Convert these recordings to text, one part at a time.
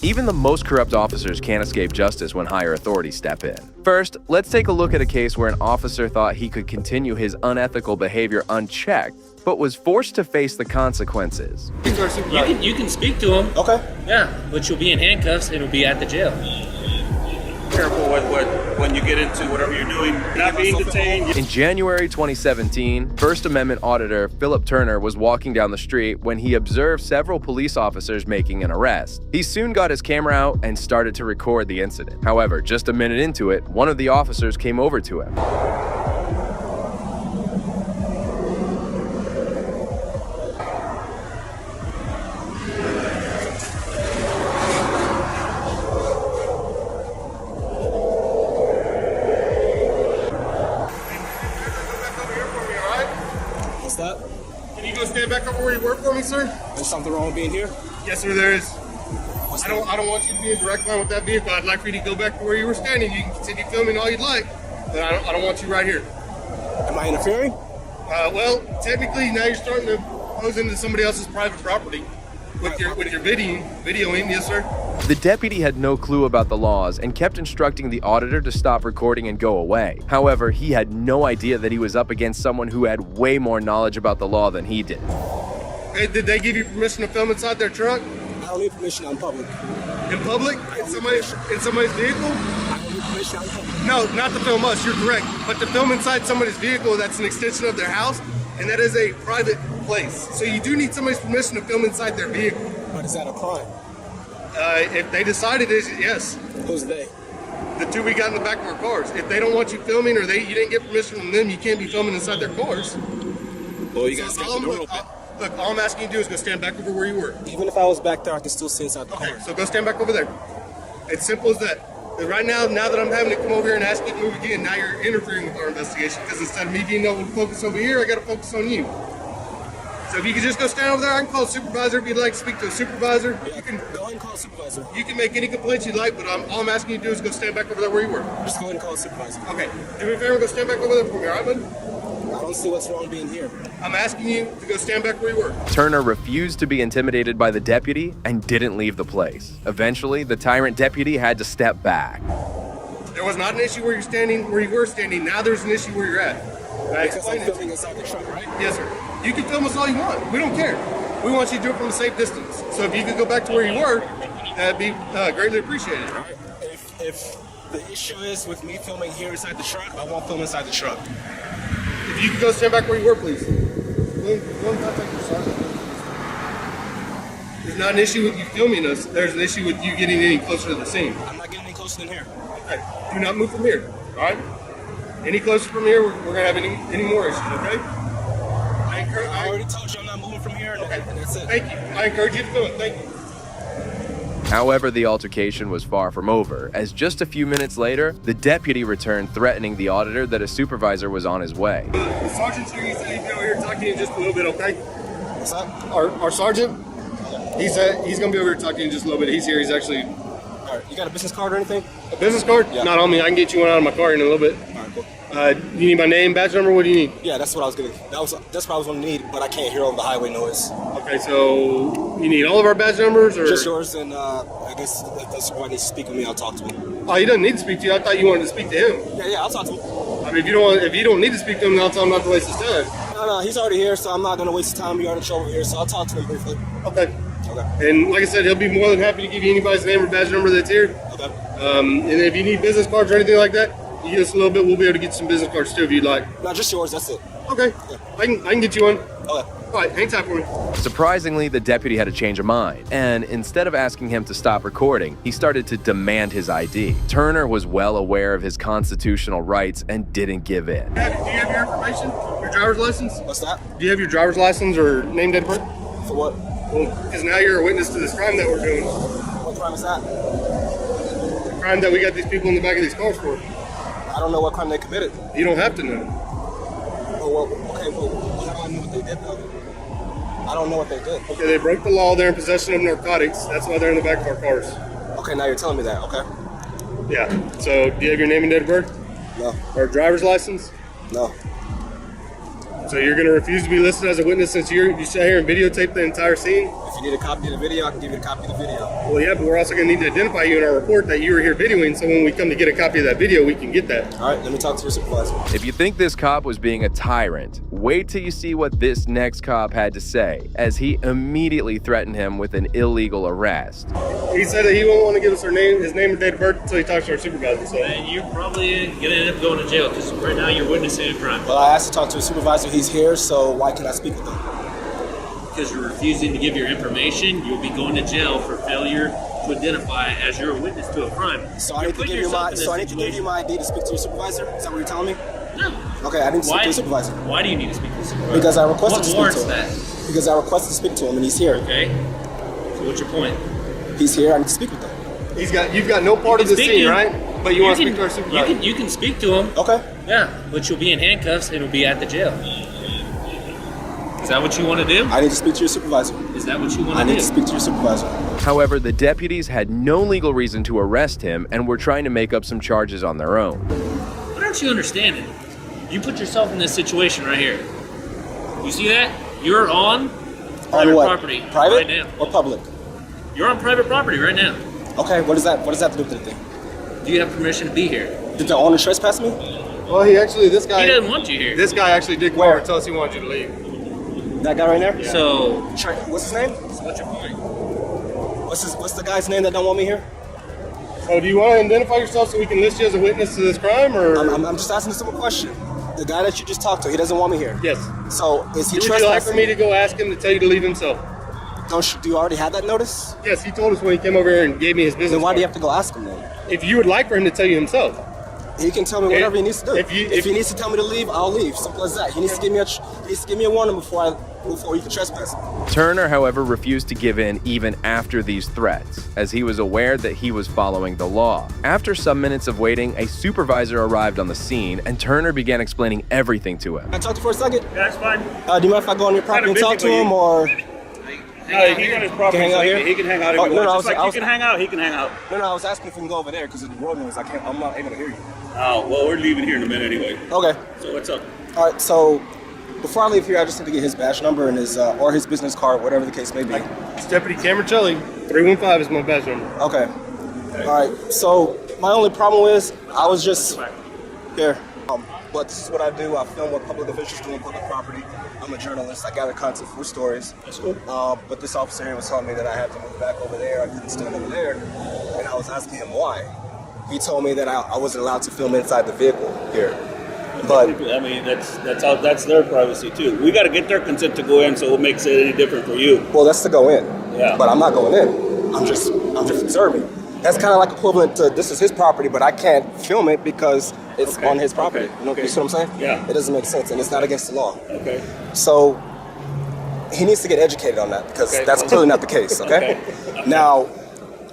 Even the most corrupt officers can't escape justice when higher authorities step in. First, let's take a look at a case where an officer thought he could continue his unethical behavior unchecked, but was forced to face the consequences. You can speak to him. Okay. Yeah, but you'll be in handcuffs and it'll be at the jail. Careful when you get into whatever you're doing, not being detained. In January 2017, First Amendment auditor Philip Turner was walking down the street when he observed several police officers making an arrest. He soon got his camera out and started to record the incident. However, just a minute into it, one of the officers came over to him. Can you go stand back over where you work for me, sir? There's something wrong with being here? Yes, sir, there is. I don't want you to be in direct line with that vehicle. I'd like for you to go back to where you were standing. You can continue filming all you'd like, but I don't want you right here. Am I interfering? Well, technically, now you're starting to pose into somebody else's private property with your videoing. Yes, sir. The deputy had no clue about the laws and kept instructing the auditor to stop recording and go away. However, he had no idea that he was up against someone who had way more knowledge about the law than he did. Hey, did they give you permission to film inside their truck? I don't need permission out in public. In public? In somebody's vehicle? I don't need permission out in public. No, not to film us, you're correct. But to film inside somebody's vehicle, that's an extension of their house, and that is a private place. So you do need somebody's permission to film inside their vehicle. But is that a crime? If they decide it is, yes. Who's they? The two we got in the back of our cars. If they don't want you filming or you didn't get permission from them, you can't be filming inside their cars. Well, you guys got the door open. Look, all I'm asking you to do is go stand back over where you were. Even if I was back there, I can still see inside the car. Okay, so go stand back over there. It's simple as that. But right now that I'm having to come over here and ask you to move again, now you're interfering with our investigation because instead of me being able to focus over here, I got to focus on you. So if you could just go stand over there, I can call a supervisor if you'd like to speak to a supervisor. Yeah, you can go ahead and call a supervisor. You can make any complaints you'd like, but all I'm asking you to do is go stand back over there where you were. Just go ahead and call a supervisor. Okay. Do me a favor and go stand back over there for me, all right, bud? I don't see what's wrong being here. I'm asking you to go stand back where you were. Turner refused to be intimidated by the deputy and didn't leave the place. Eventually, the tyrant deputy had to step back. There was not an issue where you were standing. Now there's an issue where you're at. Because I'm filming inside the truck, right? Yes, sir. You can film us all you want. We don't care. We want you to do it from a safe distance. So if you could go back to where you were, that'd be greatly appreciated. All right. If the issue is with me filming here inside the truck, I won't film inside the truck. If you could go stand back where you were, please. Go contact your sergeant. There's not an issue with you filming us. There's an issue with you getting any closer to the scene. I'm not getting any closer than here. Okay. Do not move from here. All right? Any closer from here, we're going to have any more issues, okay? I already told you I'm not moving from here, and that's it. Thank you. I encourage you to do it. Thank you. However, the altercation was far from over, as just a few minutes later, the deputy returned threatening the auditor that a supervisor was on his way. The sergeant's here. He said he'd be over here talking to you in just a little bit, okay? What's that? Our sergeant, he said he's going to be over here talking to you in just a little bit. He's here. He's actually... All right. You got a business card or anything? A business card? Yeah. Not on me. I can get you one out of my car in a little bit. All right, cool. You need my name, badge number? What do you need? Yeah, that's what I was gonna. That's what I was gonna need, but I can't hear over the highway noise. Okay, so you need all of our badge numbers, or just yours? And I guess if the supervisor needs to speak with me, I'll talk to him. Oh, he doesn't need to speak to you. I thought you wanted to speak to him. Yeah, I'll talk to him. I mean, if you don't need to speak to him, then I'll tell him not to waste his time. No, he's already here, so I'm not gonna waste his time. He already showed over here, so I'll talk to him briefly. Okay. Okay. And like I said, he'll be more than happy to give you anybody's name or badge number that's here. Okay. And if you need business cards or anything like that, you give us a little bit, we'll be able to get some business cards too if you'd like. No, just yours, that's it. Okay. Yeah. I can get you one. Okay. All right, hang tight for me. Surprisingly, the deputy had a change of mind, and instead of asking him to stop recording, he started to demand his ID. Turner was well aware of his constitutional rights and didn't give in. Do you have your information? Your driver's license? What's that? Do you have your driver's license or name, date of birth? For what? Because now you're a witness to this crime that we're doing. What crime is that? The crime that we got these people in the back of these cars for. I don't know what crime they committed. You don't have to know. Oh, well, okay, well, how do I know what they did, though? I don't know what they did. Okay, they broke the law. They're in possession of narcotics. That's why they're in the back of our cars. Okay, now you're telling me that, okay? Yeah. So, do you have your name and date of birth? No. Or a driver's license? No. So you're going to refuse to be listed as a witness since you sat here and videotaped the entire scene? If you need a copy of the video, I can give you a copy of the video. Well, yeah, but we're also going to need to identify you in our report that you were here videoing, so when we come to get a copy of that video, we can get that. All right, let me talk to your supervisor. If you think this cop was being a tyrant, wait till you see what this next cop had to say, as he immediately threatened him with an illegal arrest. He said that he won't want to give us his name and date of birth until he talks to our supervisor. So. And you're probably going to end up going to jail because right now you're witnessing a crime. Well, I asked to talk to a supervisor. He's here, so why can't I speak with him? Because you're refusing to give your information, you'll be going to jail for failure to identify as you're a witness to a crime. So I need to give you my ID to speak to your supervisor? Is that what you're telling me? No. Okay, I didn't speak to your supervisor. Why do you need to speak to the supervisor? Because I requested to speak to What him. warrants that? Because I requested to speak to him, and he's here. Okay. So what's your point? He's here. I need to speak with him. You've got no part of the scene, right? But you want to speak to our supervisor. You can speak to him. Okay. Yeah, but you'll be in handcuffs and you'll be at the jail. Is that what you want to do? I need to speak to your supervisor. Is that what you want to do? I need to speak to your supervisor. However, the deputies had no legal reason to arrest him and were trying to make up some charges on their own. What aren't you understanding? You put yourself in this situation right here. You see that? You're on private property Private right now. or public? You're on private property right now. Okay, what does that have to do with anything? Do you have permission to be here? Did the owner trespass me? Well, this guy. He doesn't want you here. This guy actually did come over and tell us he wanted you to leave. That guy right there? Yeah. So, what's his name? what's your point? What's the guy's name that don't want me here? So do you want to identify yourself so we can list you as a witness to this crime, or? I'm just asking a simple question. The guy that you just talked to, he doesn't want me here. Yes. So is he Would trespassing? you like for me to go ask him to tell you to leave himself? Do you already have that notice? Yes, he told us when he came over here and gave me his business Then why do you card. have to go ask him then? If you would like for him to tell you himself. He can tell me whatever he needs to do. If he needs to tell me to leave, I'll leave. Simple as that. He needs to give me a warning before he can trespass me. Turner, however, refused to give in even after these threats, as he was aware that he was following the law. After some minutes of waiting, a supervisor arrived on the scene, and Turner began explaining everything to him. Can I talk to you for a second? Yeah, that's fine. Do you mind if I go on your property and talk to him, or? No, he's on his property, hang out so here? he can hang out if Oh, he no, wants. no, Just like you can hang out, he can hang out. No, I was asking if we can go over there because of the road noise. I'm not able to hear you. Oh, well, we're leaving here in a minute anyway. Okay. So what's up? All right. So before I leave here, I just need to get his badge number and his or his business card, whatever the case may be. It's Deputy Cameroncelli, 315 is my badge number. Okay. All right. So my only problem is I was just here. But this is what I do. I film what public officials do on public property. I'm a journalist. I gather content for stories. That's cool. But this officer here was telling me that I had to move back over there. I couldn't stand over there. And I was asking him why. He told me that I wasn't allowed to film inside the vehicle here. But I mean, that's their privacy too. We got to get their consent to go in, so it makes it any different for you. well, that's to go in. Yeah. But I'm not going in. I'm just observing. That's kind of like equivalent to this is his property, but I can't film it because it's on his property. Okay. You know, you see what I'm saying? Yeah. It doesn't make sense, and it's not against the law. Okay. So he needs to get educated on that because Okay. that's clearly not the case. Okay. Now,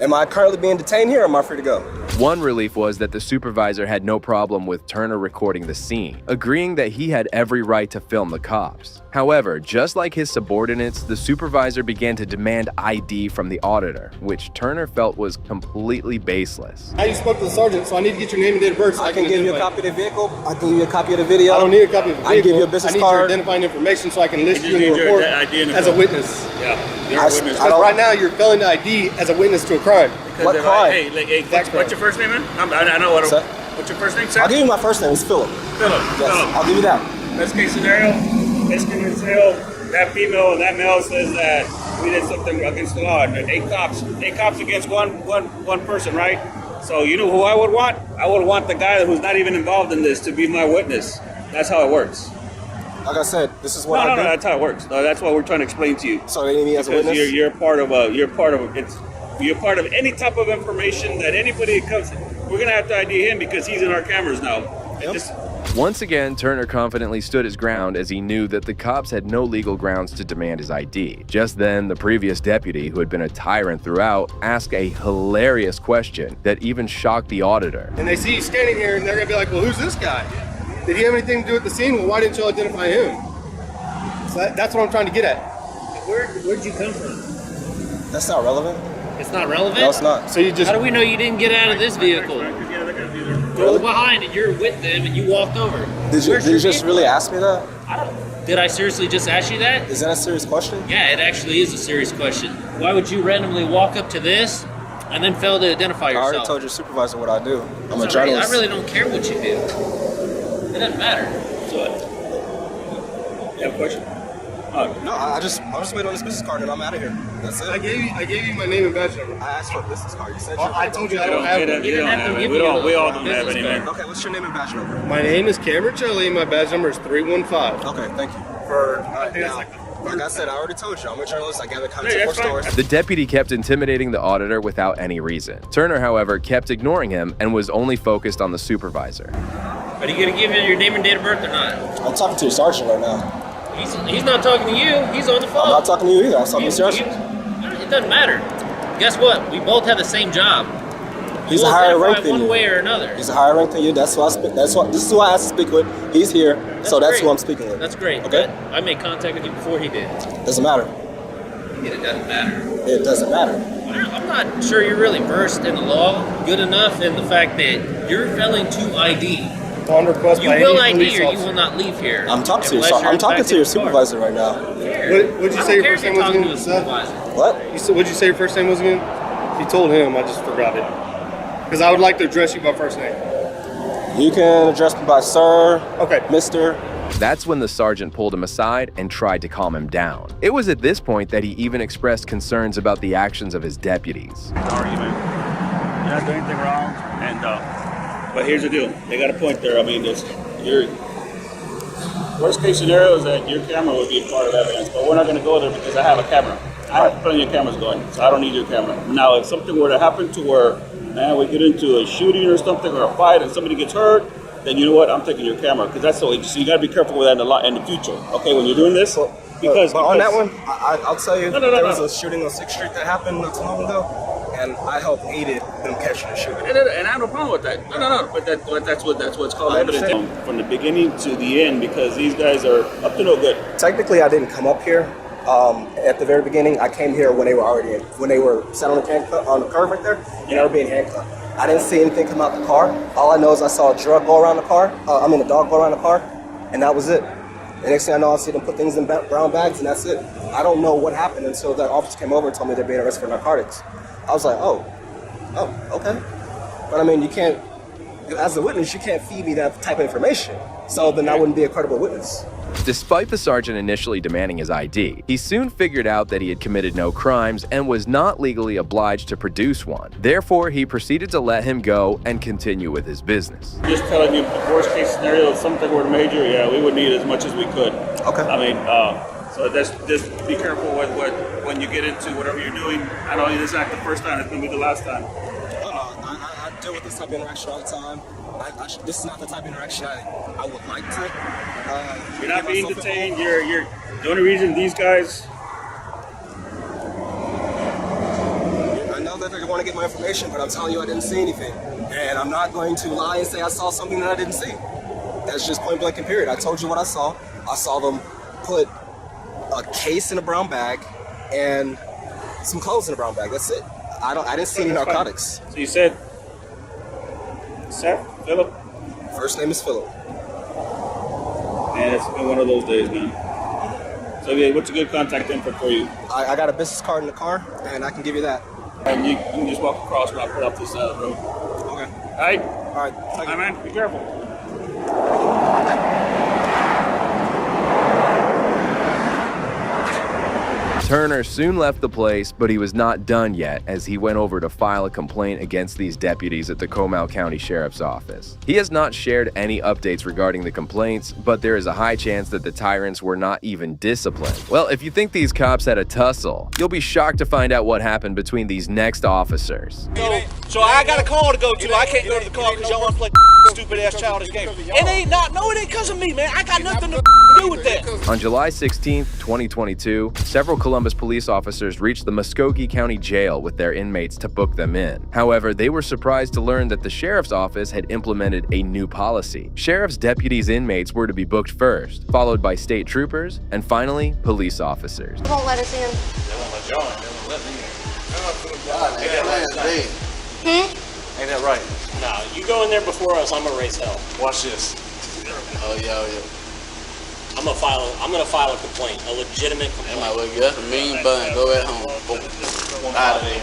am I currently being detained here, or am I free to go? One relief was that the supervisor had no problem with Turner recording the scene, agreeing that he had every right to film the cops. However, just like his subordinates, the supervisor began to demand ID from the auditor, which Turner felt was completely baseless. Now you spoke to the sergeant, so I need to get your name and date of birth so I can give you a identify copy of the vehicle. I can give you a copy of the video. I don't need a copy of the vehicle. I can give you a business I need card. your identifying information so I can list You you in need the your report ID and as a info. witness. Yeah. You're a I- witness. I don't- Right now, you're failing to ID as a witness to a crime. What Because crime? Hey, That's what's your first name, man? I know what. Sir? What's your first name, sir? I'll give you my first name. It's Philip. Philip. Yes, I'll give you that. Best case scenario, that female and that male says that we did something against the law. Eight cops against one person, right? So you know who I would want? I would want the guy who's not even involved in this to be my witness. That's how it works. Like I said, this is what No, I do. that's how it works. No, that's what we're trying to explain to you. So they need me as a Because witness. you're part of any type of information that anybody comes. We're gonna have to ID him because he's in our cameras now. Yep. Once again, Turner confidently stood his ground as he knew that the cops had no legal grounds to demand his ID. Just then, the previous deputy, who had been a tyrant throughout, asked a hilarious question that even shocked the auditor. And they see you standing here, and they're gonna be like, "Well, who's this guy? Did he have anything to do with the scene? Well, why didn't you identify him?" So that's what I'm trying to get at. Where'd you come from? That's not relevant. It's not relevant? No, it's not. So you just How do we know you didn't get out of this vehicle? Go behind and you're with them and you walked over. Did you just really ask me that? Did I seriously just ask you that? Is that a serious question? Yeah, it actually is a serious question. Why would you randomly walk up to this and then fail to identify I yourself? already told your supervisor what I do. I'm a It's all right. journalist. I really don't care what you do. It doesn't matter. So, you have a question? No, I'm just waiting on this business card and I'm out of here. That's it. I gave you my name and badge number. I asked for a business card. You said I told you I don't have one. You don't have to give We me don't. a We all don't have business any, man. Okay, what's your name and badge number? My name is Cameron Shelley. My badge number is 315. Okay, thank you. I think Now, like I said, I already told you, I'm a journalist. I gather content Yeah, for that's fine. stories. The deputy kept intimidating the auditor without any reason. Turner, however, kept ignoring him and was only focused on the supervisor. Are you going to give him your name and date of birth or not? I'm talking to your sergeant right now. He's not talking to you. He's on the phone. I'm not talking to you either. I'm talking to your sergeant. It doesn't matter. Guess what? We both have the same job. He's a We'll higher identify rank than one you. way or another. He's a higher rank than you. That's why I speak. This is who I have to speak with. He's here, so that's great. who I'm speaking with. That's great. Okay. But I made contact with you before he did. Doesn't matter. It doesn't matter. It doesn't matter. I'm not sure you're really versed in the law good enough in the fact that you're failing to ID. On request You by will any ID police or you officer. will not leave here. I'm talking to unless you. you're I'm talking to your back in the car. supervisor right now. What'd you say your first name was talking again? to a supervisor. What? What'd you say your first name was again? You told him. I just forgot it. Because I would like to address you by first name. You can address me by sir, Okay. Mr. That's when the sergeant pulled him aside and tried to calm him down. It was at this point that he even expressed concerns about the actions of his deputies. How are you, man? You're not doing anything wrong. And but here's the deal. They got a point there. I mean, your worst case scenario is that your camera would be a part of evidence, but we're not going to go there because I have a camera. I have plenty of cameras going, so I don't need your camera. Now, if something were to happen to where, man, we get into a shooting or something or a fight and somebody gets hurt, then you know what? I'm taking your camera because that's the way. So you got to be careful with that in the future. Okay, when you're doing this, because on that one, I'll tell you, No, there was a shooting on 6th Street that happened not too long ago, and I helped aided them catching the shooter. And I have no problem with that. No. But that's what's called I evidence understand. from the beginning to the end because these guys are up to no good. Technically, I didn't come up here. At the very beginning, I came here when they were sat on the curb right there, and they were being handcuffed. I didn't see anything come out the car. All I know is I saw a drug go around the car. A dog go around the car, and that was it. The next thing I know, I see them put things in brown bags, and that's it. I don't know what happened until that officer came over and told me they're being arrested for narcotics. I was like, oh, okay. But I mean, you can't, as a witness, you can't feed me that type of information. So then I wouldn't be a credible witness. Despite the sergeant initially demanding his ID, he soon figured out that he had committed no crimes and was not legally obliged to produce one. Therefore, he proceeded to let him go and continue with his business. Just telling you, the worst case scenario, if something were major, yeah, we would need as much as we could. Okay. I mean, so just be careful with when you get into whatever you're doing. I know this is not the first time; it's gonna be the last time. I deal with this type of interaction all the time. This is not the type of interaction I would like to. You're not being detained. You're the only reason these guys. I know that they want to get my information, but I'm telling you I didn't see anything. And I'm not going to lie and say I saw something that I didn't see. That's just point blank and period. I told you what I saw. I saw them put a case in a brown bag and some clothes in a brown bag. That's it. I didn't see any narcotics. So you said, Seth, Philip? First name is Philip. Man, it's been one of those days, man. So yeah, what's a good contact info for you? I got a business card in the car, and I can give you that. And you can just walk across when I pull up this side of the road. Okay. All right? All right. All right, man. Be careful. Turner soon left the place, but he was not done yet as he went over to file a complaint against these deputies at the Comal County Sheriff's Office. He has not shared any updates regarding the complaints, but there is a high chance that the tyrants were not even disciplined. Well, if you think these cops had a tussle, you'll be shocked to find out what happened between these next officers. So I got a call to go to. I can't go to the call because y'all want to play stupid ass childish game. It ain't because of me, man. I got nothing to do with that. On July 16, 2022, several Columbus police officers reached the Muskogee County Jail with their inmates to book them in. However, they were surprised to learn that the sheriff's office had implemented a new policy. Sheriff's deputies' inmates were to be booked first, followed by state troopers, and finally, police officers. They won't let us in. They won't let y'all in. They won't let me in. Ain't that right? Ain't that right? Nah, you go in there before us, I'm gonna raise hell. Watch this. Oh yeah. I'm gonna file a complaint, a legitimate complaint. That might well get a mean bun. Go at home. Boom. Out of there.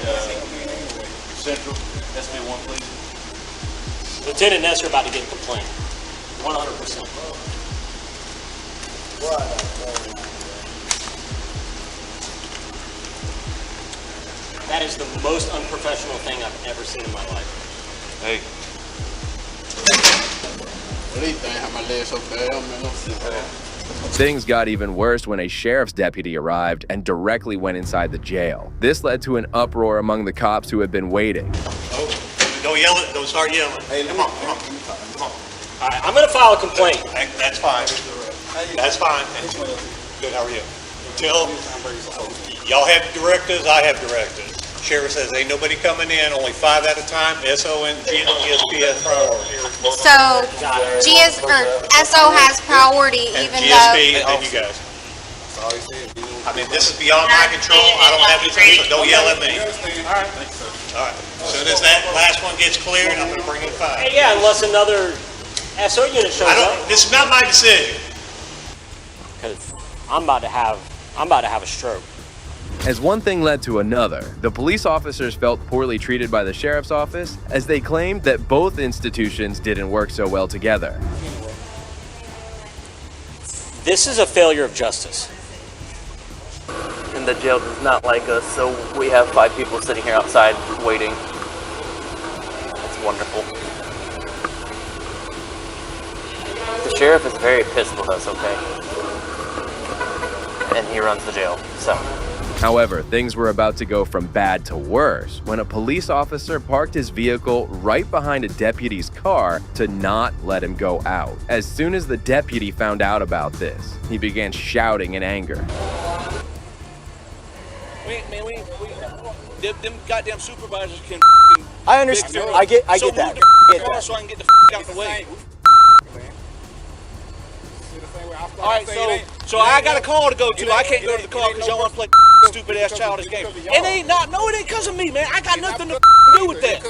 Central. SB1, please. Lieutenant Nesser about to get a complaint. 100%. That is the most unprofessional thing I've ever seen in my life. Hey. What do you think? How my legs so bad? Man, don't see that. Things got even worse when a sheriff's deputy arrived and directly went inside the jail. This led to an uproar among the cops who had been waiting. Oh, don't yell it. Don't start yelling. Hey, come on. All right, I'm gonna file a complaint. That's fine. That's fine. Good, how are you? Tell y'all have directives, I have directives. Sheriff says ain't nobody coming in, only 5 at a time. SO and GSP has priority. So SO has priority, And even GSP though. and you guys. I mean, this is beyond my control. I don't have anything, so don't yell at me. All right. As soon as that last one gets cleared, I'm gonna bring in 5. Hey, yeah, unless another SO unit shows up. This is not my decision. Because I'm about to have a stroke. As one thing led to another, the police officers felt poorly treated by the sheriff's office as they claimed that both institutions didn't work so well together. This is a failure of justice. And the jail does not like us, so we have 5 people sitting here outside waiting. It's wonderful. The sheriff is very pissed with us, okay? And he runs the jail, so. However, things were about to go from bad to worse when a police officer parked his vehicle right behind a deputy's car to not let him go out. As soon as the deputy found out about this, he began shouting in anger. Them goddamn supervisors can. I understand. I get that. So I can get the out the way. All right, so I got a call to go to. I can't go to the call because y'all want to play stupid ass childish game. It ain't because of me, man. I got nothing to do with that.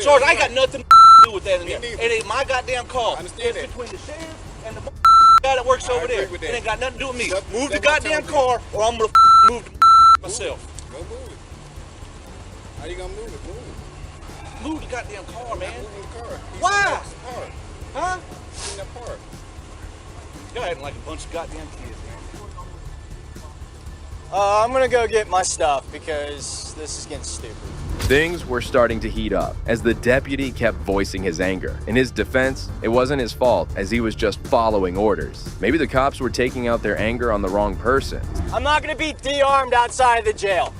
Sarge, I got nothing to do with that in there. It ain't my goddamn call. It's between the sheriff and the guy that works over there. It ain't got nothing to do with me. Move the goddamn car, or I'm gonna move the myself. Go move it. How you gonna move it? Move the goddamn car, man. Why? Huh? In that park. Y'all acting like a bunch of goddamn kids. I'm gonna go get my stuff because this is getting stupid. Things were starting to heat up as the deputy kept voicing his anger. In his defense, it wasn't his fault as he was just following orders. Maybe the cops were taking out their anger on the wrong person. I'm not gonna be de-armed outside of the jail.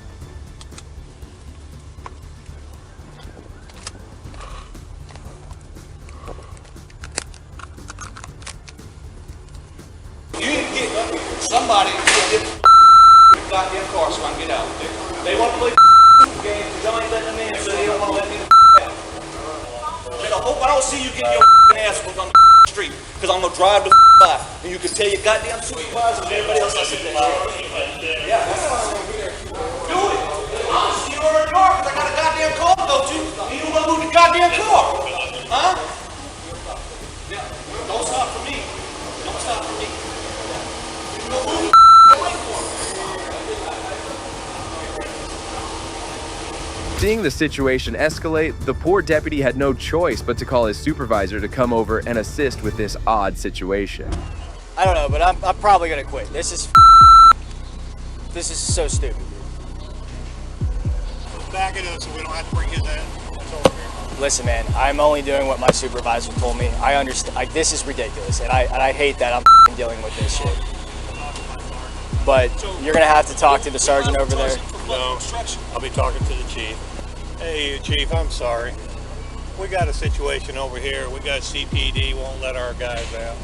You need to get somebody to get the goddamn car so I can get out. They want to play games because y'all ain't letting them in, so they don't want to let me out. Man, I hope I don't see you getting your ass whooped on the street because I'm going to drive the by and you can tell your goddamn supervisor and everybody else I see that shit. Yeah, that's what I'm going to do. Do it. I'll see you in the car because I got a goddamn car to go to. You don't want to move the goddamn car. Huh? Yeah. Don't stop for me. Don't stop for me. Seeing the situation escalate, the poor deputy had no choice but to call his supervisor to come over and assist with this odd situation. I don't know, but I'm probably gonna quit. This is so stupid. Back it up so we don't have to bring his ass. Listen, man, I'm only doing what my supervisor told me. I understand. This is ridiculous, and I hate that I'm dealing with this shit. But you're gonna have to talk to the sergeant over there. No, I'll be talking to the chief. Hey, chief, I'm sorry. We got a situation over here. We got CPD won't let our guys out,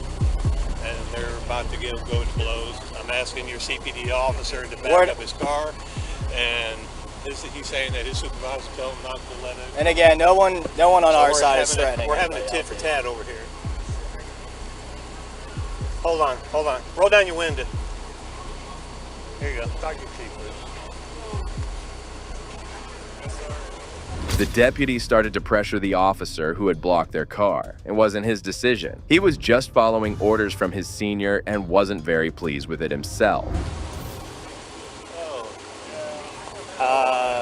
and they're about to go to blows. I'm asking your CPD officer to back up his car, and he's saying that his supervisor told him not to let it. And again, no one on our side is threatening. We're having a tit for tat over here. Hold on. Roll down your window. Here you go. Talk to your chief, please. The deputy started to pressure the officer who had blocked their car. It wasn't his decision. He was just following orders from his senior and wasn't very pleased with it himself.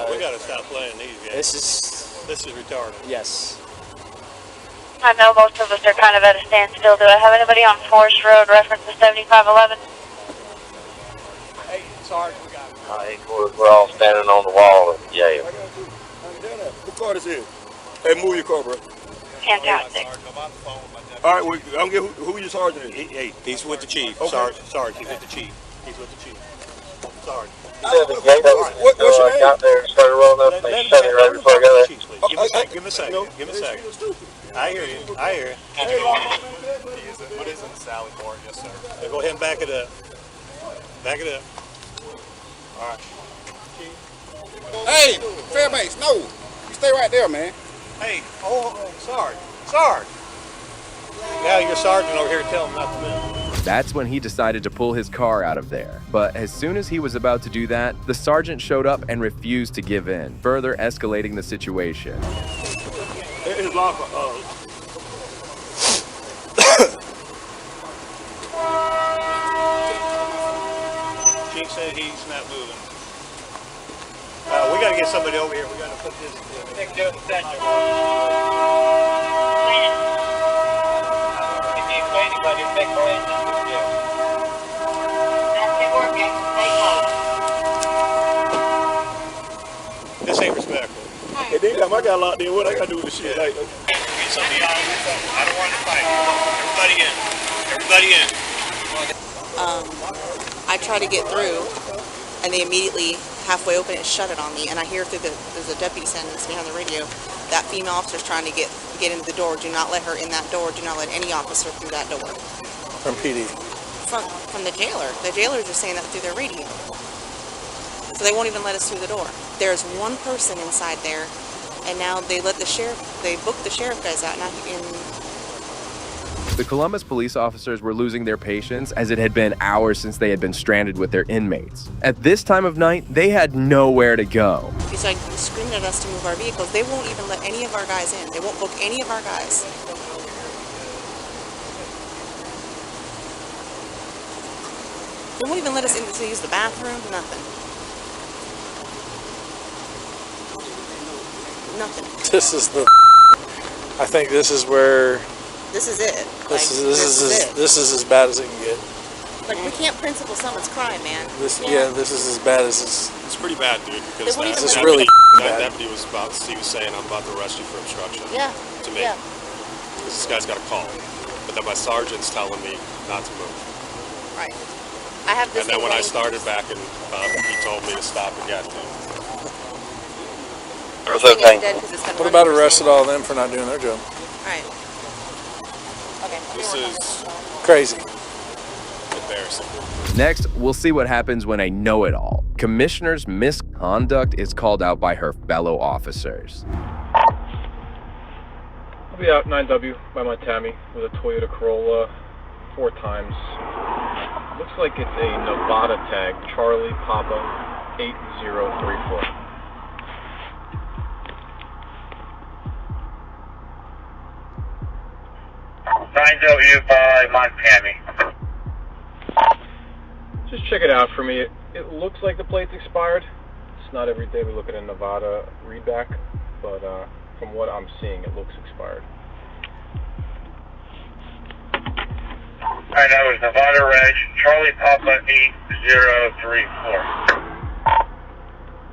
We gotta stop playing these games. This is retarded. Yes. I know most of us are kind of at a standstill. Do I have anybody on Forest Road reference to 7511? Hey, Sarge, we got it. We're all standing on the wall of the jail. What car is here? Hey, move your car, bro. Fantastic. All right, I'm gonna get who your sergeant is. Hey, he's with the chief. Okay. Sarge, he's with the chief. He's with the chief. Sarge. What's your name? I got there and started rolling up and they shut it right before I got there. Give me a second. Give me a second. I hear you. I hear you. What is in Sally Port? Yes, sir. Hey, go ahead and back it up. Back it up. All right. Hey, Fairbanks, no. You stay right there, man. Hey, Sarge. Sarge. Now your sergeant over here telling him not to move. That's when he decided to pull his car out of there. But as soon as he was about to do that, the sergeant showed up and refused to give in, further escalating the situation. It's lawful. Chief said he's not moving. We gotta get somebody over here. We gotta put this. This ain't respectful. Hey, they got my guy locked in. What I gotta do with this shit? Like, get somebody out. I don't want to fight. Everybody in. Everybody in. I try to get through, and they immediately halfway open it, shut it on me, and I hear through there's a deputy standing behind the radio. That female officer's trying to get into the door. Do not let her in that door. Do not let any officer through that door. from PD. From the jailer. The jailers are saying that through their radio. So they won't even let us through the door. There's one person inside there, and now they booked the sheriff guys out. The Columbus police officers were losing their patience as it had been hours since they had been stranded with their inmates. At this time of night, they had nowhere to go. He's like screaming at us to move our vehicles. They won't even let any of our guys in. They won't book any of our guys. They won't even let us in to use the bathroom, nothing. Nothing. This is the. I think this is where. This is it. This is as bad as it can get. Like, we can't principal someone's crime, man. This is as bad as it's. It's pretty bad, dude. Because this is really that bad. deputy was saying, "I'm about to arrest you for obstruction." Yeah. To me. Yeah. Because this guy's got a call, but then my sergeant's telling me not to move. Right. I have this. And then when I started back, and he told me to stop again. What about arrested all of them for not doing their job? Right. Okay. This is crazy. Embarrassing. Next, we'll see what happens when a know-it-all, Commissioner's misconduct, is called out by her fellow officers. I'll be out 9W by my Tammy with a Toyota Corolla 4 times. Looks like it's a Nevada tag, Charlie Papa 8034. by my Tammy. Just check it out for me. It looks like the plate's expired. It's not every day we look at a Nevada readback, but from what I'm seeing, it looks expired. Alright, that was Nevada Reg, Charlie Papa 8034.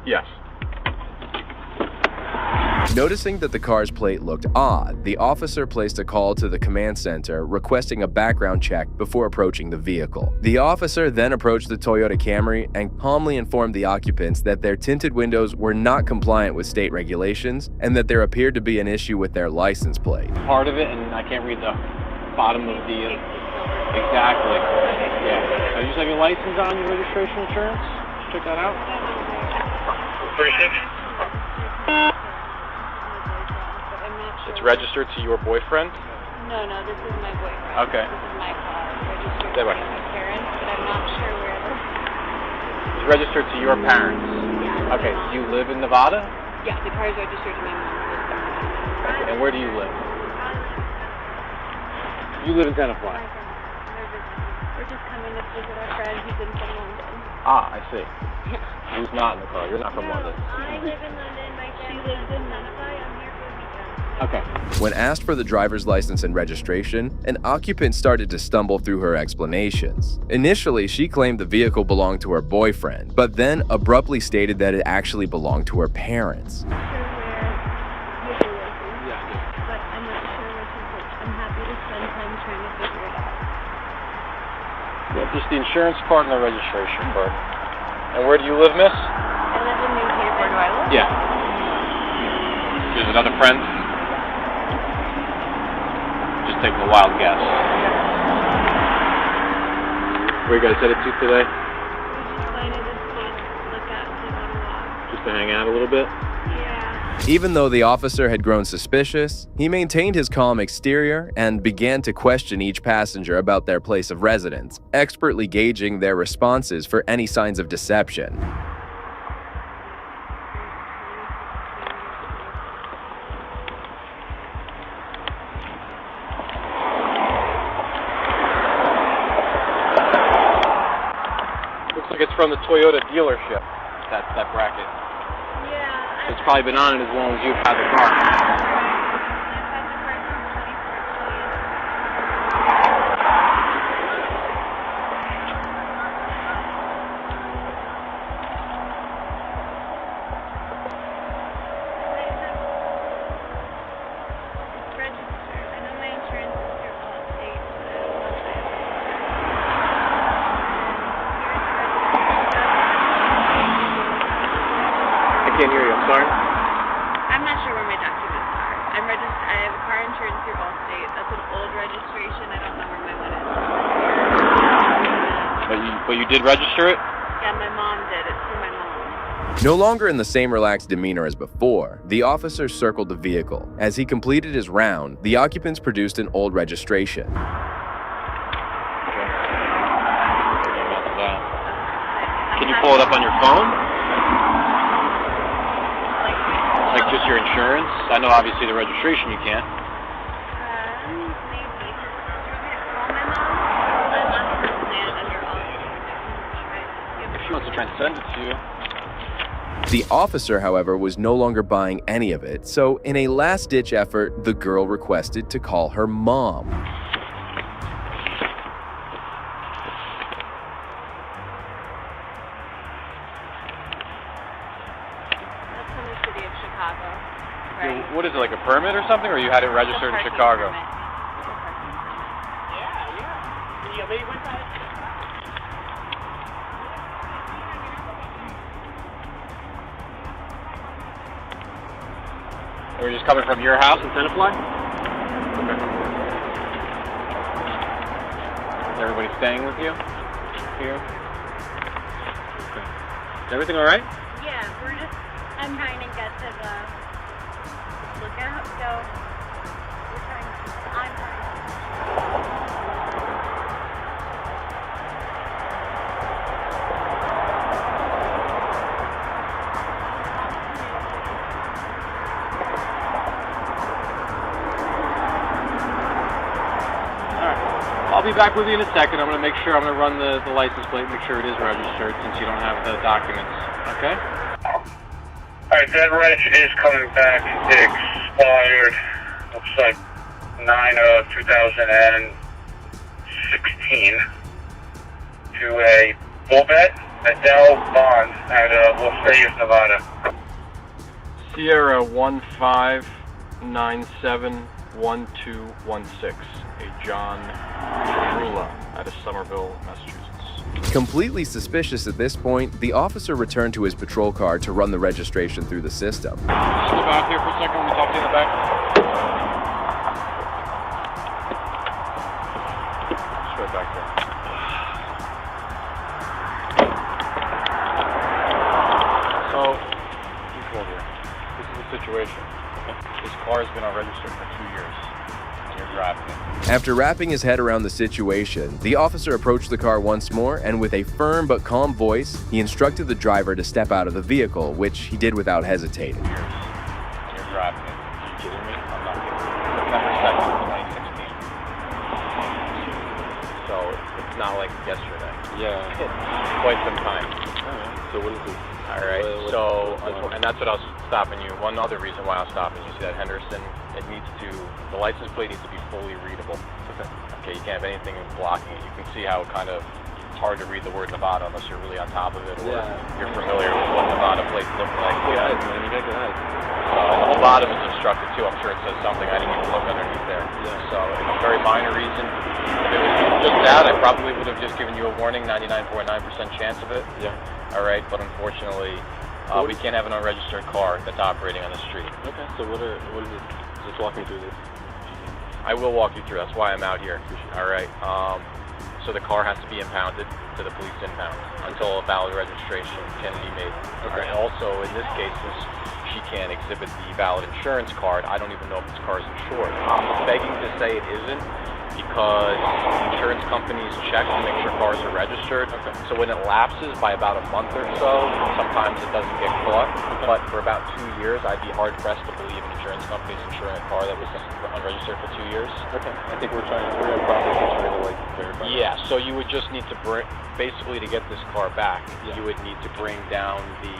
Yes. Noticing that the car's plate looked odd, the officer placed a call to the command center requesting a background check before approaching the vehicle. The officer then approached the Toyota Camry and calmly informed the occupants that their tinted windows were not compliant with state regulations and that there appeared to be an issue with their license plate. Part of it, and I can't read the bottom of the... Exactly. Yeah. So you just have your license on, your registration insurance? Check that out. 36. It's registered to your boyfriend? No, this is my boyfriend. Okay. This is my car. Registered That to way. my parents, but I'm not sure where. It's registered to your parents? Yeah. Okay, so you live in Nevada? Yeah, the car is registered to my mom. And where do you live? You live in Tenafly. We're just coming to visit our friend who's in from London. Ah, I see. Who's not in the car? You're not from London. I live in London. My family lives in Tenafly. I'm here for the weekend. Okay. When asked for the driver's license and registration, an occupant started to stumble through her explanations. Initially, she claimed the vehicle belonged to her boyfriend, but then abruptly stated that it actually belonged to her parents. But I'm not sure which is which. I'm happy to spend time trying to figure it out. Yeah, just the insurance part and the registration part. And where do you live, miss? I live in New Haven. Where do I live? Yeah. There's another friend? Just taking a wild guess. Where you guys headed to today? We just wanted to look out to go to walk. Just to hang out a little bit? Yeah. Even though the officer had grown suspicious, he maintained his calm exterior and began to question each passenger about their place of residence, expertly gauging their responses for any signs of deception. Looks like it's from the Toyota dealership, that bracket. Yeah. It's probably been on it as long as you've had the car. I can't hear you, I'm sorry. I'm not sure where my documents are. I have a car insurance through Allstate. That's an old registration. I don't know where my one is. But you did register it? Yeah, my mom did. It's through my mom. No longer in the same relaxed demeanor as before, the officer circled the vehicle. As he completed his round, the occupants produced an old registration. Can you pull it up on your phone? Like just your insurance? I know obviously the registration you can't. Maybe. Do you want me to call my mom? I'm not understand under all. If she wants to try and send it to you. The officer, however, was no longer buying any of it, so in a last-ditch effort, the girl requested to call her mom. That's from the city of Chicago. Right? What is it, like a permit or something, or you had it registered in Chicago? Yeah, maybe one time. And we're just coming from your house in Tenafly? Okay. Is everybody staying with you here? Okay. Is everything all right? Yeah, I'm trying to get to the lookout, so I'm trying. I'll be back with you in a second. I'm going to make sure, I'm going to run the license plate, make sure it is registered since you don't have the documents. Okay? Alright, that reg is coming back. It expired, looks like 9/2016 to a Bullbat, Adele Bond at Las Vegas, Nevada. Sierra 15971216. A John Rula out of Somerville, Massachusetts. Completely suspicious at this point, the officer returned to his patrol car to run the registration through the system. Just step out here for a second. Let me talk to you in the back. Just right back there. So, you come over here. This is the situation. This car has been unregistered for 2 years. And you're driving it. After wrapping his head around the situation, the officer approached the car once more and with a firm but calm voice, he instructed the driver to step out of the vehicle, which he did without hesitating. answer me. I'm not kidding. September 2nd, 2016. So it's not like yesterday. Yeah. It's quite some time. Alright, so what is this? Alright, and that's what I was stopping you. One other reason why I was stopping you, see that Henderson, the license plate needs to be fully readable. Okay, you can't have anything blocking it. You can see how kind of it's hard to read the word Nevada unless you're really on top of it or you're familiar with what Nevada plates look like. Yeah, man, you gotta go ahead. The bottom is obstructed too. I'm sure it says something. I didn't even look underneath there. So it's a very minor reason. If it was just that, I probably would have just given you a warning, 99.9% chance of it. Yeah. All right, but unfortunately, we can't have an unregistered car that's operating on the street. Okay, so what is it? Just walk me through this. I will walk you through. That's why I'm out here. All right. So the car has to be impounded to the police impound until a valid registration can be made. Okay. Also, in this case, she can't exhibit the valid insurance card. I don't even know if this car is insured. I'm begging to say it isn't because insurance companies check to make sure cars are registered. Okay. So when it lapses by about a month or so, sometimes it doesn't get caught. Okay. But for about 2 years, I'd be hard pressed to believe an insurance company is insuring a car that was unregistered for 2 years. Okay. I think we're in a process of trying to verify. Yeah. So you would just need to basically to get this car back, you would need to bring down the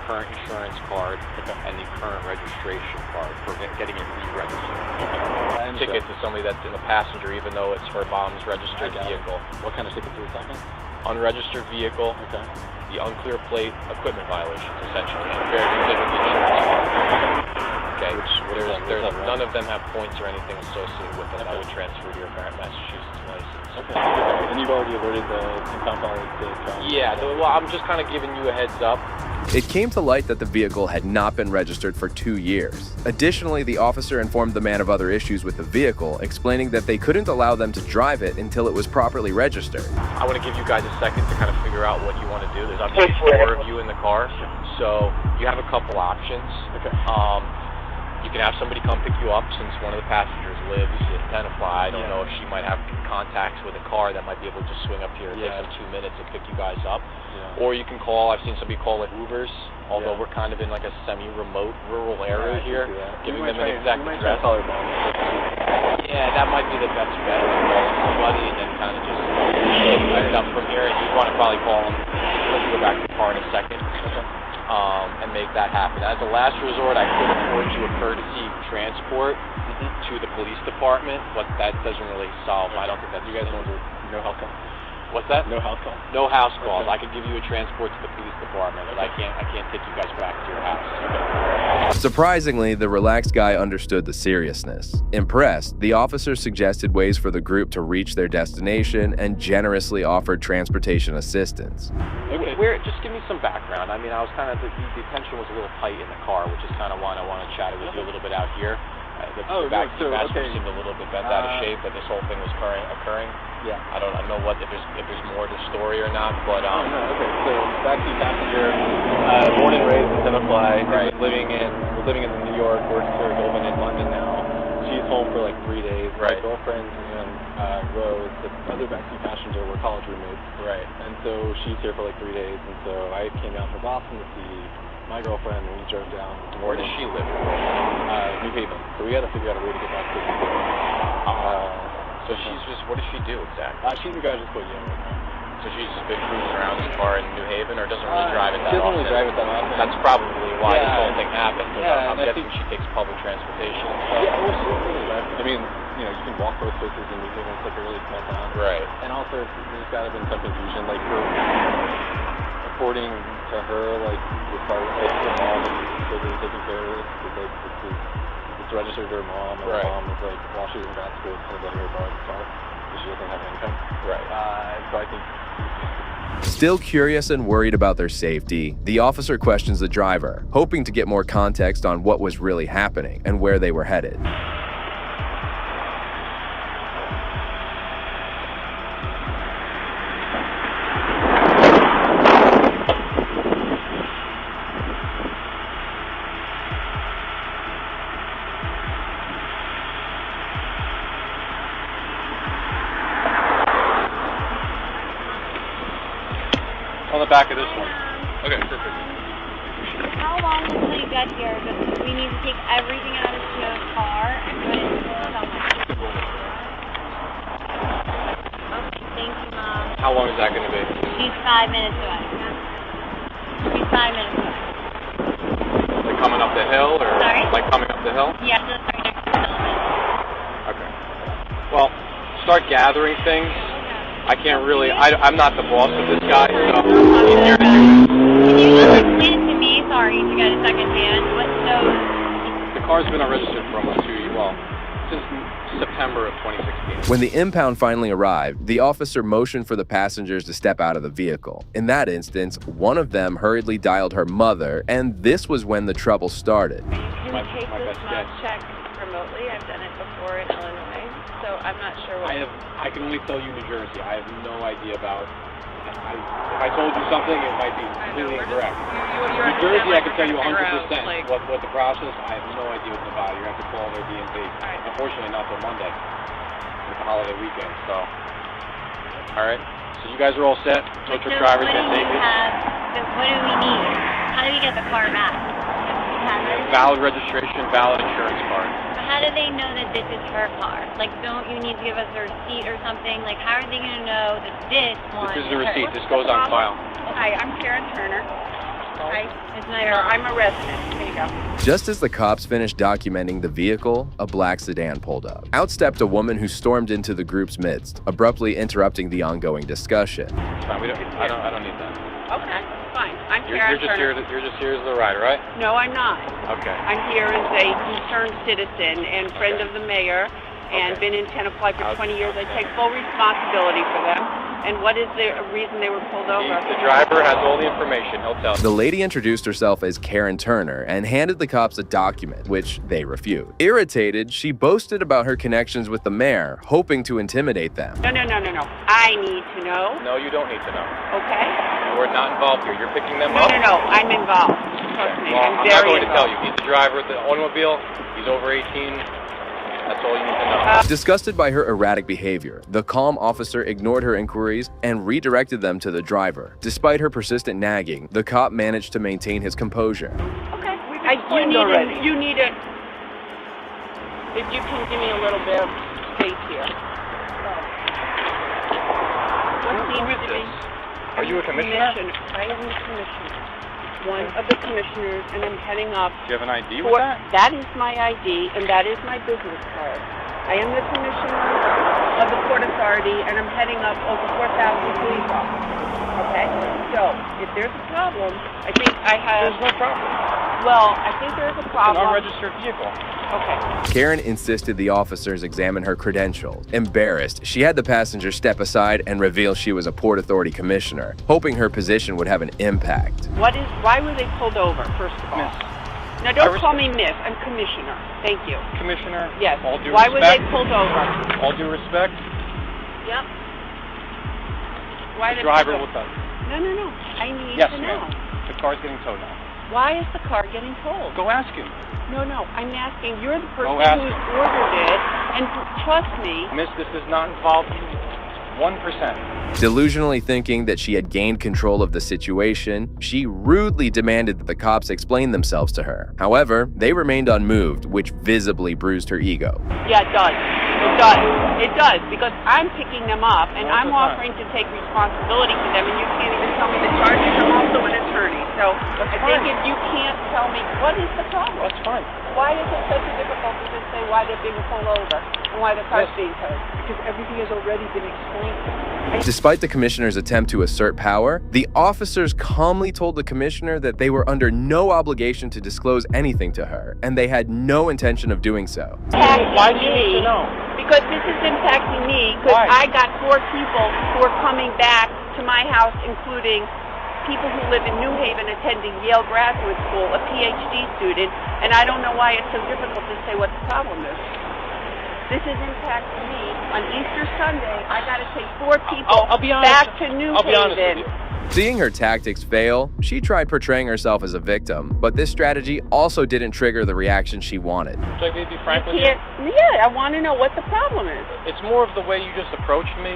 current insurance card and the current registration card for getting it re-registered. Ticket to somebody that's in the passenger, even though it's her mom's registered vehicle. What kind of ticket are we talking? Unregistered vehicle. Okay. The unclear plate equipment violations, essentially. Impaired exhibit the insurance card. Okay. None of them have points or anything associated with it. That would transfer to your Massachusetts license. Okay. And you've already alerted the impound to Yeah. Well, I'm just kind of giving you a heads up. It came to light that the vehicle had not been registered for 2 years. Additionally, the officer informed the man of other issues with the vehicle, explaining that they couldn't allow them to drive it until it was properly registered. I want to give you guys a second to kind of figure out what you want to do. There's obviously 4 of you in the car, so you have a couple options. Okay. You can have somebody come pick you up since one of the passengers lives in Tenafly. I don't know if she might have contacts with a car that might be able to just swing up here and take them 2 minutes and pick you guys up. Or you can call, I've seen somebody call it Ubers, although we're kind of in like a semi-remote rural area here, giving them an exact address. Yeah, that might be the best bet. Call somebody and then kind of just pick up from here. And you want to probably call them. Let's go back to the car in a second. And make that happen. As a last resort, I could afford you a courtesy transport to the police department, but that doesn't really solve. I don't think that's. You guys don't do no house call? What's that? No house call? No house calls. I could give you a transport to the police department, but I can't take you guys back to your house. Surprisingly, the relaxed guy understood the seriousness. Impressed, the officer suggested ways for the group to reach their destination and generously offered transportation assistance. Okay. Just give me some background. I mean, I was kind of, the tension was a little tight in the car, which is kind of why I want to chat with you a little bit out here. The back passenger seemed a little bit bent out of shape that this whole thing was occurring. Yeah. I don't know what if there's more to the story or not, but okay. So backseat passenger, born and raised in Tenafly. Right. We're living in New York. We're living in London now. She's home for like 3 days. Right. My girlfriend and Rose, the other backseat passenger, were college roommates. Right. And so she's here for like 3 days. And so I came down from Boston to see my girlfriend, and we drove down. Where does she live? New Haven. So we had to figure out a way to get back to New Haven. So she's just, what does she do exactly? She's in graduate school right now. So she's just been cruising around in the car in New Haven, or doesn't really drive it that often? She doesn't really drive it that often. That's probably why this whole thing happened. Yeah, I'm guessing she takes public transportation. Yeah, well, she doesn't really drive. I mean, you can walk both places in New Haven. It's like a really small town. Right. And also, there's got to have been some confusion. Like, according to her, like, the car, like, her mom is taking care of it. It's registered to her mom, and her mom is like, while she was in grad school, kind of letting her borrow the car because she doesn't have income. Right. So I think. Still curious and worried about their safety, the officer questions the driver, hoping to get more context on what was really happening and where they were headed. On the back of this one. Okay, perfect. how long until you get here? Because we need to take everything out of Gio's car and put it somewhere. Okay, thank you, Mom. How long is that going to be? She's 5 minutes away. She's 5 minutes away. Like coming up the hill, or Sorry? like coming up the hill? Yeah, just right next to the building. Okay. Well, start gathering things. I can't really. I'm not the boss of this guy, so he's here to do it. Can you just explain it to me? Sorry to get a second hand. What those? The car's been unregistered for almost 2 years. Well, since September of 2016. When the impound finally arrived, the officer motioned for the passengers to step out of the vehicle. In that instance, one of them hurriedly dialed her mother, and this was when the trouble started. You can take this mod check remotely. I've done it before in Illinois, so I'm not sure what. I can only tell you New Jersey. I have no idea about. If I told you something, it might be completely incorrect. New Jersey, I can tell you 100% what the process. I have no idea with Nevada. You have to call their DMV. Unfortunately, not till Monday. It's a holiday weekend, so. All right. So you guys are all set. Tow truck drivers get taken. What do we need? How do we get the car back? Valid registration, valid insurance card. How do they know that this is her car? Like, don't you need to give us a receipt or something? Like, how are they going to know that this one This is the receipt. This goes on file. Hi, I'm Karen Turner. Hi, it's my I'm a resident. There you go. Just as the cops finished documenting the vehicle, a black sedan pulled up. Out stepped a woman who stormed into the group's midst, abruptly interrupting the ongoing discussion. Fine, I don't need that. Okay, fine. I'm Karen Turner. You're just here as the rider, right? No, I'm not. Okay. I'm here as a concerned citizen and friend of the mayor, and been in Tenafly for 20 years. I take full responsibility for them. And what is the reason they were pulled over? The driver has all the information. He'll tell you. The lady introduced herself as Karen Turner and handed the cops a document, which they refused. Irritated, she boasted about her connections with the mayor, hoping to intimidate them. No. I need to know. No, you don't need to know. Okay? We're not involved here. You're picking them up? No. I'm involved. Trust me. Well, I'm not very going to tell involved. you. He's the driver of the automobile. He's over 18. That's all you need to know. Disgusted by her erratic behavior, the calm officer ignored her inquiries and redirected them to the driver. Despite her persistent nagging, the cop managed to maintain his composure. Okay. You need it. If you can give me a little bit of space here. What seems to be? Are you a commissioner? I am the commissioner. One of the commissioners, and I'm heading up. Do you have an ID with that? That is my ID, and that is my business card. I am the commissioner of the Port Authority, and I'm heading up over 4,000 police officers. Okay? So, if there's a problem, I think I have... There's no problem. Well, I think there's a problem. It's an unregistered vehicle. Okay. Karen insisted the officers examine her credentials. Embarrassed, she had the passenger step aside and reveal she was a Port Authority commissioner, hoping her position would have an impact. Why were they pulled over, first of all? Now, don't call me Miss. I'm Commissioner. Thank you. Commissioner? Yes. All due Why respect? were they pulled over? All due respect? Yep. Why The they driver pulled will tell you. No. I need Yes, to know. ma'am. The car's getting towed now. Why is the car getting towed? Go ask him. No. I'm asking. You're the person Go ask who's him. ordered it, and trust me. Miss, this does not involve 1%. Delusionally thinking that she had gained control of the situation, she rudely demanded that the cops explain themselves to her. However, they remained unmoved, which visibly bruised her ego. Yeah, it does. It does, because I'm picking them up, and I'm offering to take responsibility for them, and you can't even tell me the charges. I'm also an attorney, so I think if you can't tell me, what is the problem? That's fine. Why is it such a difficulty to say why they're being pulled over and why the car's being towed? Because everything has already been explained. Despite the commissioner's attempt to assert power, the officers calmly told the commissioner that they were under no obligation to disclose anything to her, and they had no intention of doing so. Why do you need to know? Because this is impacting me, because I got 4 people who are coming back to my house, including people who live in New Haven attending Yale Graduate School, a PhD student, and I don't know why it's so difficult to say what the problem is. This is impacting me. On Easter Sunday, I got to take 4 people I'll be honest. back to New I'll be honest Haven. with you. Seeing her tactics fail, she tried portraying herself as a victim, but this strategy also didn't trigger the reaction she wanted. Would you like me to be frank with you? Yeah, I want to know what the problem is. It's more of the way you just approached me.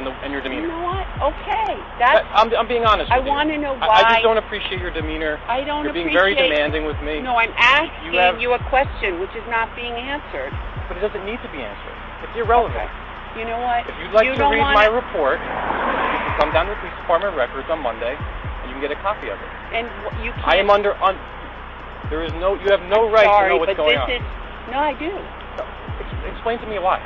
and your demeanor. You know what? Okay. That's. I'm being honest with you. I want to know why. I just don't appreciate your demeanor. I don't You're being appreciate. very demanding with me. No, I'm asking you a question which is not being answered. But it doesn't need to be answered. It's irrelevant. You know what? If you'd like to read my report, you can come down to the police department records on Monday, and you can get a copy of it. And you can't. I am under. There is no. You have no right to know what's going on. No, I do. Explain to me why.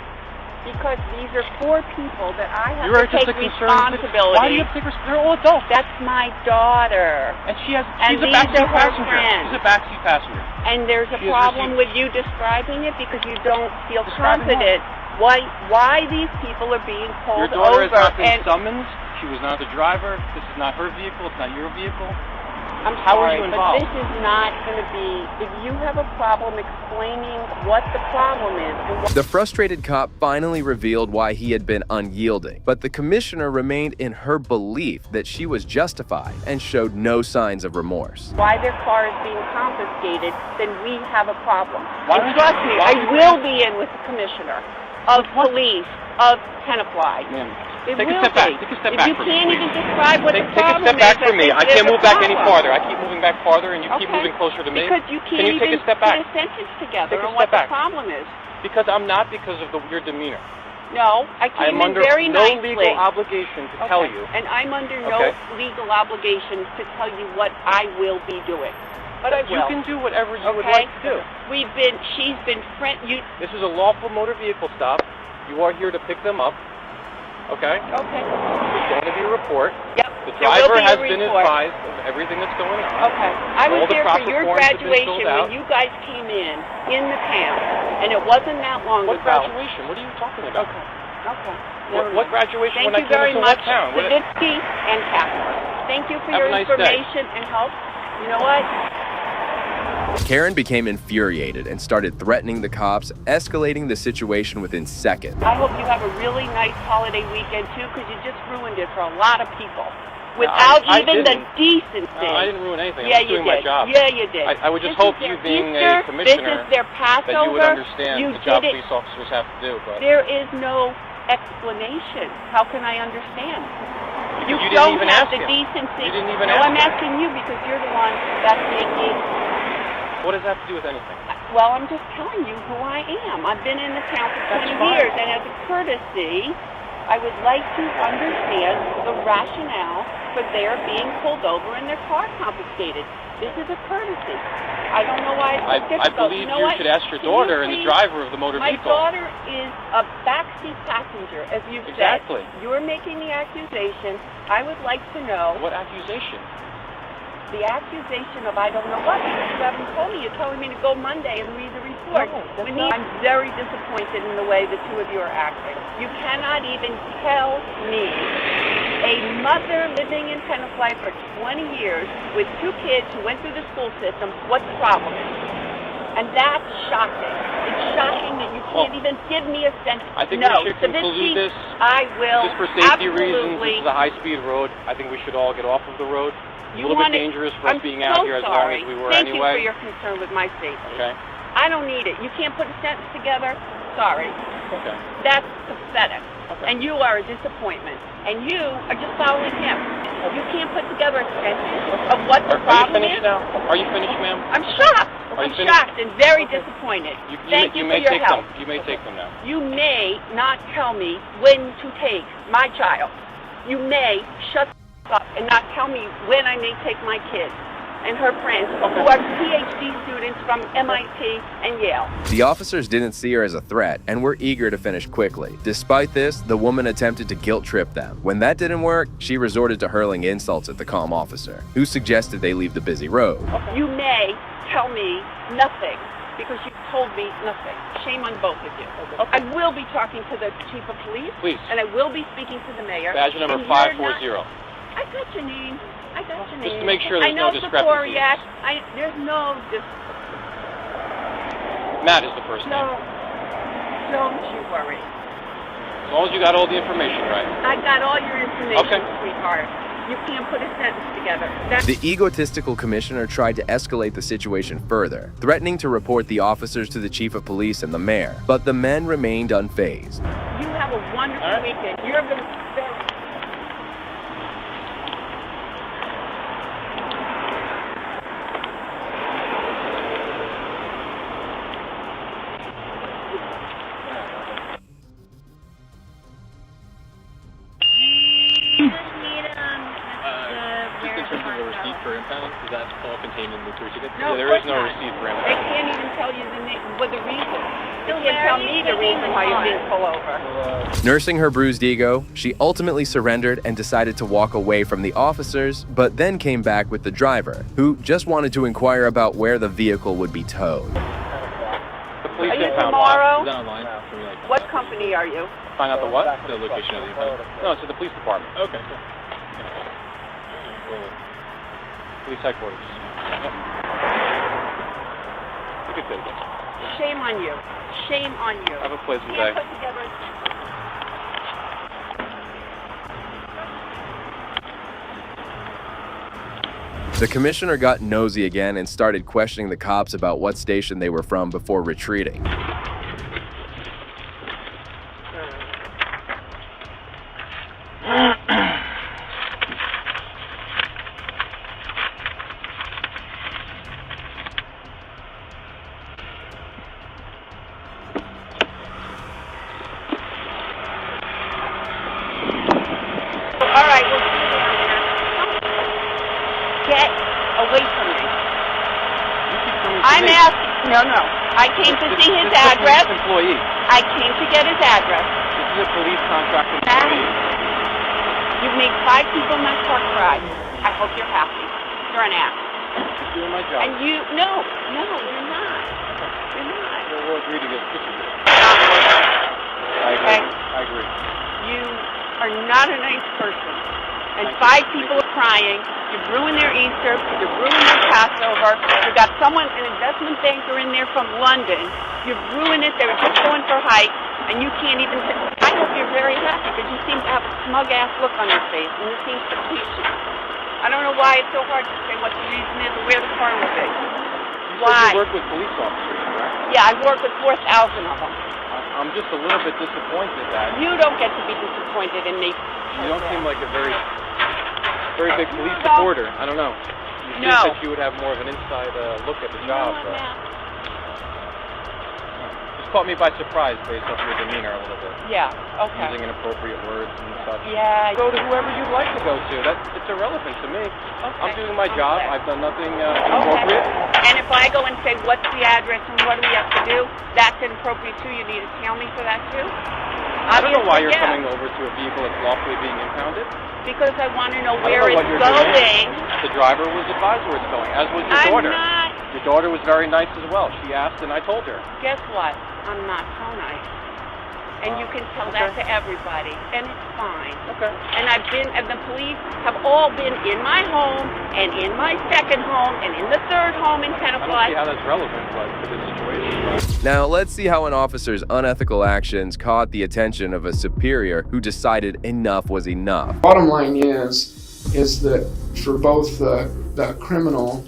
Because these are 4 people that I have You're to take responsibility. Why do you have to take responsibility? They're all adults. That's my daughter. And she's a these backseat are her passenger. friends. She's a backseat passenger. And there's a problem with you describing it because you don't feel confident. Why these people are being pulled over? Your daughter has not been summoned. She was not the driver. This is not her vehicle. It's not your vehicle. I'm How sorry, are you but involved? this is not going to be, if you have a problem explaining what the problem is. And The frustrated cop finally revealed why he had been unyielding, but the commissioner remained in her belief that she was justified and showed no signs of remorse. why their car is being confiscated, then we have a problem. Why And would you- trust me, why I would you- will be in with the commissioner of police of Tenafly. Ma'am, It take a will step back. be. Take a step If back you for me, can't please. even describe what the Take a problem step back is, for me. I think can't there's move a back any problem. farther. I keep moving back farther, and you keep Okay. moving closer to me. Because you can't Can you take even a step put back? a sentence together Take a on what step back. the problem is. Because I'm not because of your demeanor. No, I I came am in under very no nicely. legal obligation to tell you. And I'm under Okay. no legal obligation to tell you what I will be doing. But I will. You can do whatever you would like to do. She's been This is a lawful motor vehicle stop. You are here to pick them up. Okay? Okay. There's going to be a report. Yep. The There will driver be a has been report. advised of everything that's going on. Okay. I All was the there proper for your forms have been filled graduation out. when you guys came in the town, and it wasn't that long What ago. graduation? What are you talking about? Okay. What graduation Thank when I you came very into much, what town? What- Saditsky and Catherine. Thank you for Have your a nice day. information and help. You know what? Karen became infuriated and started threatening the cops, escalating the situation within seconds. I hope you have a really nice holiday weekend too, because you just ruined it for a lot of people. Without I even the didn't. decency. No, I didn't ruin anything. Yeah, I was you doing did. my job. Yeah, you did. I would just This hope is you their being Easter, a commissioner this is their Passover. that you would understand You the job did it. police officers have to do. But There is no explanation. How can I understand? you didn't don't even have ask the him. decency. You didn't even no, ask I'm him. asking you because you're the one that's making. What does that have to do with anything? Well, I'm just telling you who I am. I've been in the town for That's 20 fine. years, and as a courtesy, I would like to understand the rationale for their being pulled over and their car confiscated. This is a courtesy. I don't know why it's so I difficult. believe You know you what? should ask your Can you daughter and the please- driver of the motor My vehicle. daughter is a backseat passenger, as you've Exactly. said. You're making the accusation. I would like to know What accusation? the accusation of I don't know what, because you haven't told me. You're telling me to go Monday and read the report. I'm very disappointed in the way the two of you are acting. You cannot even tell me, a mother living in Tenafly for 20 years with 2 kids who went through the school system, what the problem is. And that's shocking. It's shocking that you can't even give me a sentence. I think no, we should conclude this. I will Just for safety absolutely. reasons, this is a high-speed road. I think we should all get off of the road. It's a little bit dangerous for us being out here as long as we were Thank anyway. you for your concern with my safety. Okay. I don't need it. You can't put a sentence together. Sorry. Okay. That's pathetic. And you are a disappointment. And you are just following him. You can't put together a sentence of what the Are you problem finished is. now? Are you finished, ma'am? I'm shocked. Are you I'm finished? shocked and very disappointed. Thank you may for your take help. them. You may take them now. You may not tell me when to take my child. You may shut up and not tell me when I may take my kids and her friends who are PhD students from MIT and Yale. The officers didn't see her as a threat and were eager to finish quickly. Despite this, the woman attempted to guilt trip them. When that didn't work, she resorted to hurling insults at the calm officer, who suggested they leave the busy road. You may tell me nothing because you told me nothing. Shame on both of you. I will be talking to the chief of police. Please. And I will be speaking to the mayor. Badge number And you're 540. I got your name. I got your name. Just to make sure there's I know no discrepancies. There's no Matt is the first name. No. Don't you worry. As long as you got all the information right. I got all your information, Okay. sweetheart. You can't put a sentence together. The egotistical commissioner tried to escalate the situation further, threatening to report the officers to the chief of police and the mayor, but the men remained unfazed. You have have a wonderful weekend. You're going to... Just in terms of a receipt for impound, is that all contained in the ticket? No, there is no receipt for impound. They can't even tell you the name, the reason. They can't tell me the reason why you didn't pull over. Nursing her bruised ego, she ultimately surrendered and decided to walk away from the officers, but then came back with the driver, who just wanted to inquire about where the vehicle would be towed. The police Are you impound tomorrow? lot. Is that online? For me, like, What company are you? find out the what? The location of the impound. No, it's at the police department. Okay, cool. Police headquarters. Yep. You could take it. Shame on you. Shame on you. Have a pleasant Can't day. put together... The commissioner got nosy again and started questioning the cops about what station they were from before retreating. All right, well, get away from me. I'm asking. No. I came to see his address. Employee. I came to get his address. This is a police contract employee. You've made 5 people in my car cry. I hope you're happy. You're an ass. Just doing my job. And you, no, you're not. You're not. We'll agree to get pictures. Okay? I agree. You are not a nice person. And 5 people are crying. You've ruined their Easter. You've ruined their Passover. You've got someone, an investment banker in there from London. You've ruined it. They were just going for hikes. And you can't even say, I hope you're very happy because you seem to have a smug-ass look on your face. And you seem to patient. I don't know why it's so hard to say what the reason is or where the car will be. Why? You work with police officers, correct? Yeah, I've worked with 4,000 of them. I'm just a little bit disappointed that You don't get to be disappointed in me. you don't seem like a very big police supporter. I don't know. You No. think that you would have more of an inside look at the job. Just caught me by surprise based off your demeanor a little bit. Yeah, okay. Using inappropriate words and such. Yeah. Go to whoever you'd like to go to. It's irrelevant to me. I'm doing my job. I've done nothing inappropriate. And if I go and say, what's the address and what do we have to do, that's inappropriate too. You need to tell me for that too? I don't know why you're Obviously, coming over to a vehicle that's lawfully being impounded. Because I want to know I where don't know what it's you're going. doing. The driver was advised where it's going, as was your I'm daughter. not. Your daughter was very nice as well. She asked and I told her. Guess what? I'm not so nice. And you can tell that to everybody. And it's fine. Okay. And the police have all been in my home, and in my second home, and in the third home in I don't Tenafly. see how that's relevant to this situation. Now, let's see how an officer's unethical actions caught the attention of a superior who decided enough was enough. Bottom line is that for both the criminal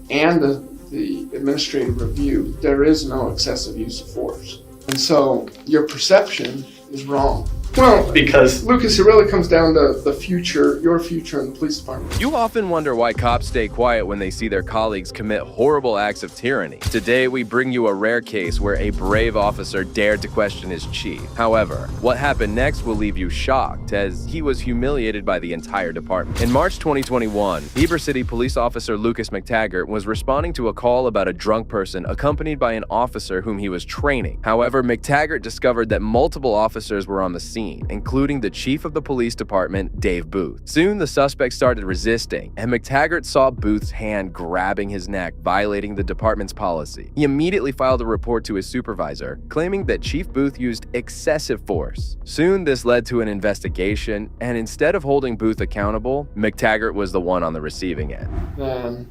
and the administrative review, there is no excessive use of force. And so your perception is wrong. Well, because Lucas, it really comes down to the future, your future in the police department. You often wonder why cops stay quiet when they see their colleagues commit horrible acts of tyranny. Today, we bring you a rare case where a brave officer dared to question his chief. However, what happened next will leave you shocked, as he was humiliated by the entire department. In March 2021, Heber City police officer Lucas McTaggart was responding to a call about a drunk person accompanied by an officer whom he was training. However, McTaggart discovered that multiple officers were on the scene, including the chief of the police department, Dave Booth. Soon, the suspect started resisting, and McTaggart saw Booth's hand grabbing his neck, violating the department's policy. He immediately filed a report to his supervisor, claiming that Chief Booth used excessive force. Soon, this led to an investigation, and instead of holding Booth accountable, McTaggart was the one on the receiving end. Then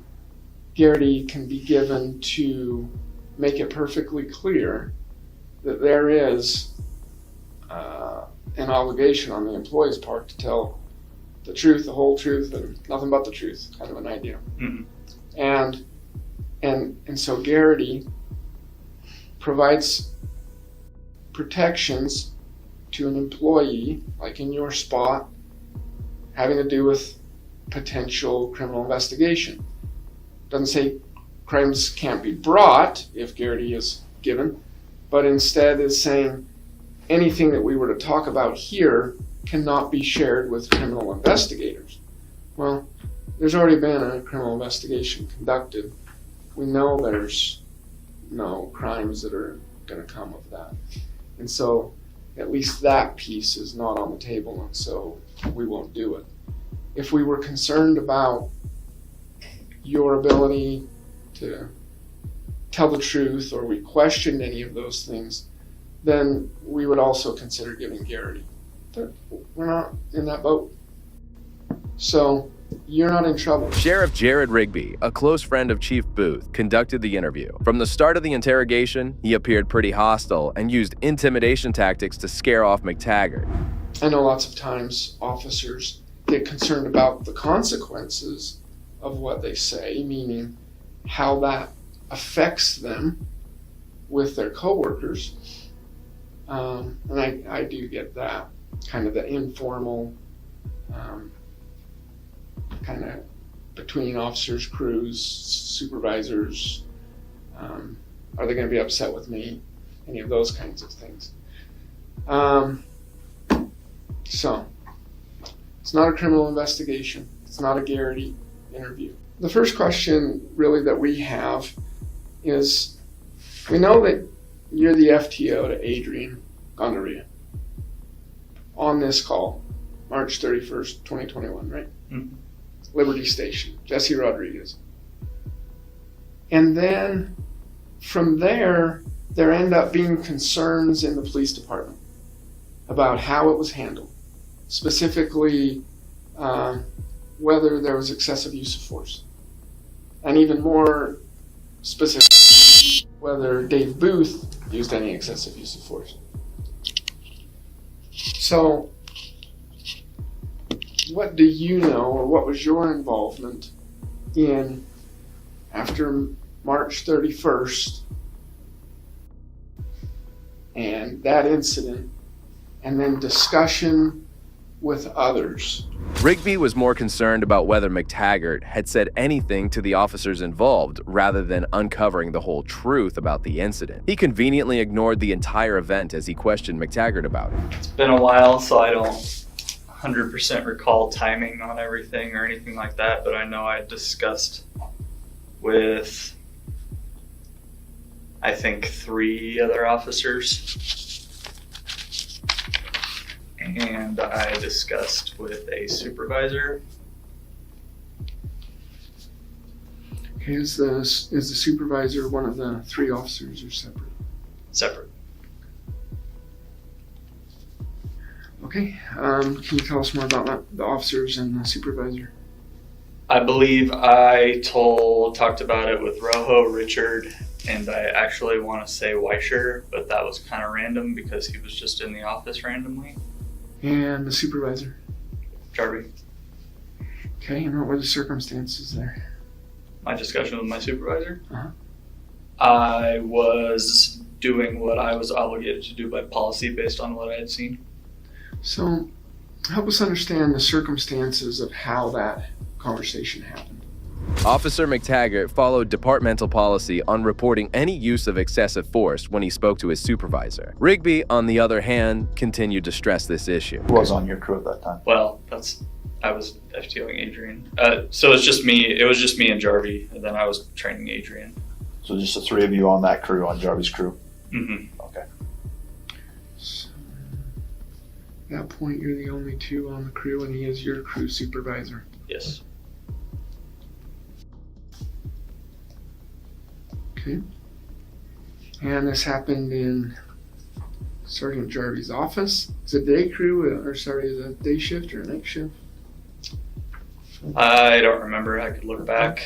Garrity can be given to make it perfectly clear that there is an obligation on the employee's part to tell the truth, the whole truth, and nothing but the truth, kind of an idea. Mm-hmm. And so Garrity provides protections to an employee, like in your spot, having to do with potential criminal investigation. Doesn't say crimes can't be brought if Garrity is given, but instead is saying anything that we were to talk about here cannot be shared with criminal investigators. Well, there's already been a criminal investigation conducted. We know there's no crimes that are going to come of that. And so at least that piece is not on the table, and so we won't do it. If we were concerned about your ability to tell the truth, or we questioned any of those things, then we would also consider giving Garrity. But we're not in that boat. So you're not in trouble. Sheriff Jared Rigby, a close friend of Chief Booth, conducted the interview. From the start of the interrogation, he appeared pretty hostile and used intimidation tactics to scare off McTaggart. I know lots of times officers get concerned about the consequences of what they say, meaning how that affects them with their coworkers. And I do get that, kind of the informal, kind of between officers, crews, supervisors. Are they going to be upset with me? Any of those kinds of things. So, it's not a criminal investigation. It's not a Garrity interview. The first question really that we have is, we know that you're the FTO to Adrian Gondaria on this call, March 31st, 2021, right? Mm-hmm. Liberty Station, Jesse Rodriguez. And then from there end up being concerns in the police department about how it was handled, specifically whether there was excessive use of force. And even more specific, whether Dave Booth used any excessive use of force. So, what do you know, or what was your involvement in, after March 31st, and that incident, and then discussion with others? Rigby was more concerned about whether McTaggart had said anything to the officers involved rather than uncovering the whole truth about the incident. He conveniently ignored the entire event as he questioned McTaggart about it. It's been a while, so I don't 100% recall timing on everything or anything like that, but I know I discussed with, I think, 3 other officers. And I discussed with a supervisor. Okay, is the supervisor one of the 3 officers or separate? Separate. Okay, can you tell us more about that, the officers and the supervisor? I believe I talked about it with Rojo, Richard, and I actually want to say Weischer, but that was kind of random because he was just in the office randomly. And the supervisor? Jarvie. Okay, and what were the circumstances there? My discussion with my supervisor? Uh-huh. I was doing what I was obligated to do by policy based on what I had seen. So, help us understand the circumstances of how that conversation happened. Officer McTaggart followed departmental policy on reporting any use of excessive force when he spoke to his supervisor. Rigby, on the other hand, continued to stress this issue. Who was on your crew at that time? Well, I was FTOing Adrian. So it's just me. It was just me and Jarvie, and then I was training Adrian. So just the 3 of you on that crew, on Jarvie's crew? Mm-hmm. Okay. So, at that point, you're the only 2 on the crew, and he is your crew supervisor. Yes. Okay. And this happened in Sergeant Jarvie's office. Is it day crew, or sorry, is it a day shift or a night shift? I don't remember. I could look back.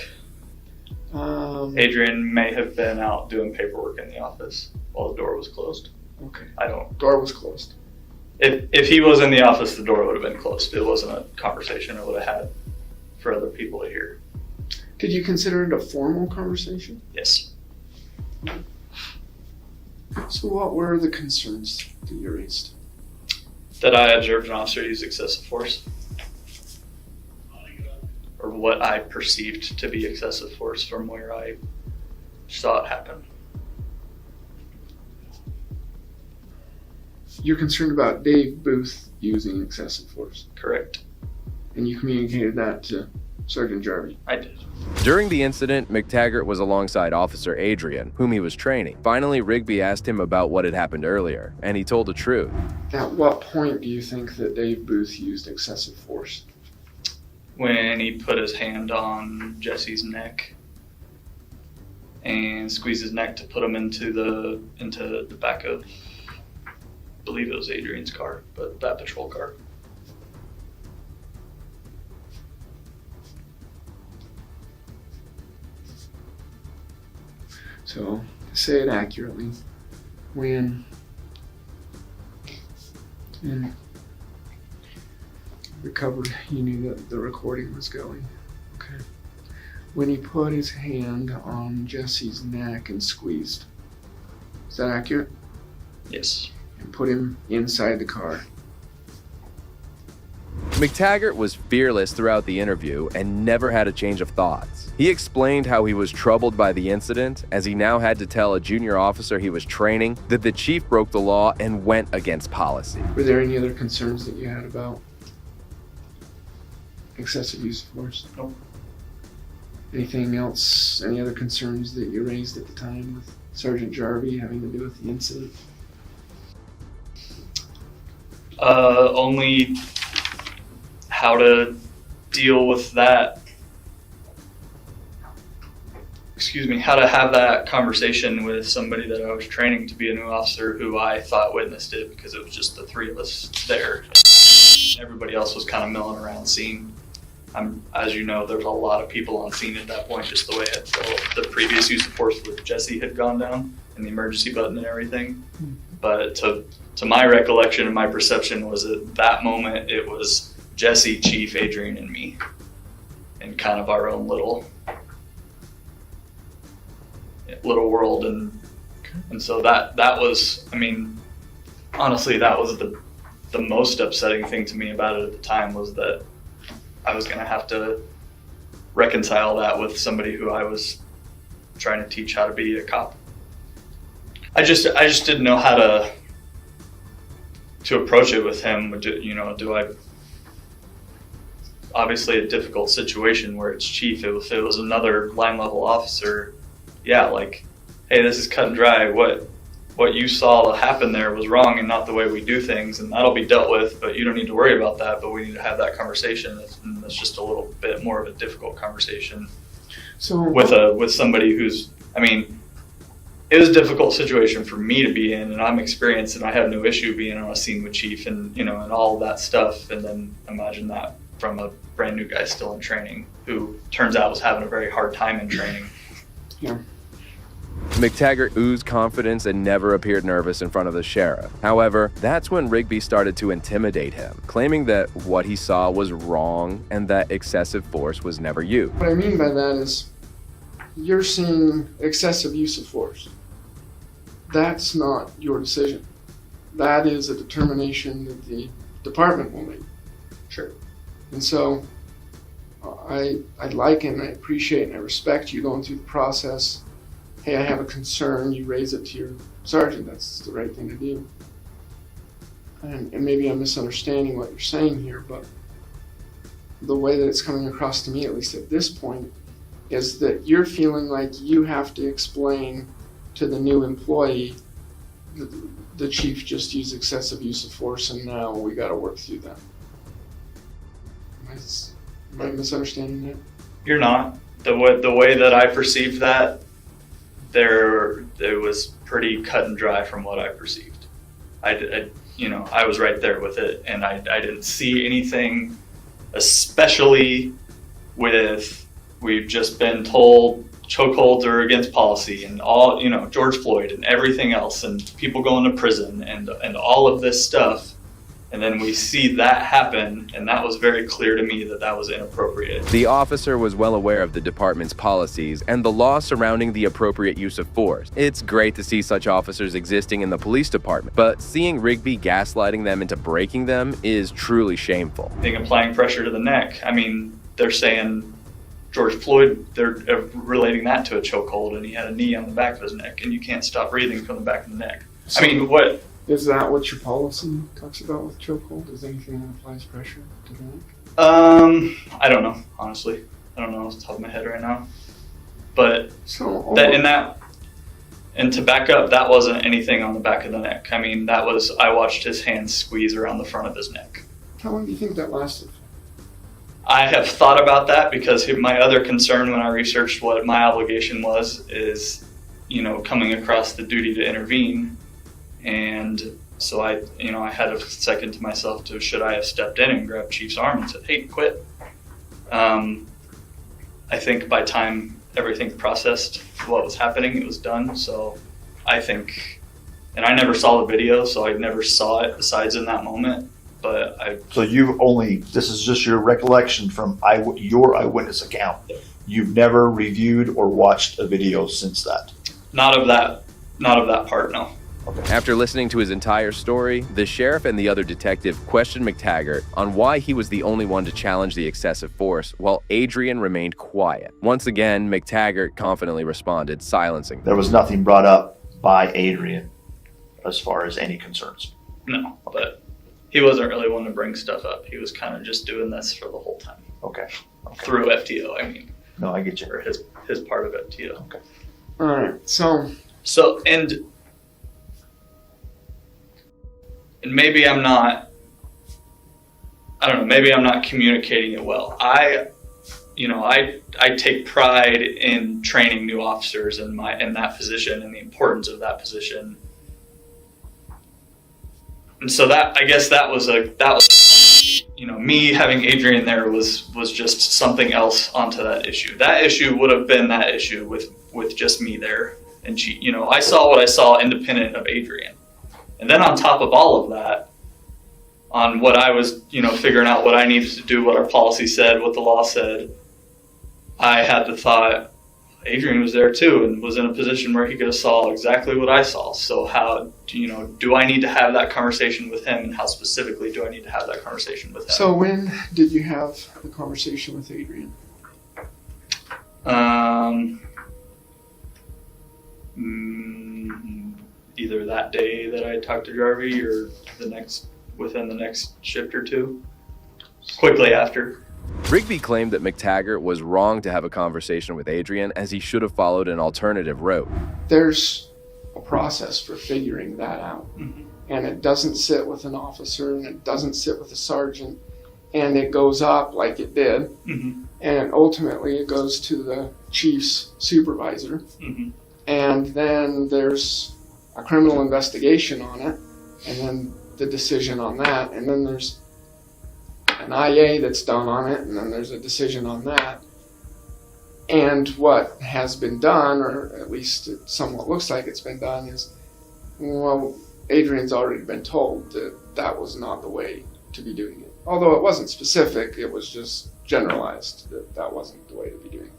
Adrian may have been out doing paperwork in the office while the door was closed. Okay. I don't. Door was closed. If he was in the office, the door would have been closed. It wasn't a conversation I would have had for other people to hear. Did you consider it a formal conversation? Yes. So what were the concerns that you raised? That I observed an officer use excessive force. Or what I perceived to be excessive force from where I saw it happen. You're concerned about Dave Booth using excessive force? Correct. And you communicated that to Sergeant Jarvie? I did. During the incident, McTaggart was alongside Officer Adrian, whom he was training. Finally, Rigby asked him about what had happened earlier, and he told the truth. At what point do you think that Dave Booth used excessive force? When he put his hand on Jesse's neck and squeezed his neck to put him into the back of, I believe it was Adrian's car, but that patrol car. So, to say it accurately, when recovered, he knew that the recording was going. Okay. When he put his hand on Jesse's neck and squeezed, is that accurate? Yes. And put him inside the car. McTaggart was fearless throughout the interview and never had a change of thoughts. He explained how he was troubled by the incident, as he now had to tell a junior officer he was training that the chief broke the law and went against policy. Were there any other concerns that you had about excessive use of force? No. Anything else, any other concerns that you raised at the time with Sergeant Jarvie having to do with the incident? Only how to deal with that. Excuse me, how to have that conversation with somebody that I was training to be a new officer who I thought witnessed it, because it was just the three of us there. Everybody else was kind of milling around scene. As you know, there was a lot of people on scene at that point, just the way the previous use of force with Jesse had gone down and the emergency button and everything. But to my recollection and my perception was at that moment, it was Jesse, Chief, Adrian, and me, and kind of our own little world. And so that was, I mean, honestly, that was the most upsetting thing to me about it at the time, was that I was going to have to reconcile that with somebody who I was trying to teach how to be a cop. I just didn't know how to approach it with him. Do I, obviously a difficult situation where it's chief. If it was another line level officer, yeah, like, hey, this is cut and dry. What you saw happen there was wrong and not the way we do things, and that'll be dealt with, but you don't need to worry about that, but we need to have that conversation. That's just a little bit more of a difficult conversation. So with somebody who's, I mean, it was a difficult situation for me to be in, and I'm experienced, and I have no issue being on a scene with chief and and all of that stuff. And then imagine that from a brand new guy still in training, who turns out was having a very hard time in training. Yeah. McTaggart oozed confidence and never appeared nervous in front of the sheriff. However, that's when Rigby started to intimidate him, claiming that what he saw was wrong and that excessive force was never used. What I mean by that is, you're seeing excessive use of force. That's not your decision. That is a determination that the department will make. Sure. And so, I like and I appreciate and I respect you going through the process. Hey, I have a concern, you raise it to your sergeant, that's the right thing to do. And maybe I'm misunderstanding what you're saying here, but the way that it's coming across to me, at least at this point, is that you're feeling like you have to explain to the new employee that the chief just used excessive use of force and now we gotta work through that. Am I misunderstanding that? You're not. The way that I perceived that, it was pretty cut and dry from what I perceived. I was right there with it, and I didn't see anything, especially with, we've just been told chokeholds are against policy and all, George Floyd and everything else and people going to prison and all of this stuff. And then we see that happen, and that was very clear to me that that was inappropriate. The officer was well aware of the department's policies and the law surrounding the appropriate use of force. It's great to see such officers existing in the police department, but seeing Rigby gaslighting them into breaking them is truly shameful. Being applying pressure to the neck. I mean, they're saying George Floyd, they're relating that to a chokehold, and he had a knee on the back of his neck, and you can't stop breathing from the back of the neck. So, I mean, what? Is that what your policy talks about with chokehold? Is anything that applies pressure to the neck? I don't know, honestly. I don't know off the top of my head right now. But and to back up, that wasn't anything on the back of the neck. I mean, that was, I watched his hands squeeze around the front of his neck. How long do you think that lasted? I have thought about that because my other concern when I researched what my obligation was is, you know, coming across the duty to intervene. And so I had a second to myself to, should I have stepped in and grabbed Chief's arm and said, hey, quit? I think by time everything processed what was happening, it was done. So I think, and I never saw the video, so I never saw it besides in that moment. But So this is just your recollection from your eyewitness account. You've never reviewed or watched a video since that? Not of that part, no. Okay. After listening to his entire story, the sheriff and the other detective questioned McTaggart on why he was the only one to challenge the excessive force, while Adrian remained quiet. Once again, McTaggart confidently responded, silencing. There was nothing brought up by Adrian as far as any concerns? No, but he wasn't really one to bring stuff up. He was kind of just doing this for the whole time. Okay. Through FTO, I mean. No, I get you. Or his part of FTO. Okay. All right, so and maybe I'm not, I don't know, maybe I'm not communicating it well. I take pride in training new officers in that position and the importance of that position. And so I guess that was me having Adrian there was just something else onto that issue. That issue would have been that issue with just me there. And I saw what I saw independent of Adrian. And then on top of all of that, on what I was, figuring out what I needed to do, what our policy said, what the law said, I had the thought, Adrian was there too and was in a position where he could have saw exactly what I saw. So how, do I need to have that conversation with him, and how specifically do I need to have that conversation with him? So when did you have the conversation with Adrian? Either that day that I talked to Jarvie or within the next shift or two, quickly after. Rigby claimed that McTaggart was wrong to have a conversation with Adrian, as he should have followed an alternative route. There's a process for figuring that out. Mm-hmm. And it doesn't sit with an officer, and it doesn't sit with a sergeant, and it goes up like it did. Mm-hmm. And ultimately it goes to the chief's supervisor. Mm-hmm. And then there's a criminal investigation on it, and then the decision on that, and then there's an IA that's done on it, and then there's a decision on that. And what has been done, or at least it somewhat looks like it's been done, is, well, Adrian's already been told that that was not the way to be doing it. Although it wasn't specific, it was just generalized that that wasn't the way to be doing things.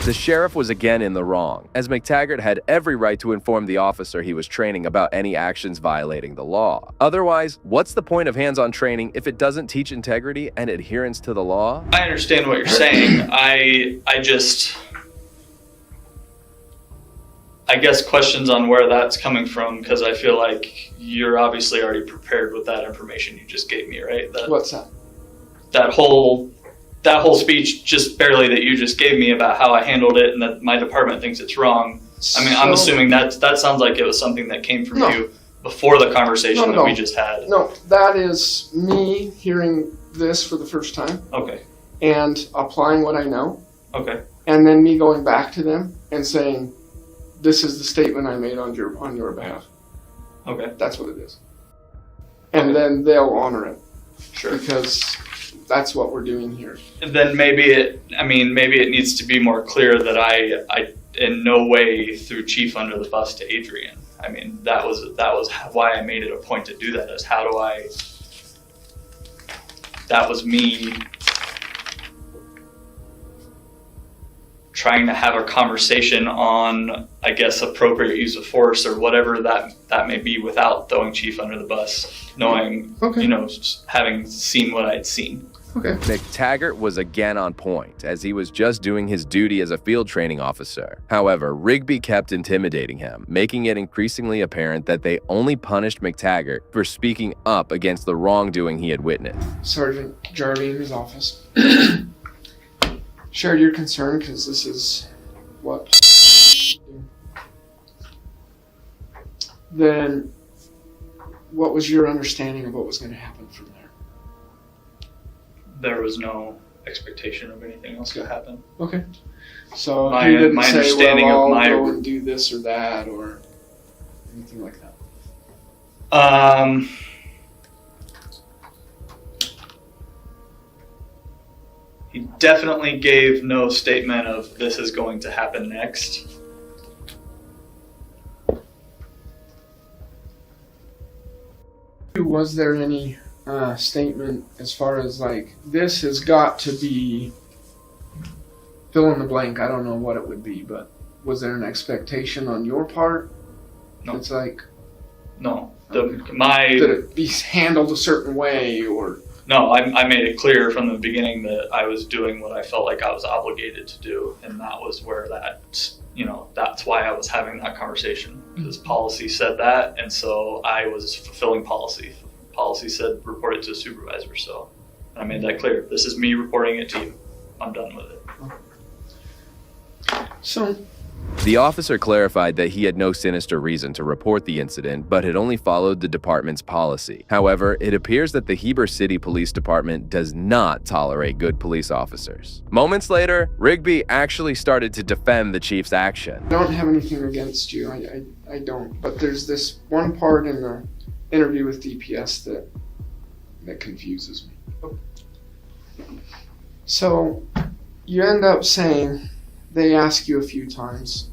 The sheriff was again in the wrong, as McTaggart had every right to inform the officer he was training about any actions violating the law. Otherwise, what's the point of hands-on training if it doesn't teach integrity and adherence to the law? I understand what you're saying. I guess questions on where that's coming from, because I feel like you're obviously already prepared with that information you just gave me, right? What's that? That whole speech just barely that you just gave me about how I handled it and that my department thinks it's wrong. I mean, I'm assuming that sounds like it was something that came from you before the conversation that we just had. No, that is me hearing this for the first time. Okay. And applying what I know. Okay. And then me going back to them and saying, this is the statement I made on your behalf. Okay. That's what it is. And then they'll honor it. Sure. Because that's what we're doing here. And then maybe it needs to be more clear that I in no way threw Chief under the bus to Adrian. I mean, that was why I made it a point to do that, is how do I that was me trying to have a conversation on, I guess, appropriate use of force or whatever that may be, without throwing Chief under the bus, knowing, having seen what I'd seen. McTaggart was again on point, as he was just doing his duty as a field training officer. However, Rigby kept intimidating him, making it increasingly apparent that they only punished McTaggart for speaking up against the wrongdoing he had witnessed. Sergeant Jarvie in his office shared your concern because this is what. Then, what was your understanding of what was going to happen from there? There was no expectation of anything else to happen. Okay. So my you didn't say, understanding well, of my I'll go and do this or that or anything like that? He definitely gave no statement of this is going to happen next. Was there any statement as far as like, this has got to be fill in the blank? I don't know what it would be, but was there an expectation on your part? No. It's like, no. Did it be handled a certain way or? No, I made it clear from the beginning that I was doing what I felt like I was obligated to do, and that was where that's why I was having that conversation, because policy said that, and so I was fulfilling policy. Policy said report it to a supervisor, so I made that clear. This is me reporting it to you. I'm done with it. So the officer clarified that he had no sinister reason to report the incident, but had only followed the department's policy. However, it appears that the Heber City Police Department does not tolerate good police officers. Moments later, Rigby actually started to defend the chief's action. I don't have anything against you. I don't. But there's this one part in the interview with DPS that confuses me. So you end up saying they ask you a few times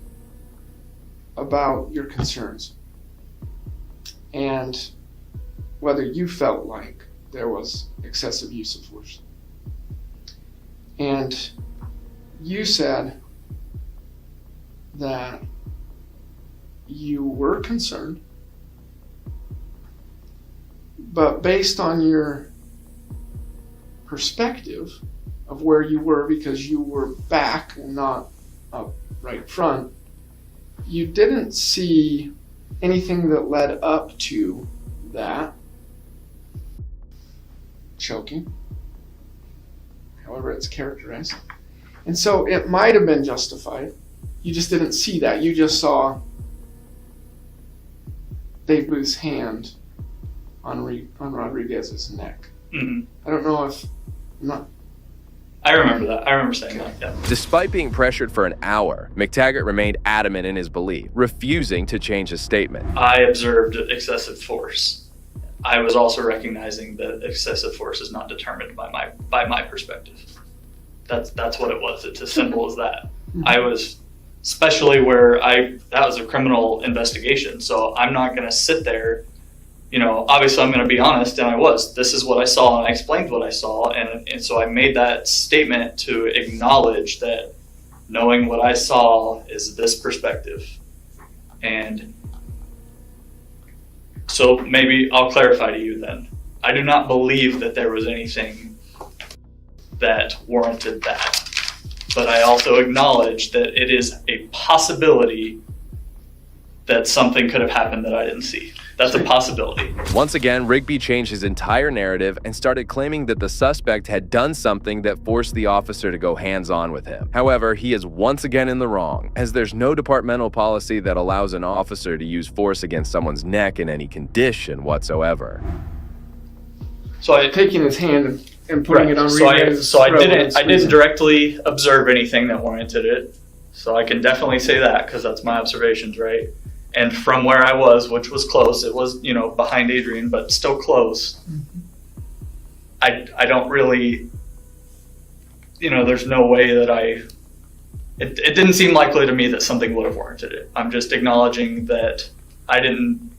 about your concerns and whether you felt like there was excessive use of force. And you said that you were concerned, but based on your perspective of where you were, because you were back and not up right front, you didn't see anything that led up to that choking, however it's characterized. And so it might have been justified. You just didn't see that. You just saw Dave Booth's hand on Rodriguez's neck. Mm-hmm. I don't know if I remember that. I remember saying that, yeah. Despite being pressured for an hour, McTaggart remained adamant in his belief, refusing to change his statement. I observed excessive force. I was also recognizing that excessive force is not determined by my perspective. That's what it was. It's as simple as that. I was, especially where that was a criminal investigation, so I'm not going to sit there. Obviously I'm going to be honest, and I was. This is what I saw, and I explained what I saw, and so I made that statement to acknowledge that knowing what I saw is this perspective. And so maybe I'll clarify to you then. I do not believe that there was anything that warranted that, but I also acknowledge that it is a possibility that something could have happened that I didn't see. That's a possibility. Once again, Rigby changed his entire narrative and started claiming that the suspect had done something that forced the officer to go hands-on with him. However, he is once again in the wrong, as there's no departmental policy that allows an officer to use force against someone's neck in any condition whatsoever. So taking his hand and putting it on Rodriguez's so I didn't directly observe anything that warranted it. So I can definitely say that, because that's my observations, right? And from where I was, which was close, it was, behind Adrian, but still close. I don't really, there's no way that it didn't seem likely to me that something would have warranted it. I'm just acknowledging that I'm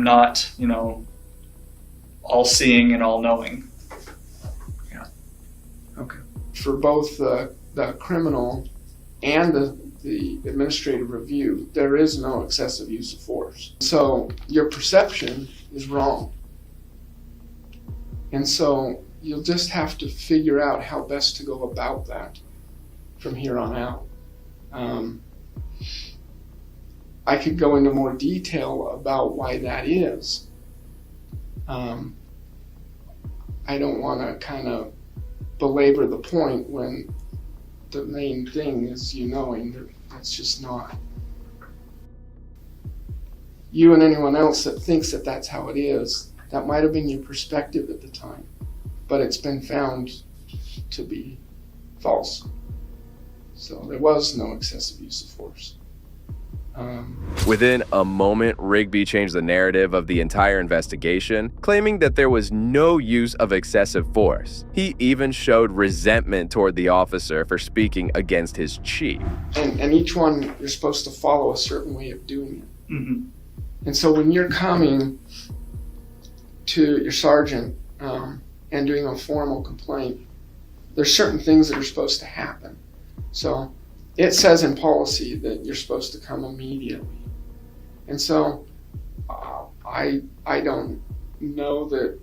not, all-seeing and all-knowing. For both the criminal and the administrative review, there is no excessive use of force. So your perception is wrong. And so you'll just have to figure out how best to go about that from here on out. I could go into more detail about why that is. I don't want to kind of belabor the point when the main thing is knowing that that's just not. You and anyone else that thinks that that's how it is, that might have been your perspective at the time, but it's been found to be false. So there was no excessive use of force. Within a moment, Rigby changed the narrative of the entire investigation, claiming that there was no use of excessive force. He even showed resentment toward the officer for speaking against his chief. And each one, you're supposed to follow a certain way of doing it. Mm-hmm. And so when you're coming to your sergeant and doing a formal complaint, there's certain things that are supposed to happen. So it says in policy that you're supposed to come immediately. And so I don't know that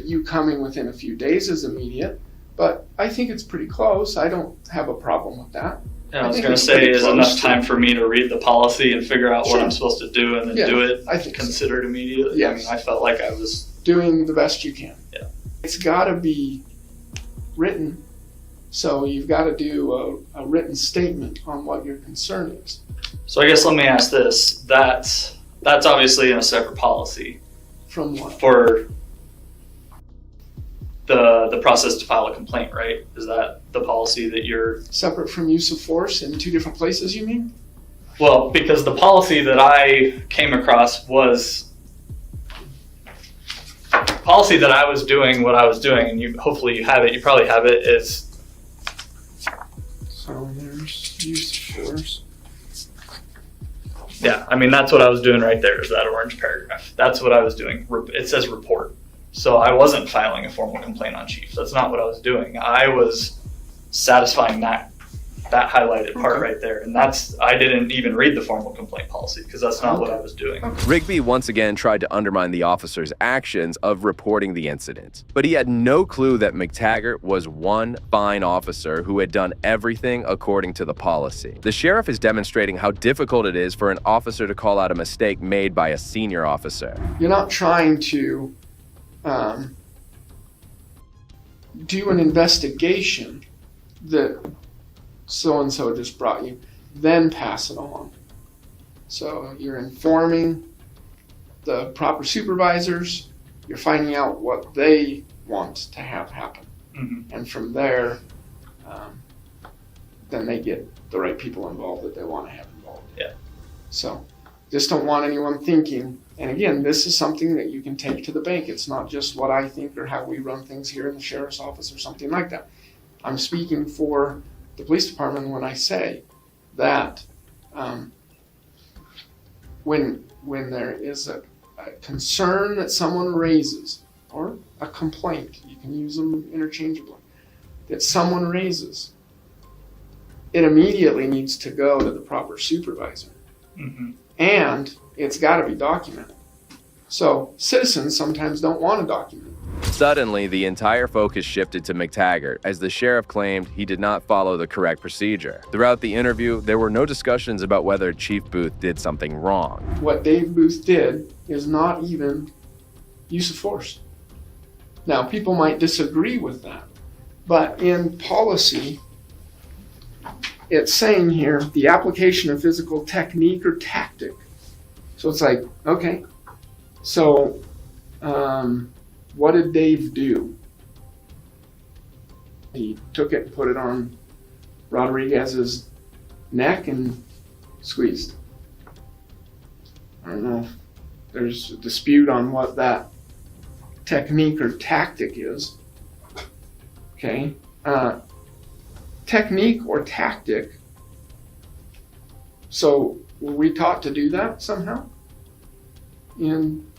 you coming within a few days is immediate, but I think it's pretty close. I don't have a problem with that. Yeah, I was going to say, is enough time for me to read the policy and figure out what I'm supposed to do and then do it I think considered immediately? Yes. I mean, I felt like I was doing the best you can. Yeah. It's got to be written. So you've got to do a written statement on what your concern is. So I guess let me ask this. That's obviously in a separate policy. From what? For the process to file a complaint, right? Is that the policy that you're... Separate from use of force in two different places, you mean? Well, because the policy that I came across was... policy that I was doing what I was doing, and hopefully you have it, you probably have it, is... So there's use of force. Yeah, I mean, that's what I was doing right there, is that orange paragraph. That's what I was doing. It says report. So I wasn't filing a formal complaint on chief. That's not what I was doing. I was satisfying that highlighted part right there. And I didn't even read the formal complaint policy because that's not what I was doing. Rigby once again tried to undermine the officer's actions of reporting the incident, but he had no clue that McTaggart was one fine officer who had done everything according to the policy. The sheriff is demonstrating how difficult it is for an officer to call out a mistake made by a senior officer. You're not trying to do an investigation that so-and-so just brought you, then pass it on. So you're informing the proper supervisors, you're finding out what they want to have happen. Mm-hmm. And from there, then they get the right people involved that they want to have involved. Yeah. So just don't want anyone thinking, and again, this is something that you can take to the bank. It's not just what I think or how we run things here in the sheriff's office or something like that. I'm speaking for the police department when I say that when there is a concern that someone raises, or a complaint, you can use them interchangeably, that someone raises, it immediately needs to go to the proper supervisor. Mm-hmm. And it's got to be documented. So citizens sometimes don't want to document. Suddenly, the entire focus shifted to McTaggart as the sheriff claimed he did not follow the correct procedure. Throughout the interview, there were no discussions about whether Chief Booth did something wrong. What Dave Booth did is not even use of force. Now, people might disagree with that, but in policy, it's saying here, the application of physical technique or tactic. So it's like, okay, so what did Dave do? He took it and put it on Rodriguez's neck and squeezed. I don't know if there's a dispute on what that technique or tactic is. Okay. Technique or tactic. So were we taught to do that somehow in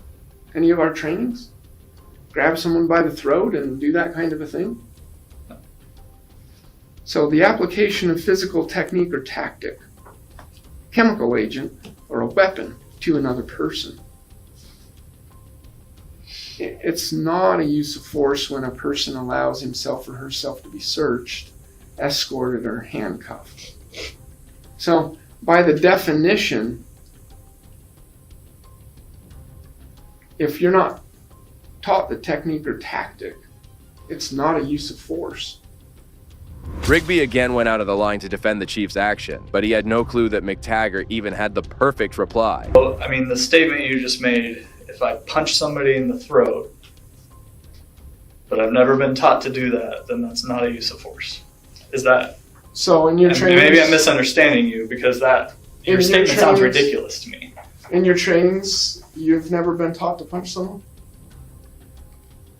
any of our trainings? grab someone by the throat and do that kind of a thing? So the application of physical technique or tactic, chemical agent, or a weapon to another person. It's not a use of force when a person allows himself or herself to be searched, escorted, or handcuffed. So by the definition, if you're not taught the technique or tactic, it's not a use of force. Rigby again went out of the line to defend the chief's action, but he had no clue that McTaggart even had the perfect reply. Well, I mean, the statement you just made, if I punch somebody in the throat, but I've never been taught to do that, then that's not a use of force. Is that? So in your trainings, maybe I'm misunderstanding you, because your statement sounds ridiculous to me. In your trainings, you've never been taught to punch someone?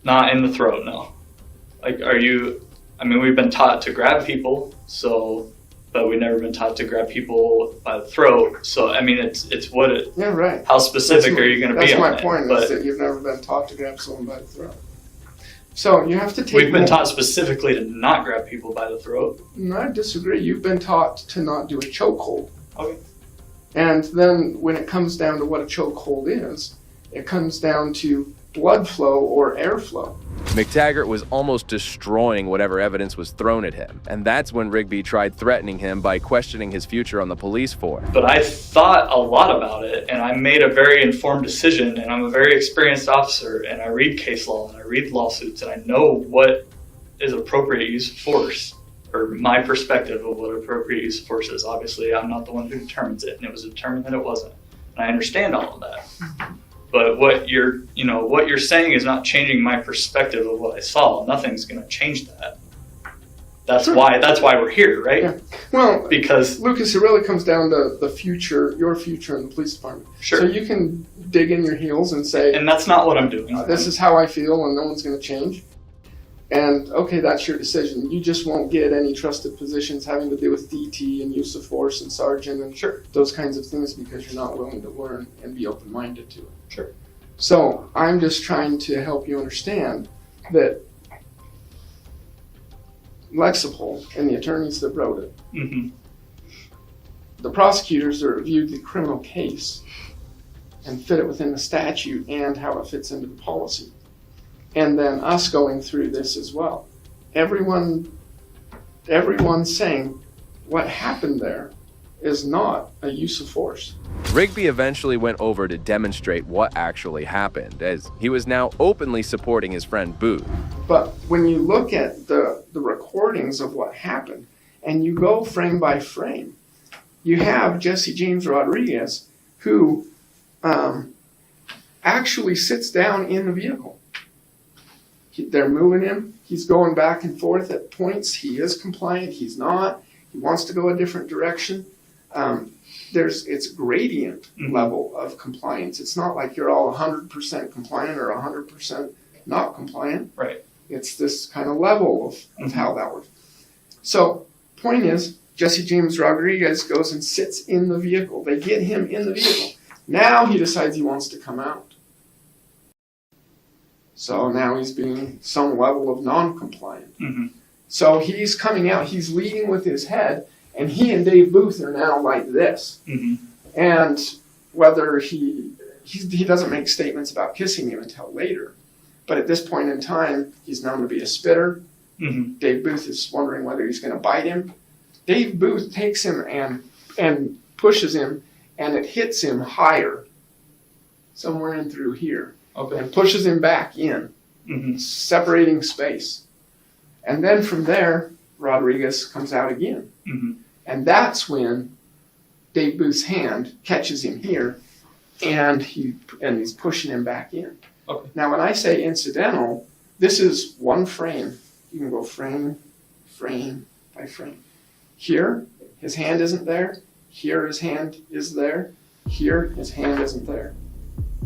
Not in the throat, no. Like, we've been taught to grab people, but we've never been taught to grab people by the throat. So, I mean, it's what it... Yeah, right. How specific are you going to be on it? That's my point, is that you've never been taught to grab someone by the throat. So you have to take... We've been taught specifically to not grab people by the throat. No, I disagree. You've been taught to not do a chokehold. Okay. And then when it comes down to what a chokehold is, it comes down to blood flow or airflow. McTaggart was almost destroying whatever evidence was thrown at him, and that's when Rigby tried threatening him by questioning his future on the police force. But I thought a lot about it, and I made a very informed decision, and I'm a very experienced officer, and I read case law, and I read lawsuits, and I know what is appropriate use of force, or my perspective of what appropriate use of force is. Obviously, I'm not the one who determines it, and it was determined that it wasn't. And I understand all of that. But what you're saying is not changing my perspective of what I saw. Nothing's going to change that. That's why we're here, right? Yeah. Well, because Lucas, it really comes down to the future, your future in the police department. Sure. So you can dig in your heels and say, and that's not what I'm doing. This is how I feel, and no one's going to change. And okay, that's your decision. You just won't get any trusted positions having to do with DT and use of force and sergeant and those kinds of things because you're not willing to learn and be open-minded to it. Sure. So I'm just trying to help you understand that Lexipol and the attorneys that wrote it, the prosecutors that reviewed the criminal case and fit it within the statute and how it fits into the policy. And then us going through this as well. Everyone's saying what happened there is not a use of force. Rigby eventually went over to demonstrate what actually happened, as he was now openly supporting his friend Booth. But when you look at the recordings of what happened, and you go frame by frame, you have Jesse James Rodriguez, who actually sits down in the vehicle. They're moving him. He's going back and forth at points. He is compliant. He's not. He wants to go a different direction. It's gradient level of compliance. It's not like you're all 100% compliant or 100% not compliant. Right. It's this kind of level of how that works. So, point is, Jesse James Rodriguez goes and sits in the vehicle. They get him in the vehicle. Now he decides he wants to come out. So now he's being some level of non-compliant. So he's coming out, he's leading with his head, and he and Dave Booth are now like this. And whether he doesn't make statements about kissing him until later, but at this point in time, he's known to be a spitter. Dave Booth is wondering whether he's going to bite him. Dave Booth takes him and pushes him, and it hits him higher, somewhere in through here. And pushes him back in, separating space. And then from there, Rodriguez comes out again. And that's when Dave Booth's hand catches him here, and he's pushing him back in. Now, when I say incidental, this is one frame. You can go frame, frame by frame. Here, his hand isn't there. Here, his hand is there. Here, his hand isn't there.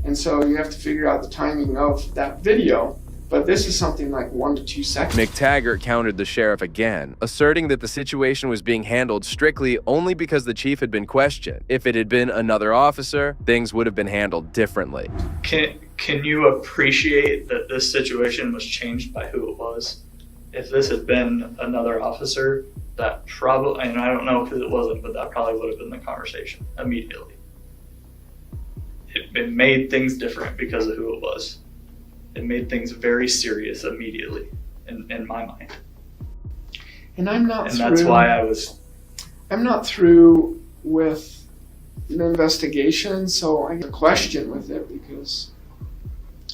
And so you have to figure out the timing of that video, But this is something like 1 to 2 seconds. McTaggart countered the sheriff again, asserting that the situation was being handled strictly only because the chief had been questioned. If it had been another officer, things would have been handled differently. Can you appreciate that this situation was changed by who it was? If this had been another officer, that probably, and I don't know because it wasn't, but that probably would have been the conversation immediately. It made things different because of who it was. It made things very serious immediately, in my mind. And I'm not through. And that's why I'm not through with an investigation, so I get a question with it because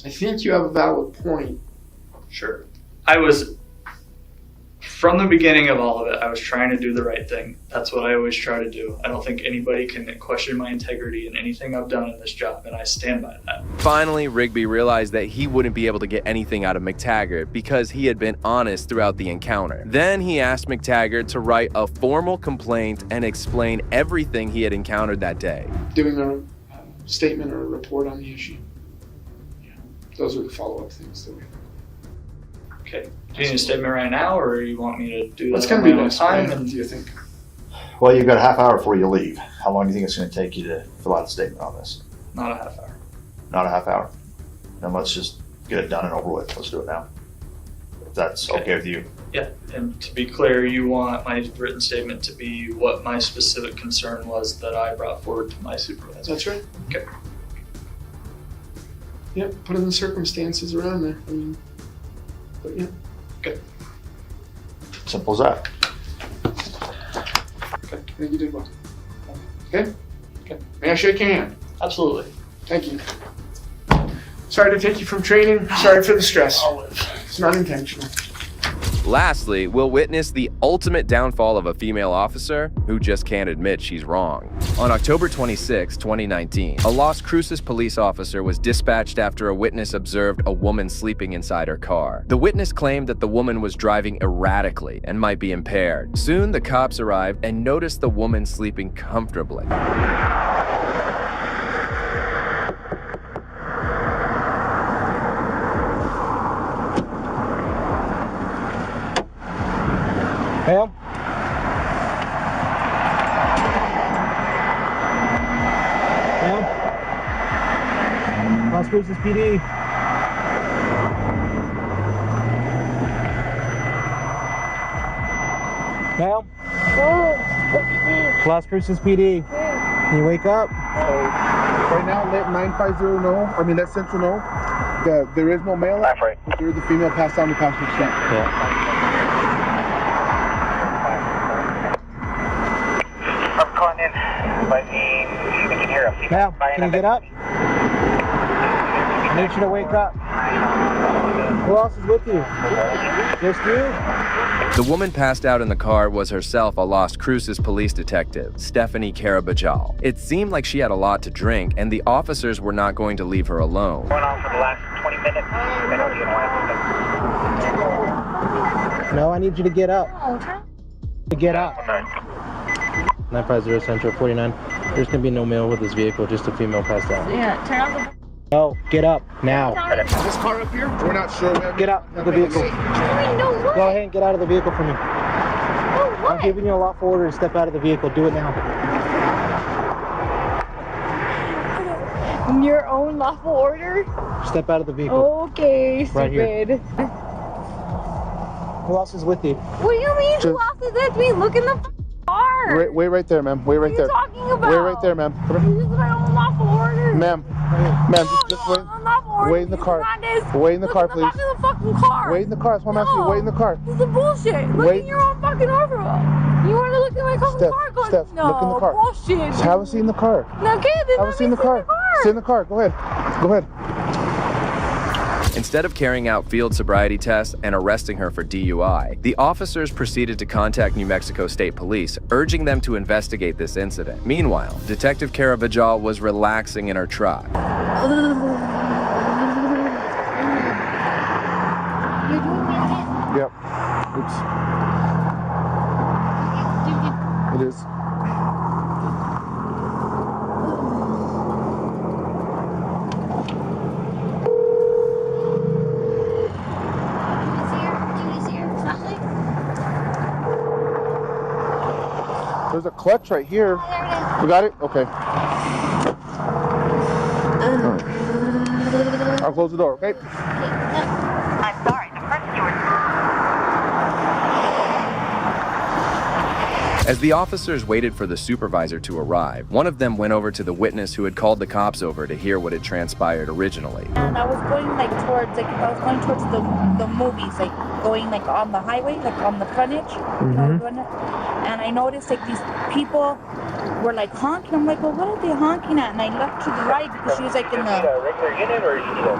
I think you have a valid point. Sure. From the beginning of all of it, I was trying to do the right thing. That's what I always try to do. I don't think anybody can question my integrity in anything I've done in this job, and I stand by that. Finally, Rigby realized that he wouldn't be able to get anything out of McTaggart because he had been honest throughout the encounter. Then he asked McTaggart to write a formal complaint and explain everything he had encountered that day. Doing a statement or a report on the issue. Yeah, those are the follow-up things that we have. Okay. Do you need a statement right now, or you want me to do What's that going to be on next time? time, do you think? Well, you've got a half hour before you leave. How long do you think it's going to take you to fill out a statement on this? Not a half hour. Not a half hour. Then let's just get it done and over with. Let's do it now. If that's okay with you. Yeah, and to be clear, you want my written statement to be what my specific concern was that I brought forward to my supervisor. That's right. Okay. Yep, put in the circumstances around there. I mean, but yeah. Okay. Simple as that. Okay, I think you did well. Okay? Okay. May I shake your hand? Absolutely. Thank you. Sorry to take you from training. Sorry for the stress. It's not intentional. Lastly, we'll witness the ultimate downfall of a female officer who just can't admit she's wrong. On October 26, 2019, a Las Cruces police officer was dispatched after a witness observed a woman sleeping inside her car. The witness claimed that the woman was driving erratically and might be impaired. Soon, the cops arrived and noticed the woman sleeping comfortably. Ma'am? Ma'am? Las Cruces PD. Ma'am? Las Cruces PD. Can you wake up? Right now, let 950 know, let Central know that there is no male. There is a female passed on the passenger seat. Yeah. Ma'am, can you get up? I need you to wake up. Who else is with you? Just you? The woman passed out in the car was herself a Las Cruces police detective, Stephanie Carabajal. It seemed like she had a lot to drink, and the officers were not going to leave her alone. Going on for the last 20 minutes. No, I need you to get up. Get up. 950 Central 49. There's gonna be no male with this vehicle, just a female passed out. Yeah, turn on the... No, get up now. Is this car up here? We're not sure. Get out of the vehicle. Go ahead and get out of the vehicle for me. I'm giving you a lawful order to step out of the vehicle. Do it now. Your own lawful order? Step out of the vehicle. Okay, stupid. Right here. Who else is with you? What do you mean? Who else is with me? Look in the car. Wait right there, ma'am. Wait right there. What are you talking about? Wait right there, ma'am. This is my own lawful order. Ma'am, just wait. Wait in the car. Wait in the car, please. Look in the fucking car. Wait in the car. That's what I'm asking you. Wait in the car. This is bullshit. Look in your own fucking order. You want to look in my fucking car? Steph, no, look in the car. Bullshit. Have a seat in the car. Okay, then have a seat in the car. Sit in the car. Go ahead. Go ahead. Instead of carrying out field sobriety tests and arresting her for DUI, the officers proceeded to contact New Mexico State Police, urging them to investigate this incident. Meanwhile, Detective Carabajal was relaxing in her truck. Yep. Oops. It is. There's a clutch right here. You got it? Okay. I'll close the door, okay? I'm sorry, the front door. As the officers waited for the supervisor to arrive, one of them went over to the witness who had called the cops over to hear what had transpired originally. And I was going towards the movies, going on the highway, on the frontage. And I noticed these people were honking. I'm like, well, what are they honking at? And I looked to the right because she was in the. Regular unit or you need a?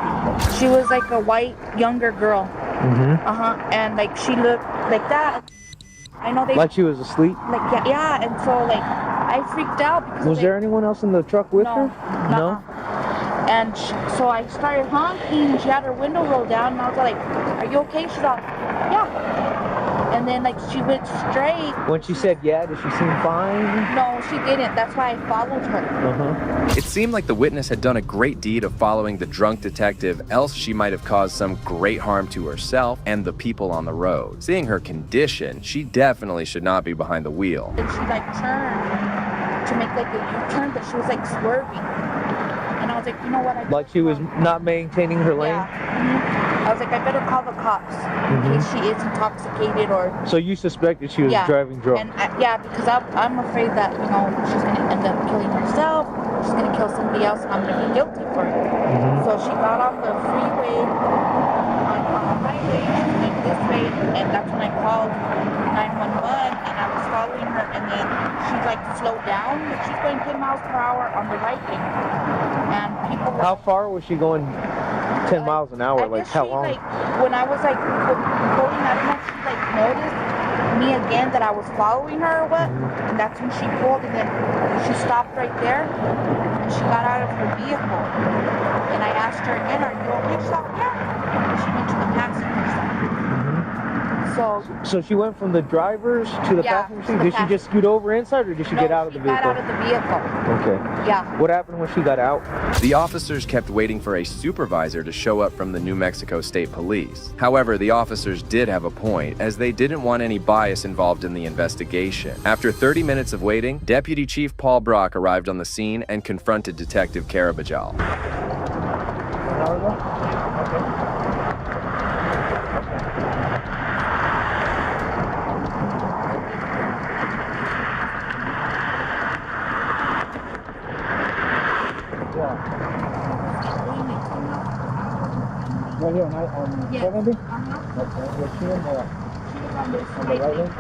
She was a white younger girl. And she looked like that. I know they. Like she was asleep? Yeah, and so I freaked out because. Was there anyone else in the truck with her? No. And so I started honking, and she had her window rolled down, and I was like, "Are you okay?" She's like, "Yeah." And then she went straight. When she said yeah, did she seem fine? No, she didn't. That's why I followed her. It seemed like the witness had done a great deed of following the drunk detective, else she might have caused some great harm to herself and the people on the road. Seeing her condition, she definitely should not be behind the wheel. And she turned to make a U-turn, but she was swerving. And I was like, you know what? She was not maintaining her lane? Yeah. I was like, I better call the cops in case she is intoxicated or. So you suspected she was driving drunk? And because I'm afraid that she's gonna end up killing herself. She's gonna kill somebody else, and I'm gonna be guilty for it. So she got on the freeway, on the highway, she went this way, and that's when I called 911, and I was following her, and then she's slowed down. She's going 10 miles per hour on the right lane, and people. How far was she going? 10 miles an hour, how long? When I was going, I don't know if she noticed me again that I was following her or what, and that's when she pulled, and then she stopped right there, and she got out of her vehicle, and I asked her again, "Are you okay?" She's like, "Yeah." And she went to the passenger side. So she went from the driver's to the passenger seat. Did she just scoot over inside, or did she get out of the vehicle? She got out of the vehicle. Okay. Yeah. What happened when she got out? The officers kept waiting for a supervisor to show up from the New Mexico State Police. However, the officers did have a point, as they didn't want any bias involved in the investigation. After 30 minutes of waiting, Deputy Chief Paul Brock arrived on the scene and confronted Detective Karabajal. Right here on 70? Okay. Was she in the right lane? Okay.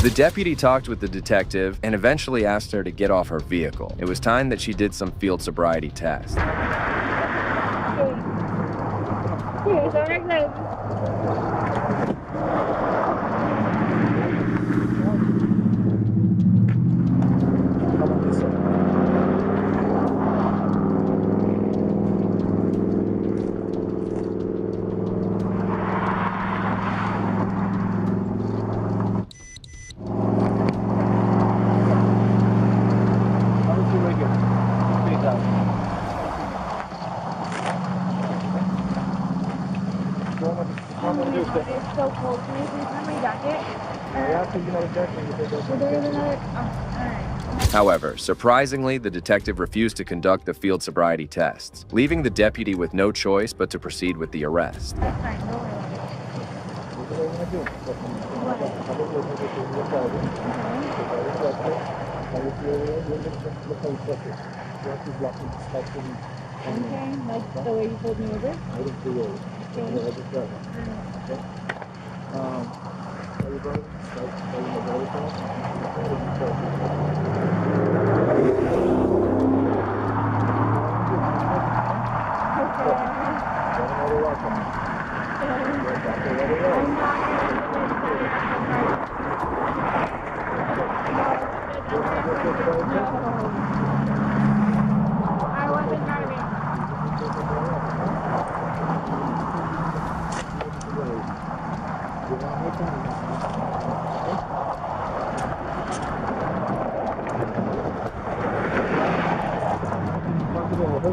The deputy talked with the detective and eventually asked her to get off her vehicle. It was time that she did some field sobriety tests. It's so cold. Can you please have my jacket? However, surprisingly, the detective refused to conduct the field sobriety tests, leaving the deputy with no choice but to proceed with the arrest. Okay, like the way you pulled me over? I didn't see you. Okay. Are you going? I wasn't driving.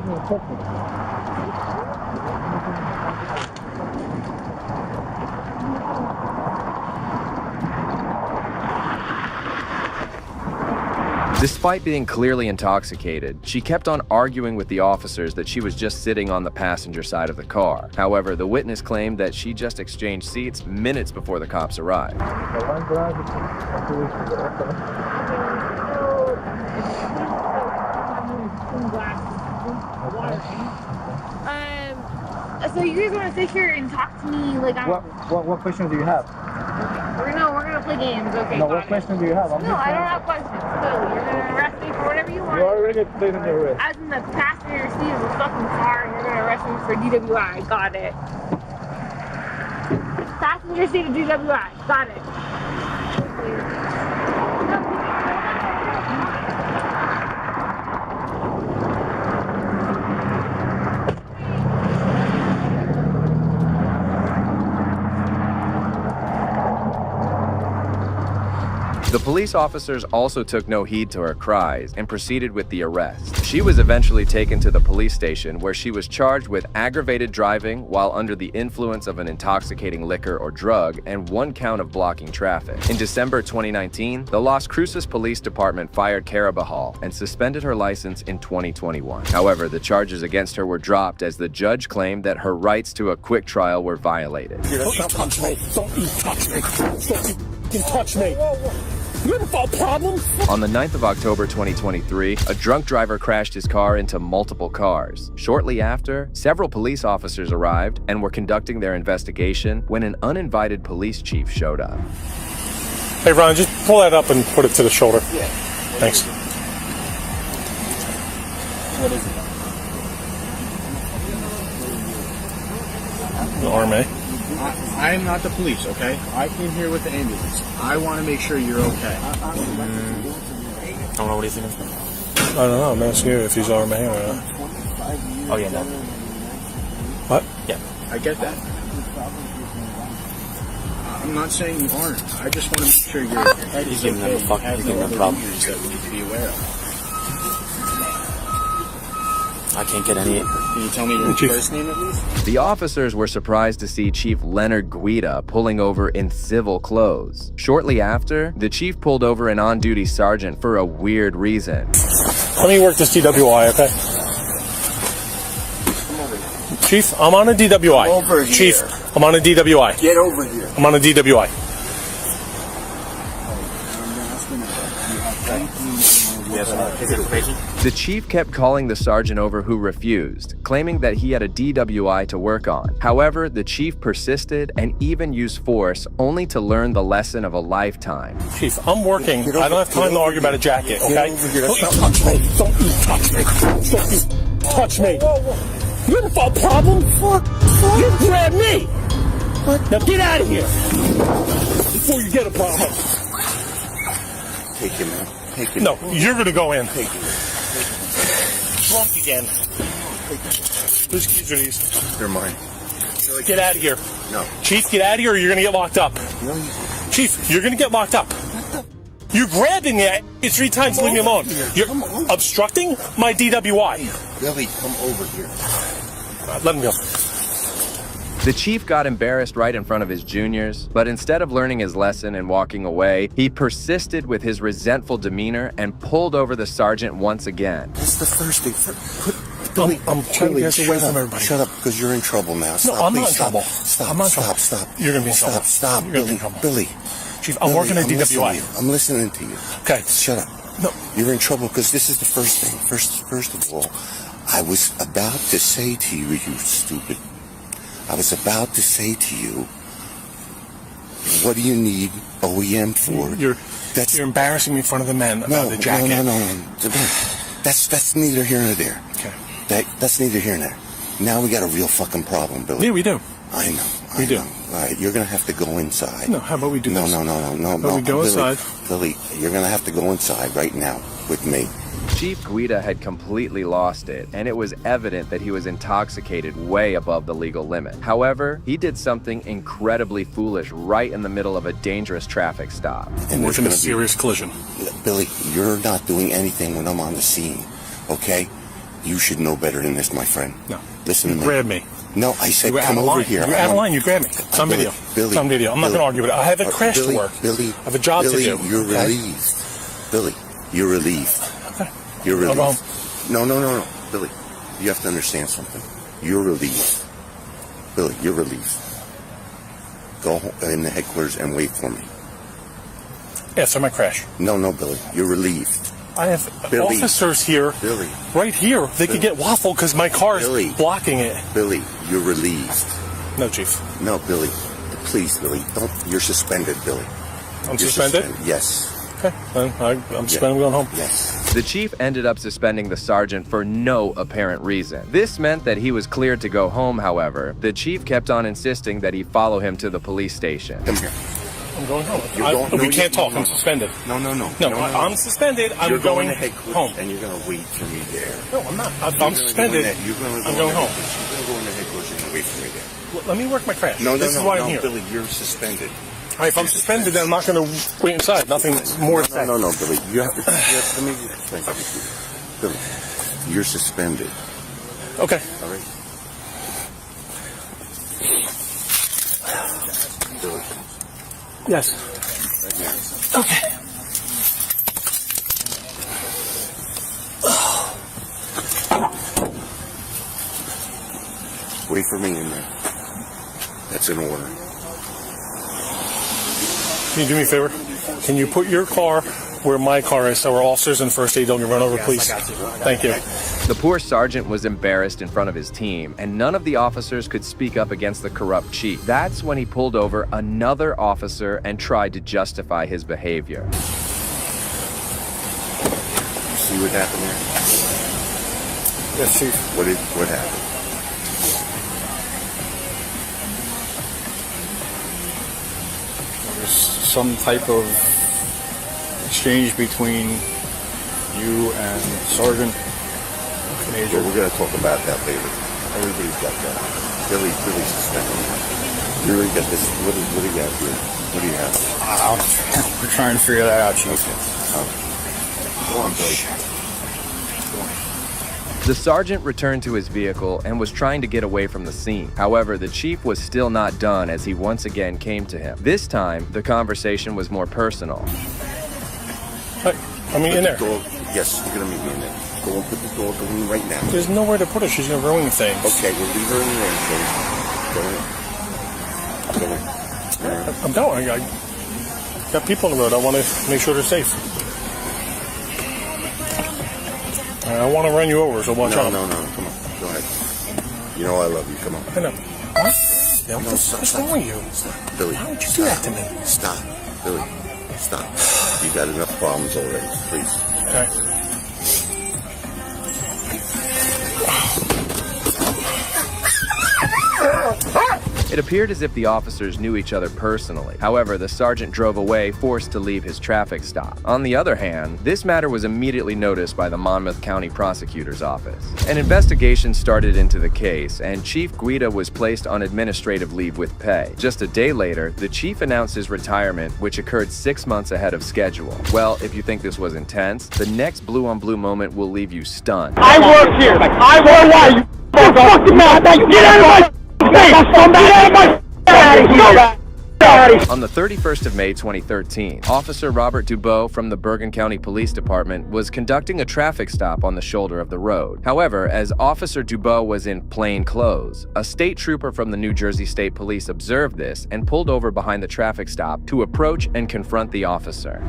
me and took me. Despite being clearly intoxicated, she kept on arguing with the officers that she was just sitting on the passenger side of the car. However, the witness claimed that she just exchanged seats minutes before the cops arrived. So you guys want to sit here and talk to me like I'm... What questions do you have? We're gonna play games, okay? No, what questions do you have? No, I don't have questions. So you're gonna arrest me for whatever you want. You already played in the arrest. As in the passenger seat of the fucking car, and you're gonna arrest me for DWI. Got it. Passenger seat of DWI. Got it. The police officers also took no heed to her cries and proceeded with the arrest. She was eventually taken to the police station where she was charged with aggravated driving while under the influence of an intoxicating liquor or drug and 1 count of blocking traffic. In December 2019, the Las Cruces Police Department fired Carabajal and suspended her license in 2021. However, the charges against her were dropped as the judge claimed that her rights to a quick trial were violated. Don't you touch me. Don't you touch me. Don't you touch me. You have a problem? On the 9th of October 2023, a drunk driver crashed his car into multiple cars. Shortly after, several police officers arrived and were conducting their investigation when an uninvited police chief showed up. Hey, Ron, just pull that up and put it to the shoulder. Yeah. Thanks. What is it? The RMA. I am not the police, okay? I came here with the ambulance. I want to make sure you're okay. I don't know what he's thinking. I don't know. I'm asking you if he's RMA or not. Oh, yeah, no. What? Yeah. I get that. I'm not saying you aren't. I just want to make sure your head is okay. You have no other injuries that we need to be aware of. I can't get any. Can you tell me your first name at least? The officers were surprised to see Chief Leonard Guida pulling over in civil clothes. Shortly after, the chief pulled over an on-duty sergeant for a weird reason. Let me work this DWI, okay? Chief, I'm on a DWI. Over here. Chief, I'm on a DWI. Get over here. I'm on a DWI. The chief kept calling the sergeant over who refused, claiming that he had a DWI to work on. However, the chief persisted and even used force only to learn the lesson of a lifetime. Chief, I'm working. I don't have time to argue about a jacket, okay? Don't you touch me. Don't you touch me. Don't you touch me. You have a problem? You grabbed me. What? Now get out of here before you get a problem. Take him, man. Take him. No, you're going to go in. Take him. Drunk again. Whose keys are these? They're mine. Get out of here. No. Chief, get out of here or you're going to get locked up. No. Chief, you're going to get locked up. You're grabbing me 3 times, leave me alone. You're obstructing my DWI. Billy, come over here. Let him go. The chief got embarrassed right in front of his juniors, but instead of learning his lesson and walking away, he persisted with his resentful demeanor and pulled over the sergeant once again. That's the first thing. Billy, I'm trying to get away from everybody. Shut up, because you're in trouble now. Stop, no, I'm not in stop. trouble. Stop, I'm not stop, trouble. stop. You're going to be in trouble. Stop, Billy. Chief, I'm working at DWI. I'm listening to you. Okay. Shut up. No. You're in trouble because this is the first thing. First of all, I was about to say to you, you stupid. I was about to say to you, what do you need OEM for? You're embarrassing me in front of the men about the jacket. No. That's neither here nor there. Okay. That's neither here nor there. Now we got a real fucking problem, Billy. Yeah, we do. I know. We do. All right, you're going to have to go inside. No, how about we do this? No. We go inside. Billy, you're going to have to go inside right now with me. Chief Guida had completely lost it, and it was evident that he was intoxicated way above the legal limit. However, he did something incredibly foolish right in the middle of a dangerous traffic stop. And we're in a serious collision. Billy, you're not doing anything when I'm on the scene, okay? You should know better than this, my friend. No. Listen to me. Grab me. No, I said You come over here. You're out of line. You grab me. It's on video. Billy. It's on video. I'm not going to argue with it. I have a crash Billy, to work. Billy. I have a job Billy, to do. You're okay? relieved. Billy, you're relieved. Okay. You're relieved. I'll go home. No. Billy, you have to understand something. You're relieved. Billy, you're relieved. Go home in the headquarters and wait for me. Yeah, so my crash. No, Billy, you're relieved. I have officers here, Billy, right here. They could get waffled because my car is blocking it. Billy, you're relieved. No, Chief. No, Billy. Please, Billy, don't. You're suspended, Billy. I'm suspended? Yes. Okay, then I'm suspended. I'm going home. Yes. The chief ended up suspending the sergeant for no apparent reason. This meant that he was cleared to go home, however. The chief kept on insisting that he follow him to the police station. Come here. I'm going home. We can't talk. I'm suspended. No. I'm suspended. I'm going home. And you're going to wait for me there. No, I'm not. I'm suspended. I'm going home. You're going to go in the headquarters and wait for me there. Let me work my crash. This is why I'm here. Billy, you're suspended. All right, if I'm suspended, then I'm not going to wait inside. Nothing more to say. No, Billy. You have to. Let me explain something to you. Billy, you're suspended. Okay. All right. Billy. Yes. Right now. Okay. Wait for me in there. That's an order. Can you do me a favor? Can you put your car where my car is so our officers and first aid don't get run over, please? Thank you. The poor sergeant was embarrassed in front of his team, and none of the officers could speak up against the corrupt chief. That's when he pulled over another officer and tried to justify his behavior. See what happened there? Yes, Chief. What happened? There's some type of exchange between you and Sergeant Major. Well, we're going to talk about that later. Everybody's got that. Billy's suspended. You really got this. What do you got here? What do you have? We're trying to figure that out, Chief. Go on, Billy. The sergeant returned to his vehicle and was trying to get away from the scene. However, the chief was still not done as he once again came to him. This time, the conversation was more personal. I mean, in there. Yes, you're going to meet me in there. Go and put the dog in right now. There's nowhere to put her. She's going to ruin things. Okay, we'll leave her in there. Go in. I'm going. I got people on the road. I want to make sure they're safe. I want to run you over, so watch out. No. Come on. Go ahead. You know I love you. Come on. I know. What? What's wrong with you? Stop. Billy. Why would you do that to me? Stop. Billy. Stop. You got enough problems already. Please. Okay. It appeared as if the officers knew each other personally. However, the sergeant drove away, forced to leave his traffic stop. On the other hand, this matter was immediately noticed by the Monmouth County Prosecutor's Office. An investigation started into the case, and Chief Guida was placed on administrative leave with pay. Just a day later, the chief announced his retirement, which occurred 6 months ahead of schedule. Well, if you think this was intense, the next blue-on-blue moment will leave you stunned. I work here. I work here. You fucking mouth. Get out of my On the 31st of May 2013, Officer Robert Dubois from the Bergen County Police Department was conducting a traffic stop on the shoulder of the road. However, as Officer Dubois was in plain clothes, a state trooper from the New Jersey State Police observed this and pulled over behind the traffic stop to approach and confront the officer.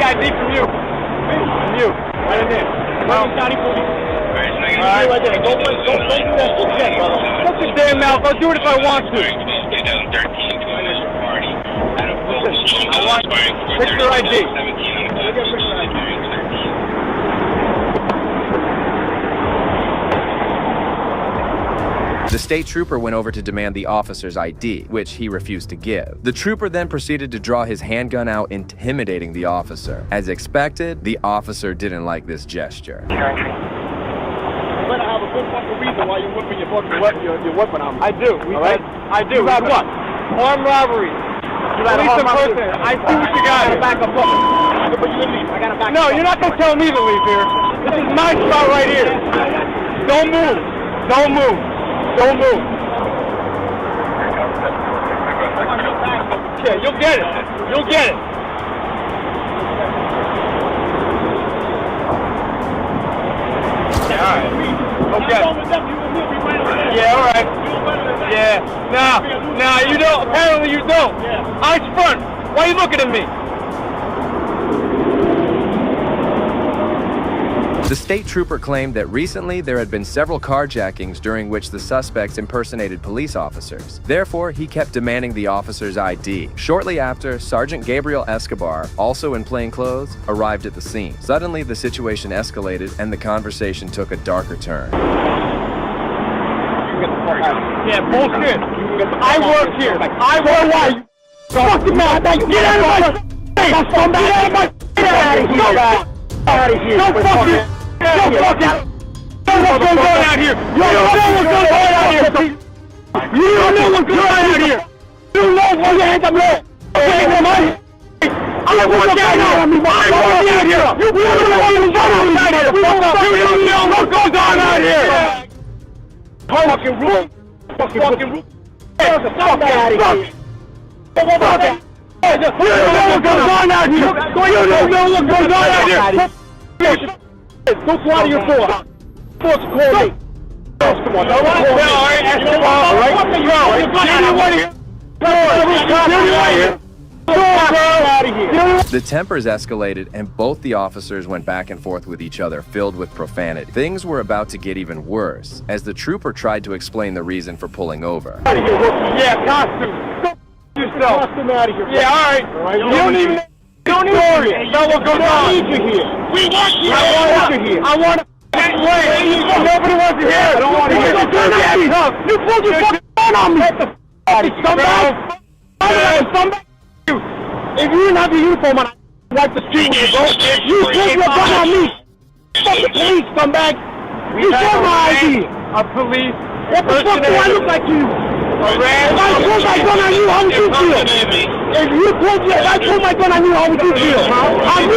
ID from you. From you. Right in there. Bergen County Police. Alright, right there. Don't do that shit, brother. Shut your damn mouth. I'll do it if I want to. I want picture ID. Look at picture ID. The state trooper went over to demand the officer's ID, which he refused to give. The trooper then proceeded to draw his handgun out, intimidating the officer. As expected, the officer didn't like this gesture. You better have a good fucking reason why you're whipping your fucking weapon on me. I do. I do. You had what? Armed robbery. You had armed robbery. I see what you got. I gotta back up. But you leave. I gotta back up. No, you're not gonna tell me to leave here. This is my spot right here. Don't move. Don't move. Don't move. Yeah, you'll get it. You'll get it. Alright. Okay. Yeah, alright. Yeah. Nah, you don't. Apparently you don't. I front. Why are you looking at me? The state trooper claimed that recently there had been several carjackings during which the suspects impersonated police officers. Therefore, he kept demanding the officer's ID. Shortly after, Sergeant Gabriel Escobar, also in plain clothes, arrived at the scene. Suddenly, the situation escalated and the conversation took a darker turn. Yeah, bullshit. I work here. I work here. Fucking man, get out of my face. Get out of my face. Get out of here. Don't fucking. Don't fucking. Don't know what's going on out here. You don't know what's going on out here. You don't know what's going on out here. You know what your hands up there. I work out here. I work out here. You don't know what goes on out here. Fucking rule. Fucking rule. Get the fuck out of here. You don't know what goes on out here. You don't know what goes on out here. Go fly to your floor. Force call me. Come on. All right, Escobar. All right. The tempers escalated and both the officers went back and forth with each other, filled with profanity. Things were about to get even worse as the trooper tried to explain the reason for pulling over. Yeah, costume. Go yourself. Costume out of here. Yeah, all right. You don't even. Don't need you. No, we'll go down. I need you here. We want you here. I want you here. I want to. Wait. Nobody wants you here. I don't want to hear you. You pulled your fucking gun on me. Get the scumbag. If you didn't have your uniform on, I'd wipe the street with you, bro. You pulled your gun on me. Fuck the police, scumbag. You saw my ID. A police. What the fuck do I look like to you? If I pulled my gun on you, how would you feel? If I pulled my gun on you, how would you feel? I'm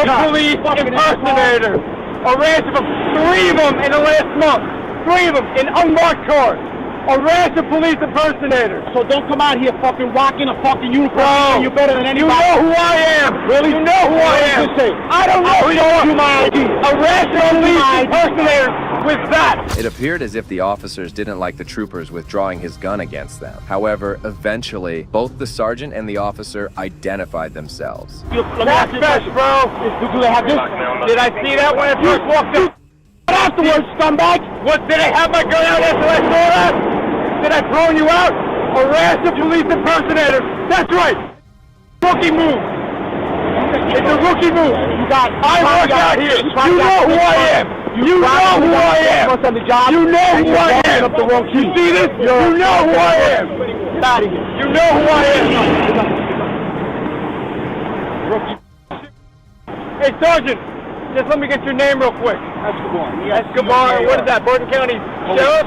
a police impersonator. Arrested for 3 of them in the last month. 3 of them in unmarked cars. Arrested police impersonator. So don't come out here fucking rocking a fucking uniform. You're better than anybody. You know who I am. Really? You know who I am. I don't know who you are. My ID. Arrested police impersonator with that. It appeared as if the officers didn't like the troopers withdrawing his gun against them. However, eventually, both the sergeant and the officer identified themselves. That's best, bro. Do they have this? Did I see that when I first walked in? Afterwards, scumbag. What, did I have my gun out after I saw that? Did I throw you out? Arrest a police impersonator. That's right. Rookie move. It's a rookie move. I work out here. You know who I am. You know who I am. You know who I am. You see this? You know who I am. Get out of here. You know who I am. Rookie. Hey, Sergeant. Just let me get your name real quick. Escobar. What is that? Burton County Sheriff?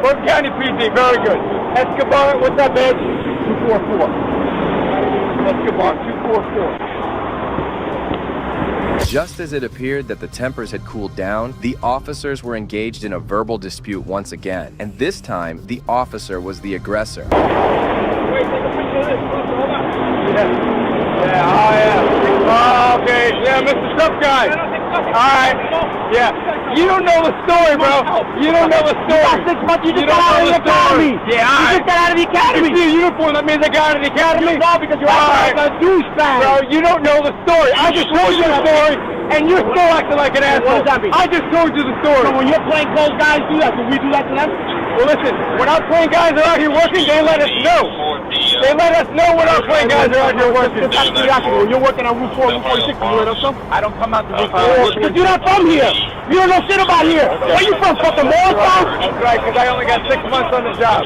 Burton County PD. Very good. Escobar. What's that badge? 244. Escobar. 244. Just as it appeared that the tempers had cooled down, the officers were engaged in a verbal dispute once again, and this time the officer was the aggressor. Wait, take a picture of this. Hold on. Yeah. Okay. Yeah, Mr. Tough Guy. Alright. Yeah. You don't know the story, bro. You don't know the story. You just got out of the academy. Yeah, alright. You just got out of the academy. You see a uniform, that means I got out of the academy? No, because you're acting like a douchebag. Bro, you don't know the story. I just told you the story, and you're still acting like an asshole. What does that mean? I just told you the story. So when you're playing close guys do that, so we do that to them? Well, listen, when our plain guys are out here working, they let us know. They let us know when our plane guys are out here working. When you're working on Route 4, Route 46, you let us know? I don't come out to Route 4. Because you're not from here. You don't know shit about here. Where you from? Fucking Morristown? That's right, because I only got 6 months on the job.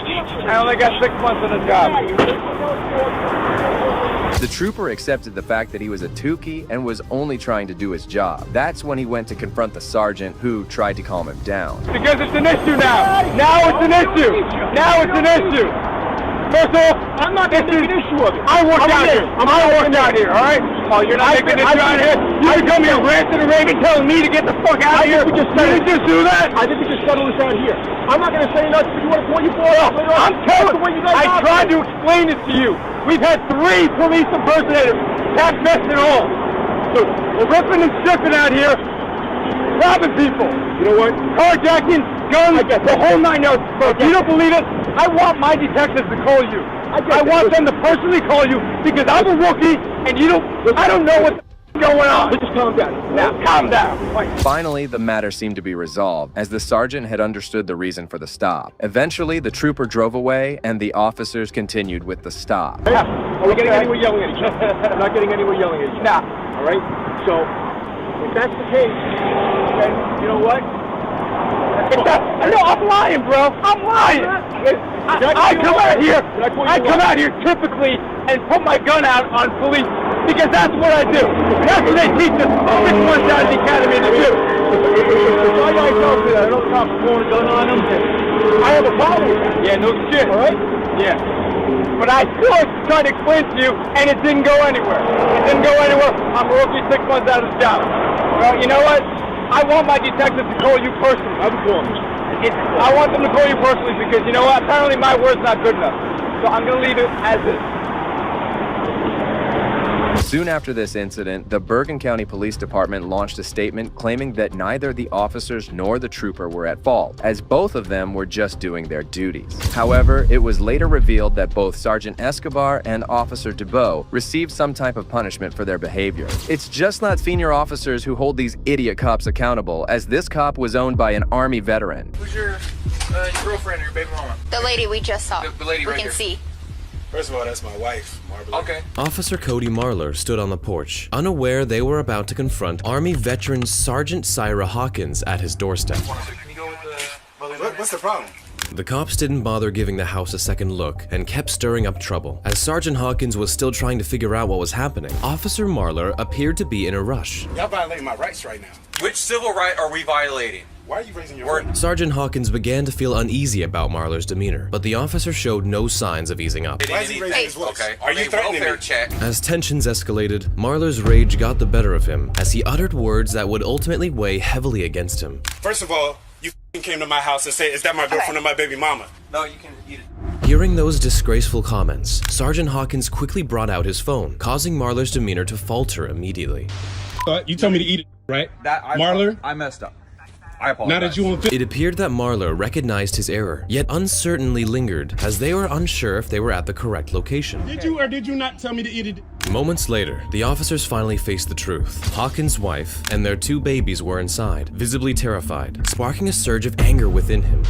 The trooper accepted the fact that he was a tookie and was only trying to do his job. That's when he went to confront the sergeant, who tried to calm him down. Because it's an issue now. Now it's an issue. First of all, I'm not going to make an issue of it. I work down here, all right? Oh, you're not making an issue out here? You come here ranting and raving, telling me to get the fuck out of here? You just do that? I think we just settle this out here. I'm not going to say nothing, but you want to call you for it? I'm telling you, I tried to explain it to you. We've had 3 police impersonators, tax vest and all. So we're ripping and stripping out here, robbing people. You know what? Carjacking, guns, the whole 9 yards. If you don't believe it, I want my detectives to call you. I want them to personally call you because I'm a rookie and I don't know what's going on. Just calm down. Now, calm down. Finally, the matter seemed to be resolved, as the sergeant had understood the reason for the stop. Eventually, the trooper drove away, and the officers continued with the stop. Are we getting anywhere yelling at each other? I'm not getting anywhere yelling at each other. Now, all right? So, if that's the case, then you know what? No, I'm lying, bro. I'm lying. I come out here typically and put my gun out on police because that's what I do. That's what they teach us 6 months out of the academy to do. Why you tell me that? I don't cops pulling a gun on them. I have a problem with that. Yeah, no shit. All right? Yeah. But I still tried to explain to you, and it didn't go anywhere. I'm a rookie 6 months out of the job. Well, you know what? I want my detectives to call you personally. I want them to call you personally because, you know what, apparently my word's not good enough. So I'm going to leave it as is. Soon after this incident, the Bergen County Police Department launched a statement claiming that neither the officers nor the trooper were at fault, as both of them were just doing their duties. However, it was later revealed that both Sergeant Escobar and Officer DeBow received some type of punishment for their behavior. It's just not senior officers who hold these idiot cops accountable, as this cop was owned by an Army veteran. Who's your girlfriend or your baby mama? The lady we just saw. The lady right we can here. See. First of all, that's my wife, Marble. Okay. Officer Cody Marler stood on the porch, unaware they were about to confront Army veteran Sergeant Syra Hawkins at his doorstep. Can you go with what's the problem? The cops didn't bother giving the house a second look and kept stirring up trouble. As Sergeant Hawkins was still trying to figure out what was happening, Officer Marler appeared to be in a rush. Y'all violating my rights right now. Which civil right are we violating? Why are you raising your voice? Sergeant Hawkins began to feel uneasy about Marler's demeanor, but the officer showed no signs of easing up. Why is he raising his voice? Okay. Are you threatening me? Check. As tensions escalated, Marler's rage got the better of him as he uttered words that would ultimately weigh heavily against him. First of all, you came to my house and said, "Is that my girlfriend or my baby mama?" No, you can eat it. Hearing those disgraceful comments, Sergeant Hawkins quickly brought out his phone, causing Marler's demeanor to falter immediately. You told me to eat it, right? Marler? I messed up. I apologize. Now that you want to... It appeared that Marler recognized his error, yet uncertainly lingered, as they were unsure if they were at the correct location. Did you or did you not tell me to eat it? Moments later, the officers finally faced the truth. Hawkins' wife and their 2 babies were inside, visibly terrified, sparking a surge of anger within him.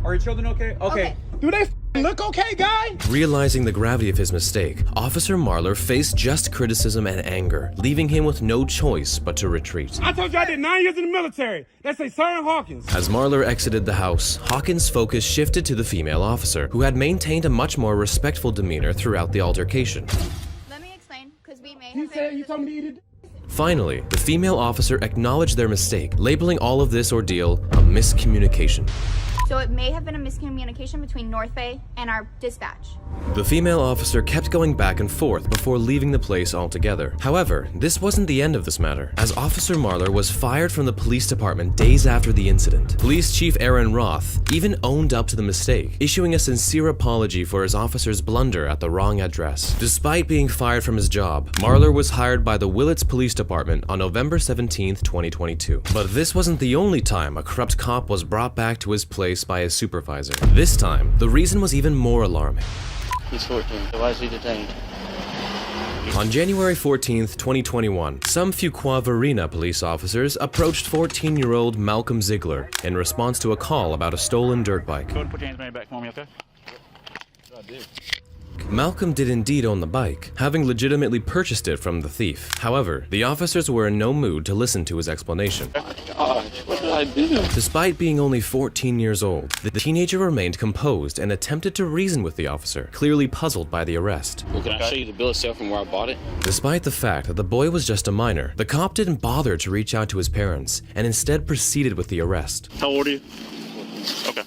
Are your children okay? Okay. Do they look okay, guy? Realizing the gravity of his mistake, Officer Marler faced just criticism and anger, leaving him with no choice but to retreat. I told you I did 9 years in the military. That's a Sergeant Hawkins. As Marler exited the house, Hawkins' focus shifted to the female officer, who had maintained a much more respectful demeanor throughout the altercation. Let me explain, because we may You said you told me to eat it? Finally, the female officer acknowledged their mistake, labeling all of this ordeal a miscommunication. So it may have been a miscommunication between North Bay and our dispatch. The female officer kept going back and forth before leaving the place altogether. However, this wasn't the end of this matter, as Officer Marler was fired from the police department days after the incident. Police Chief Aaron Roth even owned up to the mistake, issuing a sincere apology for his officer's blunder at the wrong address. Despite being fired from his job, Marler was hired by the Willits Police Department on November 17, 2022. But this wasn't the only time a corrupt cop was brought back to his place by his supervisor. This time, the reason was even more alarming. He's 14, so why is he detained? On January 14th, 2021, some Fuquay-Varina police officers approached 14-year-old Malcolm Ziegler in response to a call about a stolen dirt bike. Go and put your hands behind your back for me, okay? Malcolm did indeed own the bike, having legitimately purchased it from the thief. However, the officers were in no mood to listen to his explanation. Gosh, what did I do? Despite being only 14 years old, the teenager remained composed and attempted to reason with the officer, clearly puzzled by the arrest. Well, can I show you the bill of sale from where I bought it? Despite the fact that the boy was just a minor, the cop didn't bother to reach out to his parents and instead proceeded with the arrest. How old are you? Okay.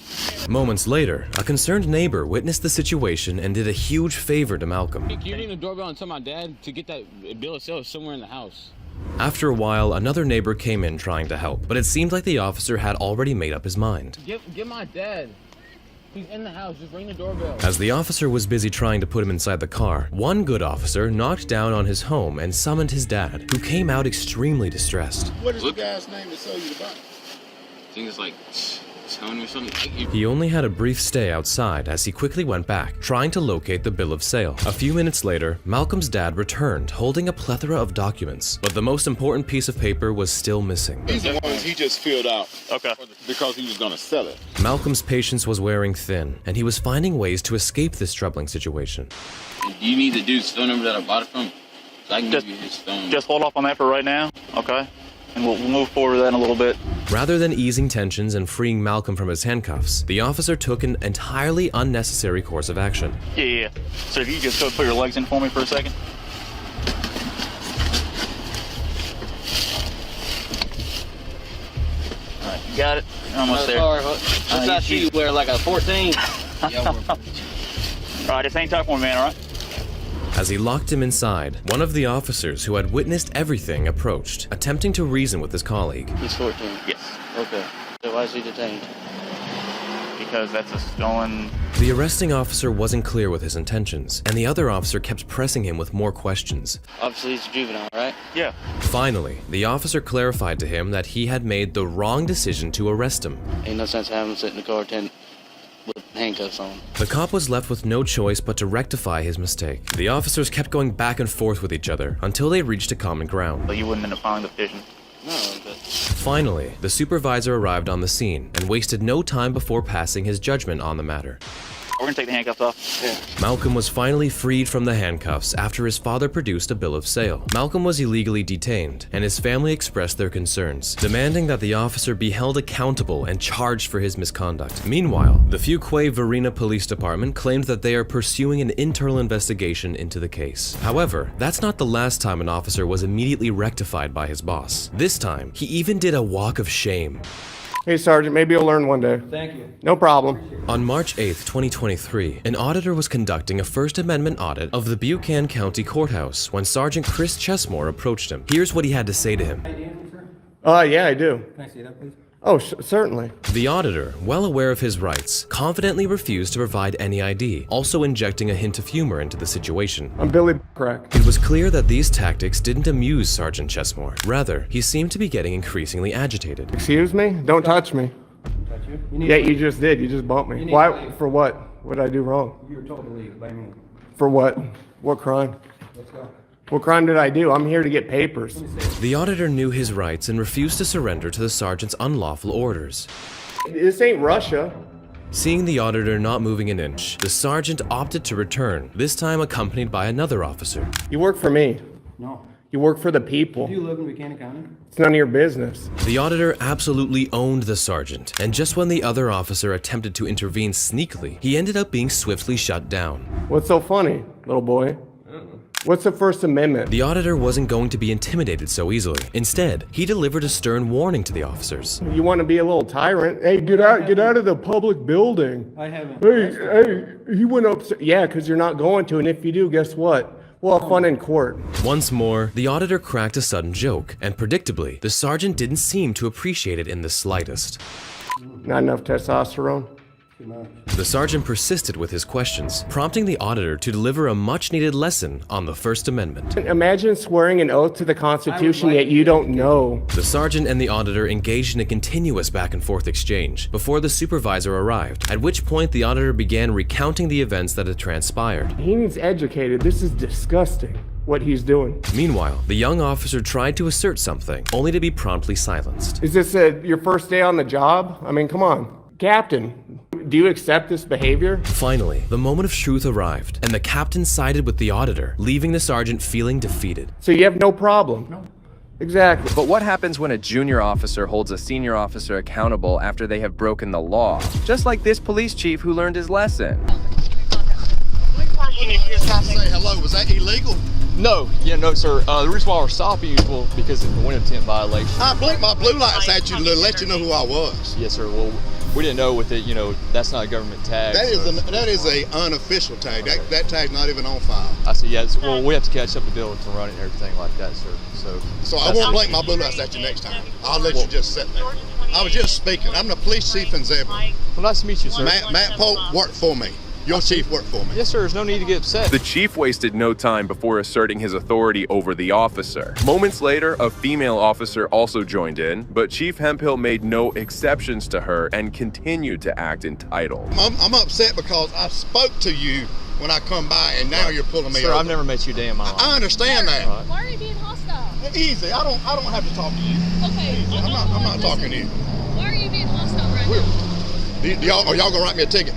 Moments later, a concerned neighbor witnessed the situation and did a huge favor to Malcolm. Can you ring the doorbell and tell my dad to get that bill of sale somewhere in the house? After a while, another neighbor came in trying to help, but it seemed like the officer had already made up his mind. Get my dad. He's in the house. Just ring the doorbell. As the officer was busy trying to put him inside the car, one good officer knocked down on his home and summoned his dad, who came out extremely distressed. What is the guy's name that sold you the bike? I think it's like Tony or something. He only had a brief stay outside as he quickly went back, trying to locate the bill of sale. A few minutes later, Malcolm's dad returned, holding a plethora of documents, but the most important piece of paper was still missing. These are ones he just filled out. Okay. Because he was going to sell it. Malcolm's patience was wearing thin, and he was finding ways to escape this troubling situation. Do you need the dude's phone number that I bought it from? So I can give you his phone. Just hold off on that for right now, okay? And we'll move forward with that in a little bit. Rather than easing tensions and freeing Malcolm from his handcuffs, the officer took an entirely unnecessary course of action. Yeah. So if you just go put your legs in for me for a second. All right, you got it. You're almost there. What's that shoe you wear, like a 14? All right, this ain't tough for me, man, all right? As he locked him inside, one of the officers who had witnessed everything approached, attempting to reason with his colleague. He's 14. Yes. Okay. So why is he detained? Because that's a stolen... The arresting officer wasn't clear with his intentions, and the other officer kept pressing him with more questions. Obviously he's a juvenile, right? Yeah. Finally, the officer clarified to him that he had made the wrong decision to arrest him. Ain't no sense having him sit in the car with handcuffs on. The cop was left with no choice but to rectify his mistake. The officers kept going back and forth with each other until they reached a common ground. But you wouldn't end up filing the petition. No, but... Finally, the supervisor arrived on the scene and wasted no time before passing his judgment on the matter. We're gonna take the handcuffs off. Yeah. Malcolm was finally freed from the handcuffs after his father produced a bill of sale. Malcolm was illegally detained, and his family expressed their concerns, demanding that the officer be held accountable and charged for his misconduct. Meanwhile, the Fuquay-Varina Police Department claimed that they are pursuing an internal investigation into the case. However, that's not the last time an officer was immediately rectified by his boss. This time, he even did a walk of shame. Hey, Sergeant, maybe you'll learn one day. Thank you. No problem. On March 8th, 2023, an auditor was conducting a First Amendment audit of the Buchanan County Courthouse when Sergeant Chris Chesmore approached him. Here's what he had to say to him. Yeah, I do. Can I see that, please? Oh, certainly. The auditor, well aware of his rights, confidently refused to provide any ID, also injecting a hint of humor into the situation. I'm Billy Crack. It was clear that these tactics didn't amuse Sergeant Chesmore. Rather, he seemed to be getting increasingly agitated. Excuse me? Don't touch me. Touch you? Yeah, you just did. You just bumped me. Why? For what? What did I do wrong? You were told to leave by me. For what? What crime? Let's go. What crime did I do? I'm here to get papers. The auditor knew his rights and refused to surrender to the sergeant's unlawful orders. This ain't Russia. Seeing the auditor not moving an inch, the sergeant opted to return, this time accompanied by another officer. You work for me. No. You work for the people. Do you live in Buchanan County? It's none of your business. The auditor absolutely owned the sergeant, and just when the other officer attempted to intervene sneakily, he ended up being swiftly shut down. What's so funny, little boy? What's the First Amendment? The auditor wasn't going to be intimidated so easily. Instead, he delivered a stern warning to the officers. You want to be a little tyrant? Hey, get out of the public building. I haven't. Hey, he went upstairs. Yeah, because you're not going to, and if you do, guess what? We'll have fun in court. Once more, the auditor cracked a sudden joke, and predictably, the sergeant didn't seem to appreciate it in the slightest. Not enough testosterone? The sergeant persisted with his questions, prompting the auditor to deliver a much-needed lesson on the First Amendment. Imagine swearing an oath to the Constitution yet you don't know. The sergeant and the auditor engaged in a continuous back-and-forth exchange before the supervisor arrived, at which point the auditor began recounting the events that had transpired. He needs educated. This is disgusting, what he's doing. Meanwhile, the young officer tried to assert something, only to be promptly silenced. Is this your first day on the job? I mean, come on. Captain, you accept this behavior? Finally, the moment of truth arrived, and the captain sided with the auditor, leaving the sergeant feeling defeated. So you have no problem? No. Exactly. But what happens when a junior officer holds a senior officer accountable after they have broken the law? Just like this police chief who learned his lesson. Say hello, was that illegal? No, no, sir. The reason why we're stopping you is because it's a wind intent violation. I blinked my blue lights at you to let you know who I was. Yes, sir. Well, we didn't know with it, that's not a government tag. That is a unofficial tag. That tag's not even on file. I see. Yeah. Well, we have to catch up the bill to run it and everything like that, sir. So I won't blink my blue lights at you next time. I'll let you just sit there. I was just speaking. I'm the police chief in Zebra. Well, nice to meet you, sir. Matt Pope worked for me. Your chief worked for me. Yes, sir. There's no need to get upset. The chief wasted no time before asserting his authority over the officer. Moments later, a female officer also joined in, but Chief Hemphill made no exceptions to her and continued to act entitled. I'm upset because I spoke to you when I come by, and now you're pulling me over. Sir, I've never met you a day in my life. I understand that. Why are you being hostile? Easy. I don't have to talk to you. Okay. Easy. I'm not talking to you. Why are you being hostile right now? Are y'all gonna write me a ticket?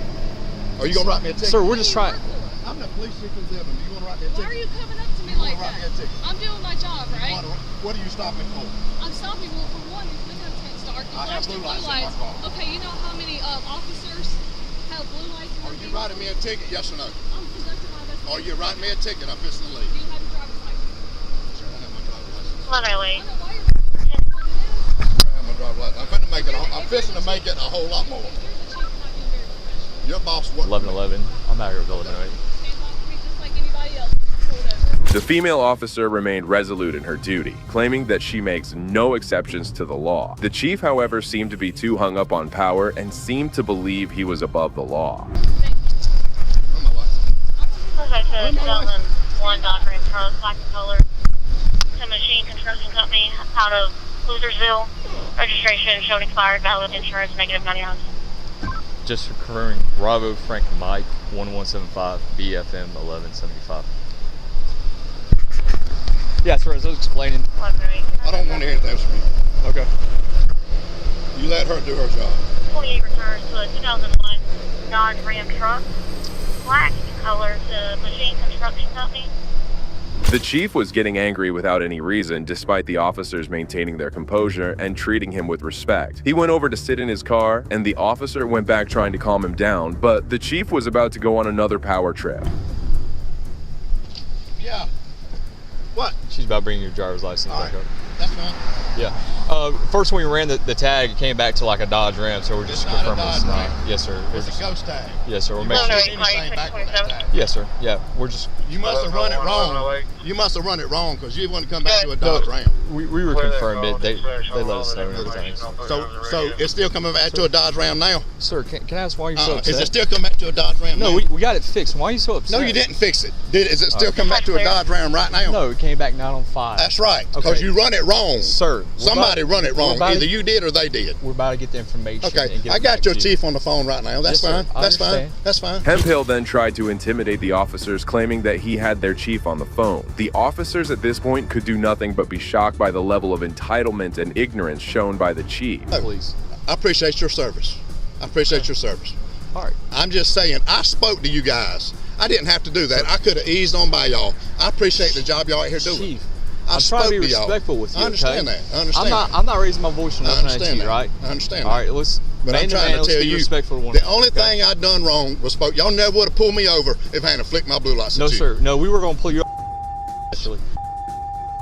Are you gonna write me a ticket? Sir, we're just trying. I'm the police chief in Zebra. Do you wanna write me a ticket? Why are you coming up to me like that? I'm doing my job, right? What are you stopping for? I'm stopping. Well, for one, it's dark. The flashing blue lights. Okay, you know how many officers have blue lights? Are you writing me a ticket? Yes or no? I'm conducting my investigation. Are you writing me a ticket? I'm fixing to leave. Do you have your driver's license? Sure, I have my driver's license. Literally. I have my driver's license. I'm fixing to make it a whole lot more. Your boss worked. 11:11. I'm out here with Illinois. The female officer remained resolute in her duty, claiming that she makes no exceptions to the law. The chief, however, seemed to be too hung up on power and seemed to believe he was above the law. Okay, so 2001 Dodge Ram truck, black in color, to Machine Construction Company out of Losersville. Registration showed expired, valid insurance, negative 99. Just confirming, Bravo Frank Mike 1175 BFM 1175. Yeah, that's right. As I was explaining. I don't want to hear anything from you. Okay. You let her do her job. 28 returns to a 2001 Dodge Ram truck, black in color, to Machine Construction Company. The chief was getting angry without any reason, despite the officers maintaining their composure and treating him with respect. He went over to sit in his car, and the officer went back trying to calm him down, but the chief was about to go on another power trip. Yeah. What? She's about bringing your driver's license back up. That's fine. Yeah. First, when we ran the tag, it came back to like a Dodge Ram, so we're just confirming it's not. Yes, sir. It's a ghost tag. Yes, sir. We're making sure. Yes, sir. Yeah, we're just. You must have run it wrong. You must have run it wrong because you want to come back to a Dodge Ram. We were confirmed it. They let us know and everything. So it's still coming back to a Dodge Ram now? Sir, can I ask why you're so upset? Is it still coming back to a Dodge Ram now? No, we got it fixed. Why are you so upset? No, you didn't fix it. Is it still coming back to a Dodge Ram right now? No, it came back 9 on 5. That's right, because you run it wrong. Sir. Somebody run it wrong. Either you did or they did. We're about to get the information. Okay, I got your chief on the phone right now. That's fine. That's fine. That's fine. Hemphill then tried to intimidate the officers, claiming that he had their chief on the phone. The officers at this point could do nothing but be shocked by the level of entitlement and ignorance shown by the chief. Please. I appreciate your service. I appreciate your service. All right. I'm just saying, I spoke to you guys. I didn't have to do that. I could have eased on by y'all. I appreciate the job y'all out here doing. Chief. I'm trying to be respectful with you. I understand that. I understand. I'm not raising my voice and nothing at you, right? I understand. All right, let's. But I'm trying to tell you, the only okay? thing I done wrong was spoke. Y'all never would have pulled me over if I hadn't flicked my blue lights. No, sir. No, we were going to pull you. Actually,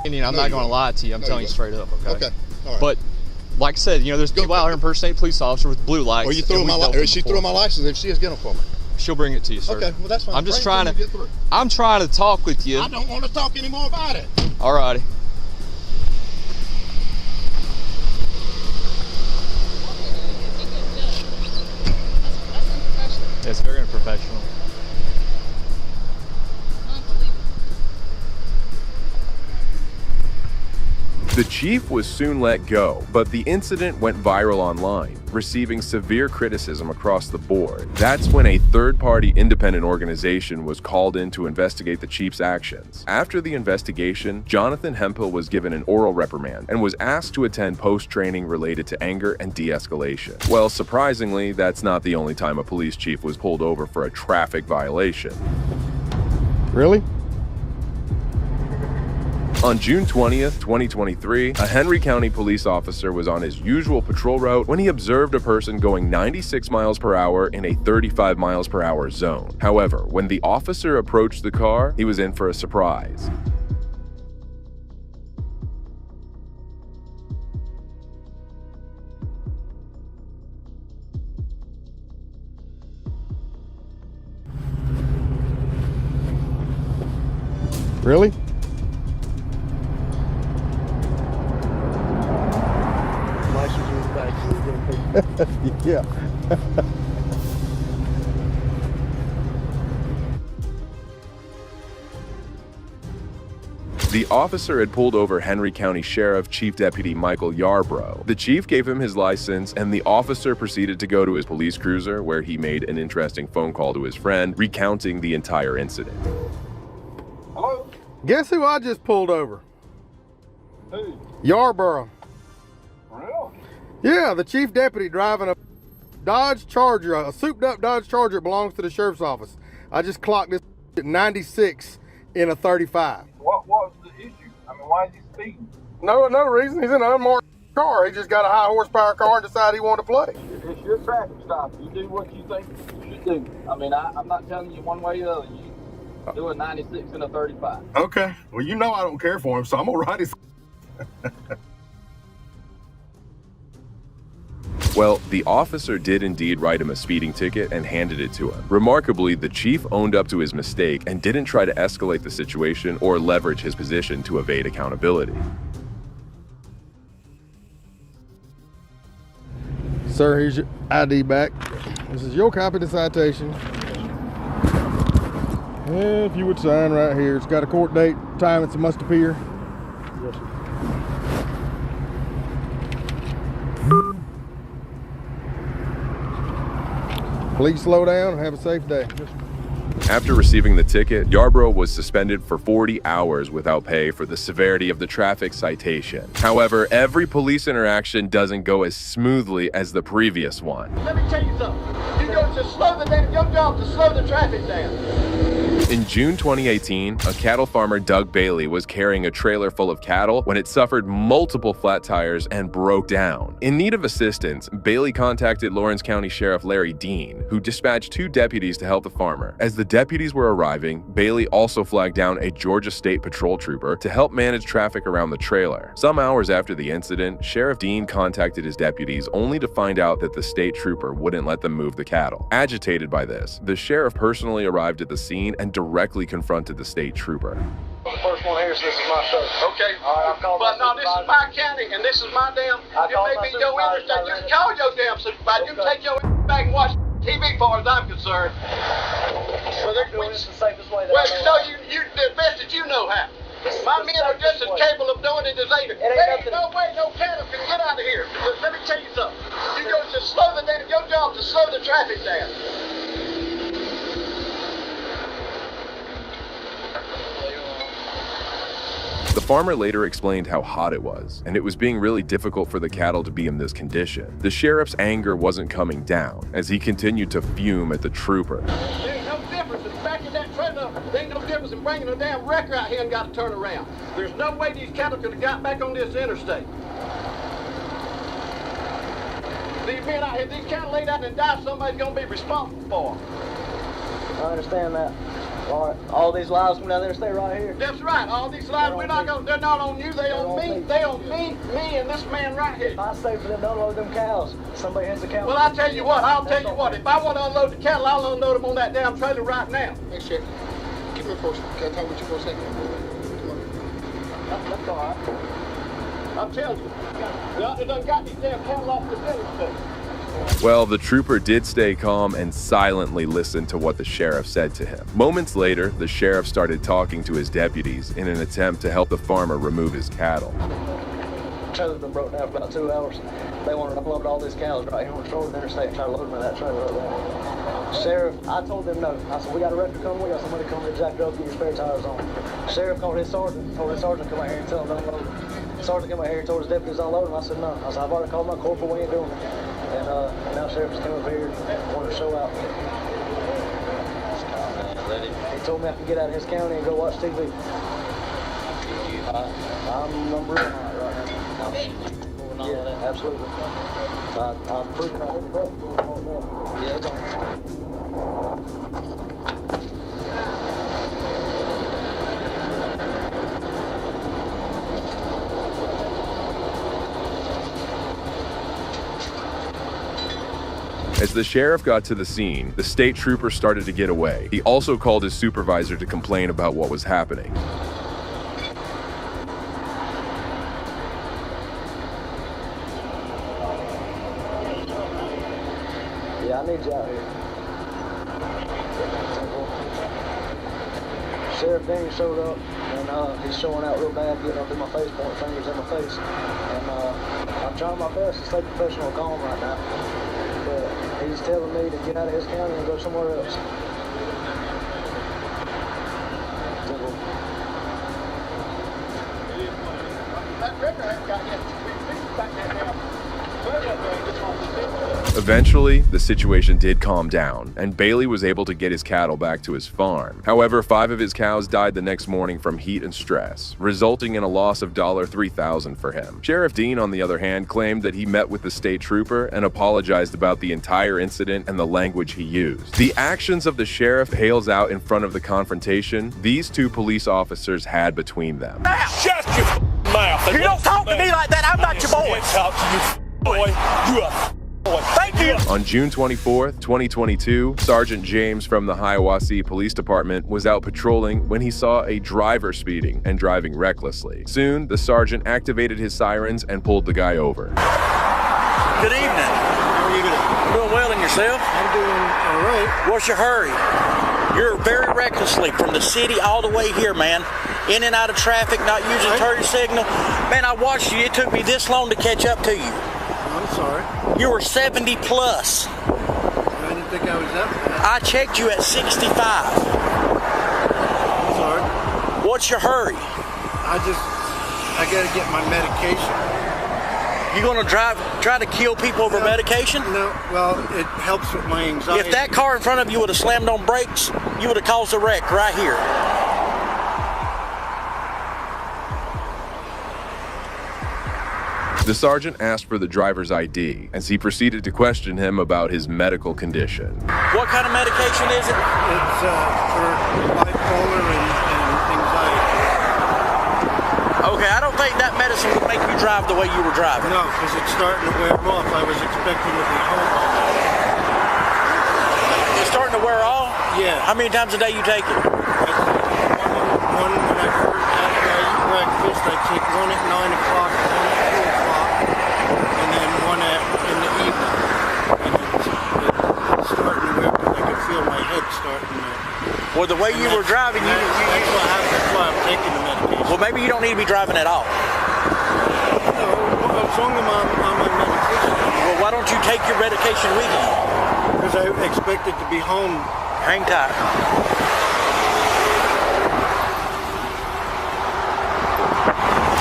I'm not going to lie to you. I'm telling you straight up. Okay. Okay. All right. But like I said, there's people out here impersonating police officer with blue lights. Or you threw my license. She threw my license. If she is getting them for me. She'll bring it to you, sir. Okay, well that's fine. I'm just trying to. I'm trying to talk with you. I don't want to talk anymore about it. All righty. It's very unprofessional. The The chief was soon let go, but the incident went viral online, receiving severe criticism across the board. That's when a third-party independent organization was called in to investigate the chief's actions. After the investigation, Jonathan Hemphill was given an oral reprimand and was asked to attend post-training related to anger and de-escalation. Well, surprisingly, that's not the only time a police chief was pulled over for a traffic violation. Really? On June 20th, 2023, a Henry County police officer was on his usual patrol route when he observed a person going 96 miles per hour in a 35 miles per hour zone. However, when the officer approached the car, he was in for a surprise. Really? Yeah. The officer had pulled over Henry County Sheriff Chief Deputy Michael Yarbrough. The chief gave him his license, and the officer proceeded to go to his police cruiser, where he made an interesting phone call to his friend, recounting the entire incident. Hello? Guess who I just pulled over? Who? Yarbrough. Really? Yeah, the chief deputy driving a Dodge Charger, a souped-up Dodge Charger. It belongs to the sheriff's office. I just clocked this at 96 in a 35. What was the issue? I mean, why is he speeding? No reason. He's in an unmarked car. He just got a high horsepower car and decided he wanted to play. It's your traffic stop. You do what you think you should do. I mean, I'm not telling you one way or the other. You do a 96 and a 35. Okay. Well, you know I don't care for him, so I'm gonna ride his. Well, the officer did indeed write him a speeding ticket and handed it to him. Remarkably, the chief owned up to his mistake and didn't try to escalate the situation or leverage his position to evade accountability. Sir, here's your ID back. This is your copy of the citation. If you would sign right here. It's got a court date, time it's a must appear. Yes, sir. Please slow down and have a safe day. After receiving the ticket, Yarbrough was suspended for 40 hours without pay for the severity of the traffic citation. However, every police interaction doesn't go as smoothly as the previous one. Let me tell you something. You go to slow the damn, your job to slow the traffic down. In June 2018, a cattle farmer, Doug Bailey, was carrying a trailer full of cattle when it suffered multiple flat tires and broke down. In need of assistance, Bailey contacted Lawrence County Sheriff Larry Dean, who dispatched 2 deputies to help the farmer. As the deputies were arriving, Bailey also flagged down a Georgia State Patrol trooper to help manage traffic around the trailer. Some hours after the incident, Sheriff Dean contacted his deputies only to find out that the state trooper wouldn't let them move the cattle. Agitated by this, the sheriff personally arrived at the scene and directly confronted the state trooper. The first one here, so this is my show. Okay. All right, I'll call but no, this is my county, and this is my damn. It may be your interstate. Just call your damn supervisor. You can take your back and watch TV, as far as I'm concerned. Well, they're doing this the safest way. Well, you the best that you know how. My men are just as capable of doing it as they do. There ain't no way no cattle can get out of here. But let me tell you something. You go to slow the damn. Your job to slow the traffic down. The farmer later explained how hot it was, and it was being really difficult for the cattle to be in this condition. The sheriff's anger wasn't coming down, as he continued to fume at the trooper. There ain't no difference in backing that trailer. There ain't no difference in bringing a damn wrecker out here and got to turn around. There's no way these cattle could have got back on this interstate. These men out here, these cattle laid out and died, somebody's going to be responsible for them. I understand that. All these lives from down there stay right here. That's right. All these lives, they're not on you. They on me. They on me and this man right here. If I say for them to unload them cows, somebody hits the cow. Well, I'll tell you what. If I want to unload the cattle, I'll unload them on that damn trailer right now. Hey, Sheriff. Keep it close. Can I talk with you for a second? That's all right. I'm telling you. They done got these damn cattle off the interstate. Well, the trooper did stay calm and silently listened to what the sheriff said to him. Moments later, the sheriff started talking to his deputies in an attempt to help the farmer remove his cattle. trailer's been broke down for about 2 hours. They wanted to unload all these cows right here on the shore of the interstate and try to load them in that trailer right there. Sheriff, I told them no. I said, we got a record coming, we got somebody coming to jack it up, get your spare tires on. Sheriff called his sergeant, told his sergeant to come out here and tell him to unload them. The sergeant came out here and told his deputies to unload them. I said, no. I said, I've already called my corporal, we ain't doing it. And now Sheriff just came up here and wanted to show out. He told me I could get out of his county and go watch TV. I'm real hot right now. Yeah, absolutely. I'm pretty yeah, it's on. As the sheriff got to the scene, the state trooper started to get away. He also called his supervisor to complain about what was happening. Yeah, I need you out here. Sheriff Danny showed up, and he's showing out real bad, getting up in my face, pointing fingers in my face. And I'm trying my best to stay professional and calm right now. But he's telling me to get out of his county and go somewhere else. Eventually, the situation did calm down, and Bailey was able to get his cattle back to his farm. However, 5 of his cows died the next morning from heat and stress, resulting in a loss of $3,000 for him. Sheriff Dean, on the other hand, claimed that he met with the state trooper and apologized about the entire incident and the language he used. The actions of the sheriff pales out in front of the confrontation these 2 police officers had between them. Shut your mouth! You don't talk to me like that! I'm not your boy! Talk to you, boy! You a thank you! On June 24th, 2022, Sergeant James from the Hiawassee Police Department was out patrolling when he saw a driver speeding and driving recklessly. Soon, the sergeant activated his sirens and pulled the guy over. Good evening. How are you doing well, and yourself? I'm doing all right. What's your hurry? You're very recklessly from the city all the way here, man. In and out of traffic, not using turn signal. Man, I watched you. It took me this long to catch up to you. I'm sorry. You were 70 plus. I didn't think I was that bad. I checked you at 65. I'm sorry. What's your hurry? I gotta get my medication. You gonna try to kill people over medication? No, well, it helps with my anxiety. If that car in front of you would have slammed on brakes, you would have caused a wreck right here. The sergeant asked for the driver's ID as he proceeded to question him about his medical condition. What kind of medication is it? It's for bipolar and anxiety. Okay, I don't think that medicine would make you drive the way you were driving. No, because it's starting to wear off. I was expecting to be home all night. It's starting to wear off? Yeah. How many times a day you take it? One when after I eat breakfast, I take one at 9 o'clock and one at 2 o'clock, and then one in the evening. And it's starting to wear off. I can feel my head starting to... Well, the way you were driving, that's why I'm taking the medication. Well, maybe you don't need to be driving at all. No, as long as I'm on my medication. Well, why don't you take your medication with you? Because I expected to be home. Hang tight.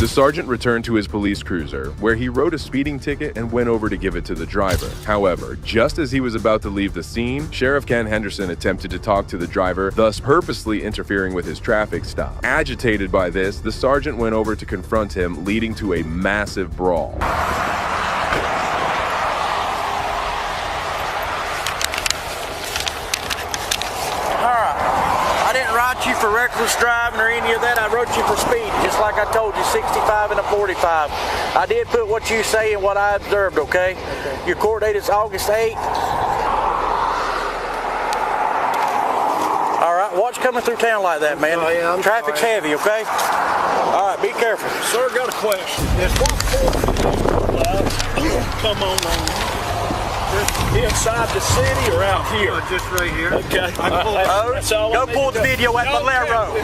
The sergeant returned to his police cruiser, where he wrote a speeding ticket and went over to give it to the driver. However, just as he was about to leave the scene, Sheriff Ken Henderson attempted to talk to the driver, thus purposely interfering with his traffic stop. Agitated by this, the sergeant went over to confront him, leading to a massive brawl. You for reckless driving or any of that. I wrote you for speed, just like I told you, 65 and a 45. I did put what you say and what I observed, okay? Your court date is August 8th. All right, watch coming through town like that, man. Traffic's heavy, okay? All right, be careful. Sir, got a question. There's one. Come on. Inside the city or out here? Just right here. Okay. Go pull the video at Valero.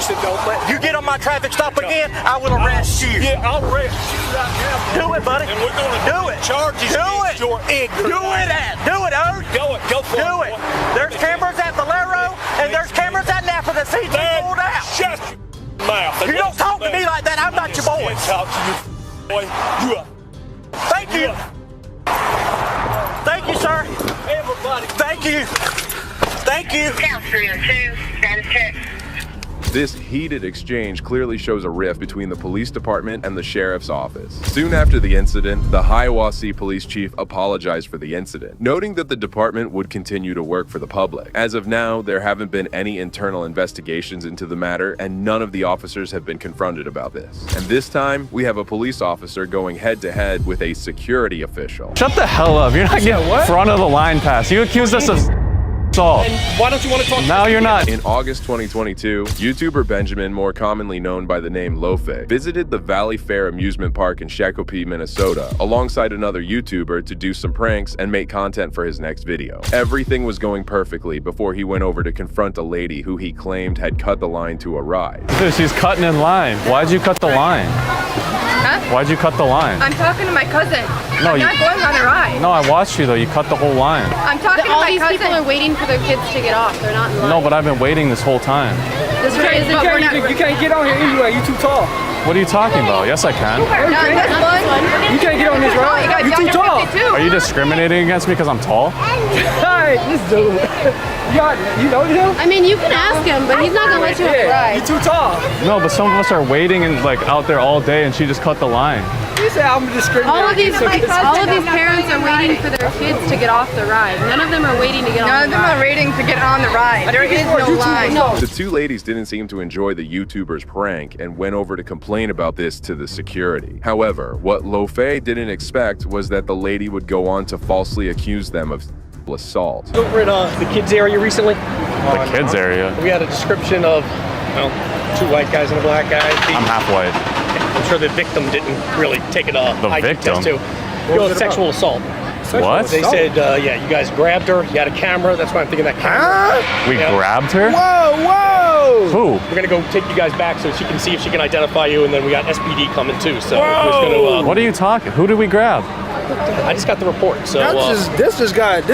You get on my traffic stop again, I will arrest you. Yeah, I'll arrest you right now. Do it, buddy. And we're going to do it. Charges do it. Your ignorance. Do it, Ode. Go for it. Do it. There's cameras at Valero and there's cameras at Napa that see you pulled out. Shut your mouth. You don't talk to me like that. I'm not your boy. Talk to you, boy. You up. Thank you. Thank you, sir. Everybody. Thank you. Thank you. Count 302, status check. This heated exchange clearly shows a rift between the police department and the sheriff's office. Soon after the incident, the Hiawassee police chief apologized for the incident, noting that the department would continue to work for the public. As of now, there haven't been any internal investigations into the matter, and none of the officers have been confronted about this. And this time, we have a police officer going head-to-head with a security official. Shut the hell up. You're not getting front of the line pass. You accused us of assault. And why don't you want to talk to Now you're not. In August 2022, YouTuber Benjamin, more commonly known by the name Lofe, visited the Valley Fair amusement park in Shakopee, Minnesota, alongside another YouTuber to do some pranks and make content for his next video. Everything was going perfectly before he went over to confront a lady who he claimed had cut the line to a ride. Dude, she's cutting in line. Why'd you cut the line? Huh? Why'd you cut the line? I'm talking to my cousin. No, I'm not going on a ride. No, I watched you though. You cut the whole line. I'm talking to All my these cousin. people are waiting for their kids to get off. They're not in line. No, but I've been waiting this whole time. This way isn't. You can't get on here anyway. You're too tall. What are you talking about? Yes, I can. Not this one. You can't get on this ride. You're too tall. Are you discriminating against me because I'm tall? Hey, this dude. You know him? I mean, you can ask him, but he's not gonna let you on the ride. You're too tall. No, but some of us are waiting and like out there all day, and she just cut the line. You say I'm discriminating. All of these parents are waiting for their kids to get off the ride. None of them are waiting to get on the ride. None of them are waiting to get on the ride. There is no line. The two ladies didn't seem to enjoy the YouTuber's prank and went over to complain about this to the security. However, what Lofe didn't expect was that the lady would go on to falsely accuse them of assault. Over at the kids area recently. The kids area? We had a description of, two white guys and a black guy. I'm half white. I'm sure the victim didn't really take it The victim? Sexual assault. What? They said, you guys grabbed her. You had a camera. That's why I'm thinking that camera. We grabbed her? Whoa! Who? We're gonna go take you guys back so she can see if she can identify you, and then we got SPD coming too. So we're just gonna. What are you talking? Who did we grab? I just got the report. So this just got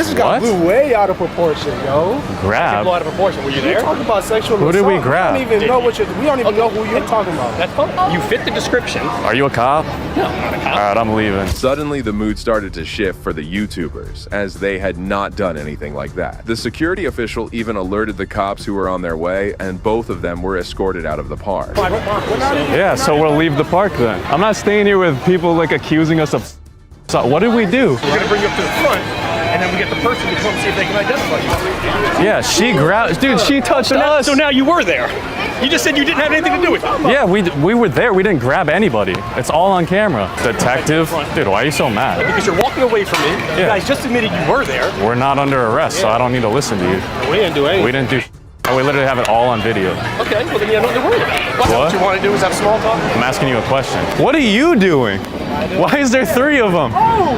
blew way out of proportion, yo. Grab? Blew out of proportion. Were you there? You're talking about sexual Who assault. did we grab? We don't even know who you're talking about. That's fine. You fit the description. Are you a cop? No, I'm not a cop. All right, I'm leaving. Suddenly, the mood started to shift for the YouTubers, as they had not done anything like that. The security official even alerted the cops who were on their way, and both of them were escorted out of the park. Yeah, so we'll leave the park then. I'm not staying here with people like accusing us of. So what did we do? We're gonna bring you up to the front, and then we get the person to come see if they can identify you. Yeah, she grabbed. Dude, she touched us. So now you were there. You just said you didn't have anything to do with it. Yeah, we were there. We didn't grab anybody. It's all on camera. Detective, dude, why are you so mad? Because you're walking away from me. You guys just admitted you were there. We're not under arrest, so I don't need to listen to you. We didn't do anything. We didn't do. We literally have it all on video. Okay, well then you have nothing to worry about. What you want to do is have small talk? I'm asking you a question. What are you doing? Why is there 3 of them?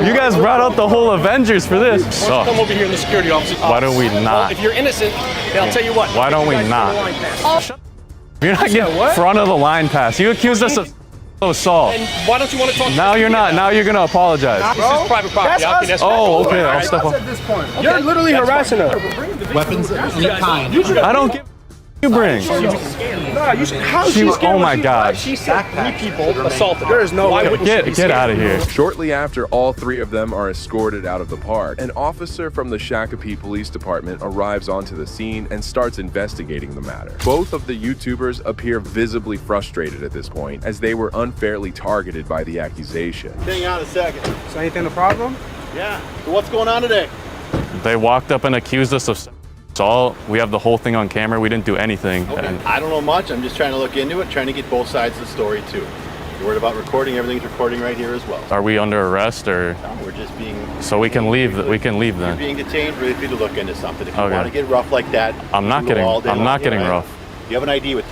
You guys brought out the whole Avengers for this. Come over here in the security office. Why do we not? Well, if you're innocent, then I'll tell you what. Why don't we not? You're not getting front of the line pass. You accused us of assault. And why don't you want to talk to Now you're not. Now you're gonna apologize. This is private property. Oh, okay. I'll step up. At this point, you're literally harassing her. Weapons of any kind. I don't give. You bring. Oh my God. She said 3 people assaulted. There is no way. Get out of here. Shortly after all 3 of them are escorted out of the park, an officer from the Shakopee Police Department arrives onto the scene and starts investigating the matter. Both of the YouTubers appear visibly frustrated at this point, as they were unfairly targeted by the accusation. Hang on a second. Is anything a problem? Yeah. So what's going on today? They walked up and accused us of assault. We have the whole thing on camera. We didn't do anything. Okay. I don't know much. I'm just trying to look into it, trying to get both sides of the story too. You're worried about recording. Everything's recording right here as well. Are we under arrest or? No, we're just being. So we can leave. We can leave then. You're being detained. Really free to look into something. If you want to get rough like that, I'm not getting. I'm not getting rough. You have an ID with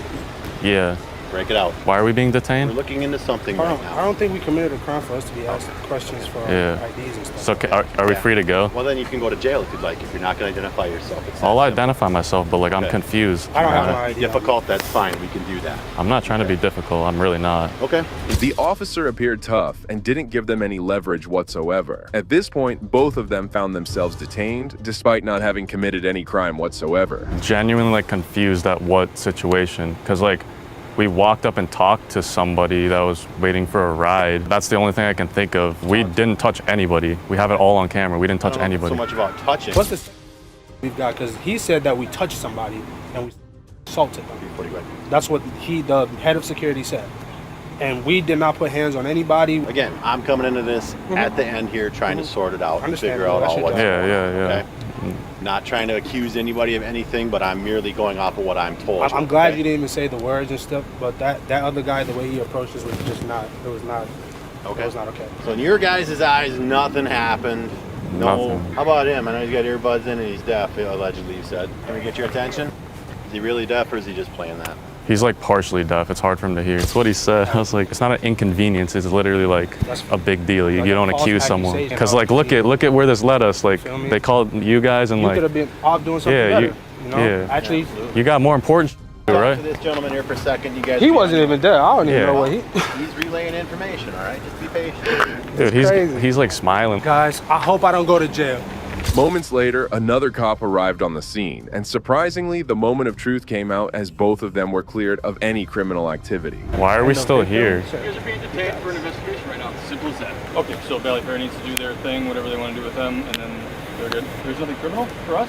you. Yeah. Break it out. Why are we being detained? We're looking into something right now. I don't think we committed a crime for us to be asked questions for IDs and stuff. So are we free to go? Well, then you can go to jail if you'd like. If you're not going to identify yourself. I'll identify myself, but like I'm confused. I don't have no idea. Difficult, that's fine. We can do that. I'm not trying to be difficult. I'm really not. Okay. The officer appeared tough and didn't give them any leverage whatsoever. At this point, both of them found themselves detained despite not having committed any crime whatsoever. Genuinely like confused at what situation, because like we walked up and talked to somebody that was waiting for a ride. That's the only thing I can think of. We didn't touch anybody. We have it all on camera. We didn't touch anybody. So much about touching. What's this we've got? Because he said that we touched somebody and we assaulted them. That's what the head of security said. And we did not put hands on anybody. Again, I'm coming into this at the end here trying to sort it out and figure out all what's going on. Yeah. Not trying to accuse anybody of anything, but I'm merely going off of what I'm told. I'm glad you didn't even say the words and stuff, but that other guy, the way he approached us was just not, it was not okay. So in your guys' eyes, nothing happened. No. Nothing. How about him? I know he's got earbuds in and he's deaf, allegedly you said. Can we get your attention? Is he really deaf or is he just playing that? He's like partially deaf. It's hard for him to hear. It's what he said. I was like, it's not an inconvenience. It's literally like a big deal. You don't accuse someone. Because like, look at where this led us. Like they called you guys and like. You could have been off doing something better. Actually. You got more important right? To this gentleman here for a second. You guys. He wasn't even there. I don't even know what He's relaying information. All right, just be patient. Dude, he's like smiling. Guys, I hope I don't go to jail. Moments later, another cop arrived on the scene, and surprisingly, the moment of truth came out as both of them were cleared of any criminal activity. Why are we still here? You guys are being detained for an investigation right now. Simple as that. Okay, so Valley Fair needs to do their thing, whatever they want to do with them, and then they're good. There's nothing criminal for us,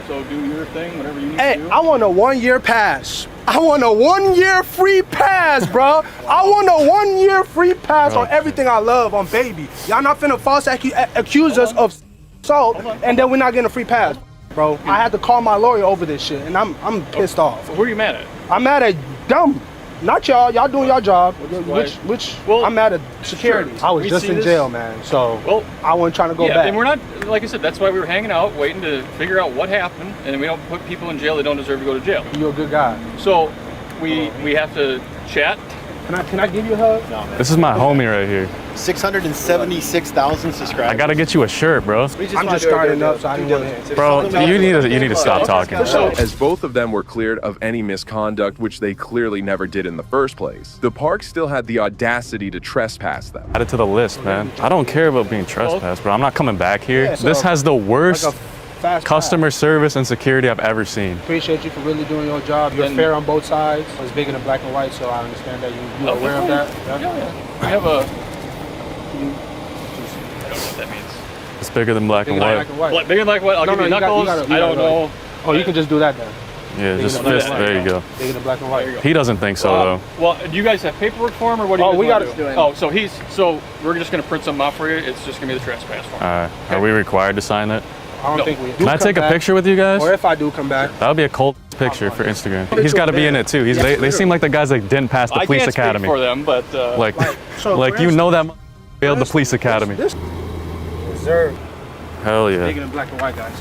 so do your thing, whatever you need to do. I want a 1-year pass. I want a 1-year free pass, bro. I want a 1-year free pass on everything I love, on baby. Y'all not finna false accuse us of assault, and then we're not getting a free pass, bro. I had to call my lawyer over this shit, and I'm pissed off. Who are you mad at? I'm mad at them, not y'all. Y'all doing your job, which I'm mad at security. Sure. I was just in jail, man, so I wasn't trying to go back. And we're not, like I said, that's why we were hanging out, waiting to figure out what happened, and we don't put people in jail that don't deserve to go to jail. You're a good guy. So we have to chat. Can I give you a hug? No, man. This is my homie right here. 676,000 subscribers. I gotta get you a shirt, bro. I'm just starting up, so I didn't want to. Bro, you need to stop talking. As both of them were cleared of any misconduct, which they clearly never did in the first place, the park still had the audacity to trespass them. Add it to the list, man. I don't care about being trespassed, bro. I'm not coming back here. Yeah, so this has the worst customer service and security I've ever seen. Appreciate you for really doing your job. You're fair on both sides. It's big in the black and white, so I understand that you're aware of that. Yeah. We have a. I don't know what that means. It's bigger than black and white. Bigger than black and white? I'll give you knuckles. I don't know. Oh, you can just do that then. Yeah, just fist. There you go. Bigger than black and white. He doesn't think so, though. Well, do you guys have paperwork for him, or what do you we got do? So we're just gonna print something out for you. It's just gonna be the trespass form. All right. Are we required to sign it? I don't think we do. Can I take a picture with you guys? Or if I do come back. That would be a cold picture for Instagram. He's got to be in it too. They seem like the guys that didn't pass the police academy. I can't speak for them, but like you know that failed the police academy. Reserved. Hell yeah. Bigger than black and white, guys.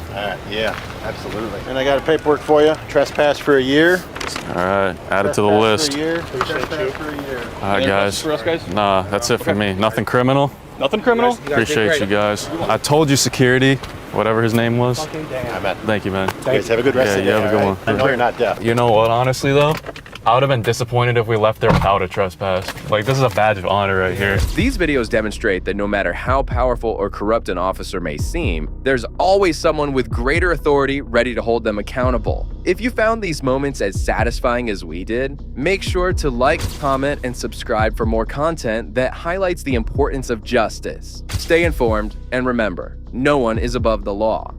Yeah, absolutely. And I got a paperwork for you. Trespass for a year. All right, add it to the list. For a year. Trespass for a year. All right, guys. For us, guys? Nah, that's it for me. Nothing criminal. Nothing criminal? Appreciate you guys. I told you, security, whatever his name was. Thank you, man. You guys have a good rest of the day. Yeah, you have a good one. I know you're not deaf. You know what, honestly though? I would have been disappointed if we left there without a trespass. Like, this is a badge of honor right here. These videos demonstrate that no matter how powerful or corrupt an officer may seem, there's always someone with greater authority ready to hold them accountable. If you found these moments as satisfying as we did, make sure to like, comment, and subscribe for more content that highlights the importance of justice. Stay informed, and remember, no one is above the law.